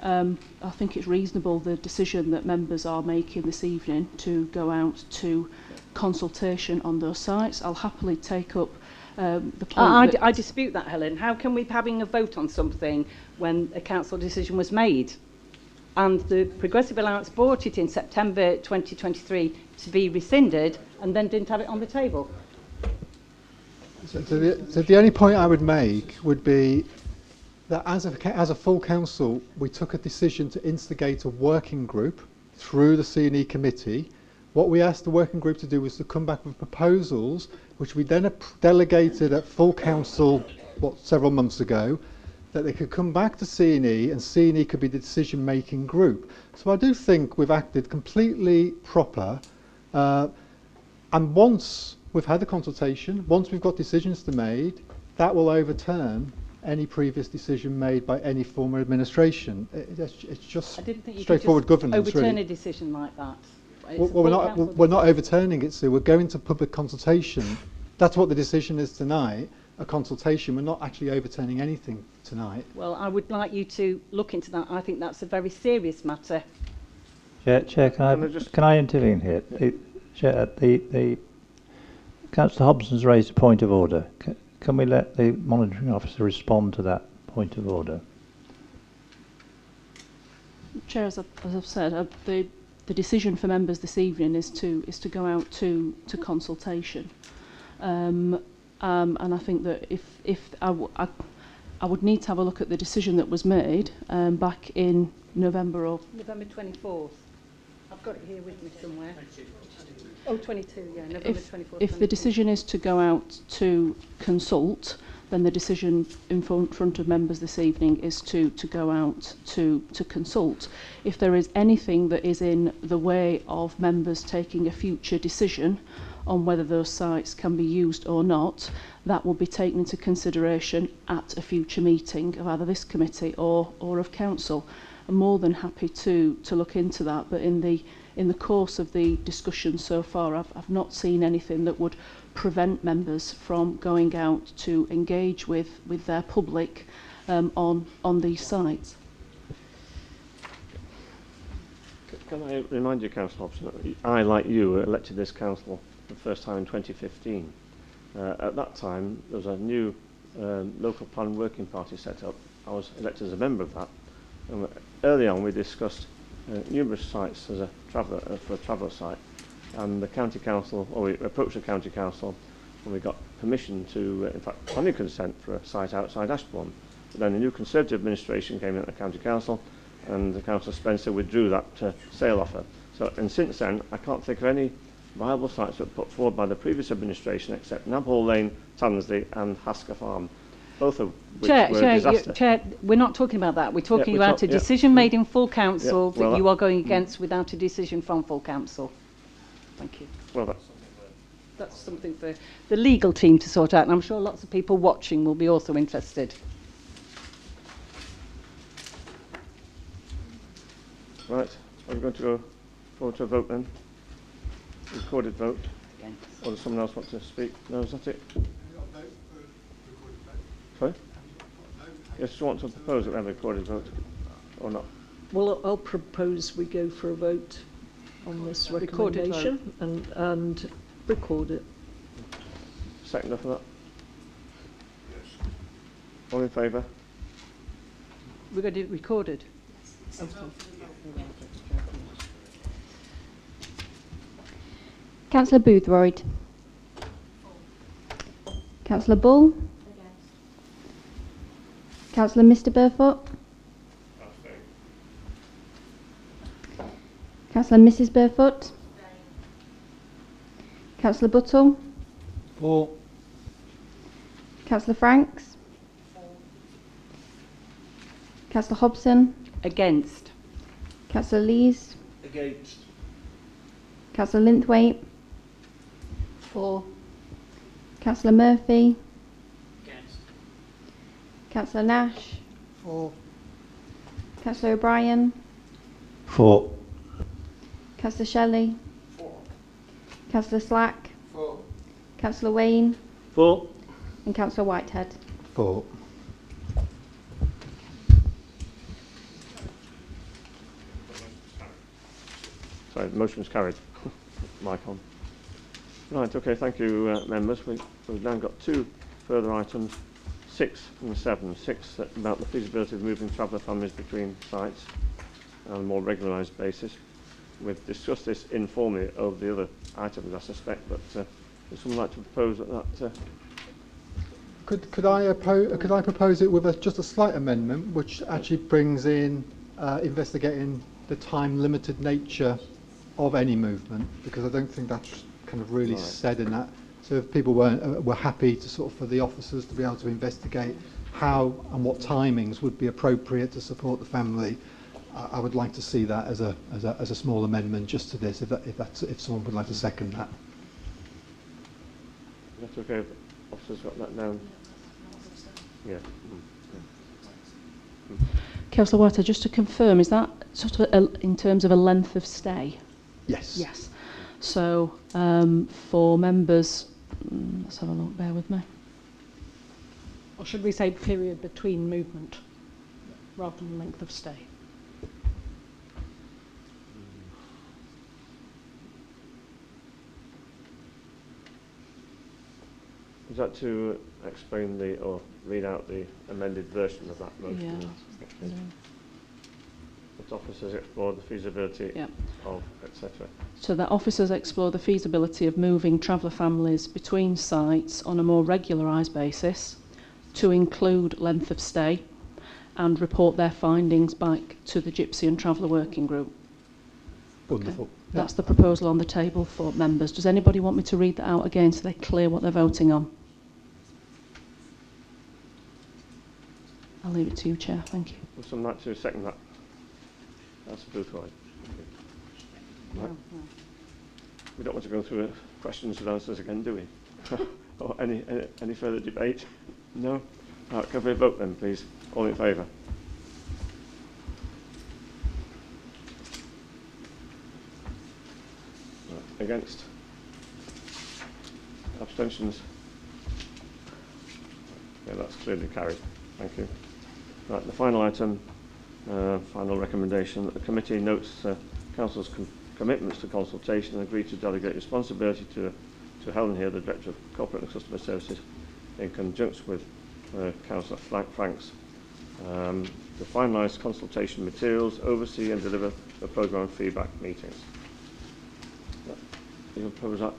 L: I think it's reasonable, the decision that members are making this evening, to go out to consultation on those sites. I'll happily take up the point
X: I dispute that, Helen. How can we be having a vote on something when a council decision was made? And the Progressive Alliance brought it in September 2023 to be rescinded and then didn't have it on the table.
P: So the only point I would make would be that as a full council, we took a decision to instigate a working group through the C&E committee. What we asked the working group to do was to come back with proposals, which we then delegated at full council, several months ago, that they could come back to C&E and C&E could be the decision-making group. So I do think we've acted completely proper. And once we've had the consultation, once we've got decisions to made, that will overturn any previous decision made by any former administration. It's just
X: I didn't think you
P: straightforward
X: could just
P: governance,
X: overturn
P: really.
X: a decision like that.
P: Well, we're not overturning it, Sue. We're going to public consultation. That's what the decision is tonight, a consultation. We're not actually overturning anything tonight.
X: Well, I would like you to look into that. I think that's a very serious matter.
S: Chair, can I intervene here? The Councillor Hobson's raised a point of order. Can we let the monitoring officer respond to that point of order?
L: Chair, as I've said, the decision for members this evening is to go out to consultation, and I think that if I would need to have a look at the decision that was made back in November
X: 24th. I've got it here with me somewhere. Oh, 22, yeah, November 24th.
L: If the decision is to go out to consult, then the decision in front of members this evening is to go out to consult. If there is anything that is in the way of members taking a future decision on whether those sites can be used or not, that will be taken into consideration at a future meeting of either this committee or of council. I'm more than happy to look into that, but in the course of the discussion so far, I've not seen anything that would prevent members from going out to engage with their public on these sites.
A: Can I remind you, Councillor Hobson, that I, like you, were elected this council for the first time in 2015. At that time, there was a new local plan working party set up. I was elected as a member of that. And early on, we discussed numerous sites as a traveller for a traveller site, and the county council, or we approached the county council, and we got permission to, in fact, planning consent for a site outside Ashbourne. But then the new Conservative administration came in at the county council, and the Councillor Spencer withdrew that sale offer. So, and since then, I can't think of any viable sites that were put forward by the previous administration except Nabhall Lane, Tansley, and Hasker Farm, both of which were a disaster.
X: Chair, we're not talking about that. We're talking about a decision made in full council that you are going against without a decision from full council. Thank you.
A: Well,
X: that's something for the legal team to sort out, and I'm sure lots of people watching will be also interested.
A: Right, are we going to go forward to a vote then? Recorded vote? Or does someone else want to speak? No, is that it? Sorry? Yes, do you want to propose that we have a recorded vote or not?
Y: Well, I'll propose we go for a vote on this recommendation and record it.
A: Second for that? Yes. All in favour?
X: We're going to do it recorded? Yes. Okay.
C: Councillor Boothroyd. Councillor Bull. Councillor Mr Burfoot. Councillor Mrs Burfoot. Councillor Buttle.
O: For.
C: Councillor Franks. Councillor Hobson.
X: Against.
C: Councillor Lees.
W: Against.
C: Councillor Linthwaite.
X: For.
C: Councillor Murphy.
G: Against.
C: Councillor Nash.
O: For.
C: Councillor O'Brien.
S: For.
C: Councillor Shelley.
G: For.
C: Councillor Slack.
G: For.
C: Councillor Wayne.
A: For.
C: And Councillor Whitehead.
P: For.
A: Sorry, the motion's carried. Mic on. Right, okay, thank you, members. We've now got two further items, 6 and 7. 6 about the feasibility of moving traveller families between sites on a more regularised basis. We've discussed this informally over the other items, I suspect, but would someone like to propose that?
P: Could I propose it with just a slight amendment, which actually brings in investigating the time-limited nature of any movement, because I don't think that's kind of really said in that. So if people were happy to sort of for the officers to be able to investigate how and what timings would be appropriate to support the family, I would like to see that as a small amendment just to this, if someone would like to second that.
A: That's okay. Officers got that down. Yeah.
L: Councillor White, just to confirm, is that sort of in terms of a length of stay?
P: Yes.
L: Yes. So for members, let's have a look, bear with me.
J: Or should we say period between movement rather than length of stay?
A: Is that to explain or read out the amended version of that motion?
L: Yeah.
A: Okay. That officers explore the feasibility of, etc.
L: So that officers explore the feasibility of moving traveller families between sites on a more regularised basis to include length of stay and report their findings back to the Gypsy and Traveller Working Group.
P: Wonderful.
L: Okay. That's the proposal on the table for members. Does anybody want me to read that out again so they're clear what they're voting on? I'll leave it to you, Chair. Thank you.
A: Would someone like to second that? That's Boothroyd. Right. We don't want to go through questions and answers again, do we? Or any further debate? No? Right, can we vote then, please? All in favour? Right. Against? Abstentions? Yeah, that's clearly carried. Thank you. Right, the final item, final recommendation, that the committee notes Council's commitments to consultation and agree to delegate responsibility to Helen here, the Director of Corporate and Customer Services, in conjunction with Councillor Franks, to finalise consultation materials, oversee and deliver the programme feedback meetings. You want to propose that?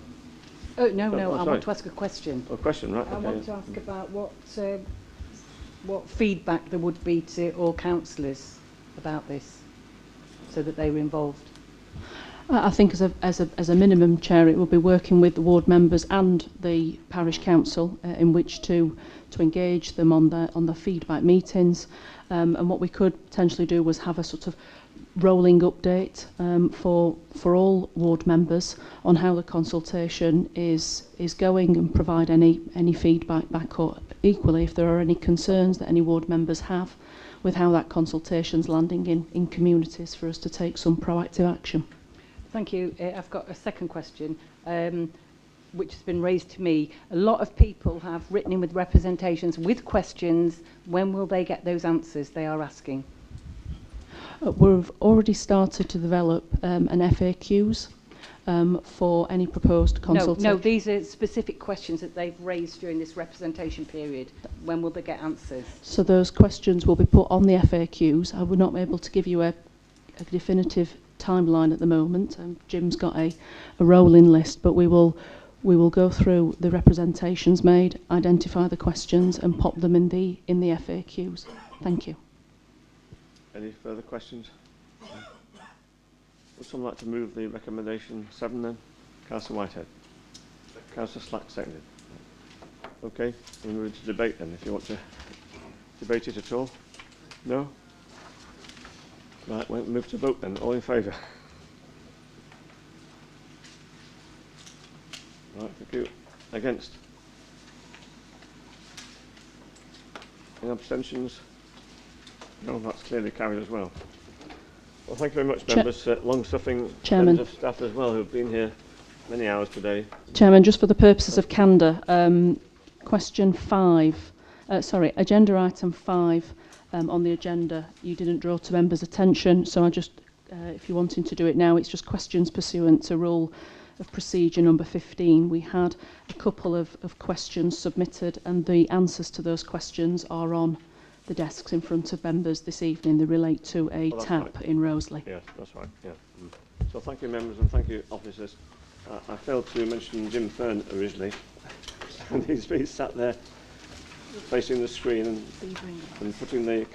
X: Oh, no, I want to ask a question.
A: Oh, question, right.
X: I
A: okay.
X: want to ask about what feedback there would be to all councillors about this, so that they were involved.
L: I think as a minimum, Chair, it will be working with the ward members and the parish council in which to engage them on the feedback meetings, and what we could potentially do was have a sort of rolling update for all ward members on how the consultation is going, and provide any feedback back, or equally if there are any concerns that any ward members have with how that consultation's landing in communities, for us to take some proactive action.
X: Thank you. I've got a second question, which has been raised to me. A lot of people have written in with representations with questions. When will they get those answers they are asking?
L: We've already started to develop an FAQs for any proposed consultation.
X: No, these are specific questions that they've raised during this representation period. When will they get answers?
L: So those questions will be put on the FAQs. I would not be able to give you a definitive timeline at the moment. Jim's got a rolling list, but we will go through the representations made, identify the questions, and pop them in the FAQs. Thank you.
A: Any further questions? Would someone like to move the recommendation 7 then? Councillor Whitehead. Councillor Slack seconded. Okay, we'll move into debate then, if you want to debate it at all. No? Right, we'll move to vote then. All in favour? Right, thank you. Against? Any abstentions? No, that's clearly carried as well. Well, thank you very much, members. Long-suffering members of staff as well, who've been here many hours today.
L: Chairman, just for the purposes of candour, question 5, agenda item 5 on the agenda, you didn't draw to members' attention, so I just, if you're wanting to do it now, it's just questions pursuant to Rule procedure number 15. We had a couple of questions submitted, and the answers to those questions are on the desks in front of members this evening. They relate to a tap
A: right.
L: in Roseley.
A: Yes, that's right. Yeah. So thank you, members, and thank you, officers. I failed to mention Jim Fern originally, and he's sat there facing the screen and putting the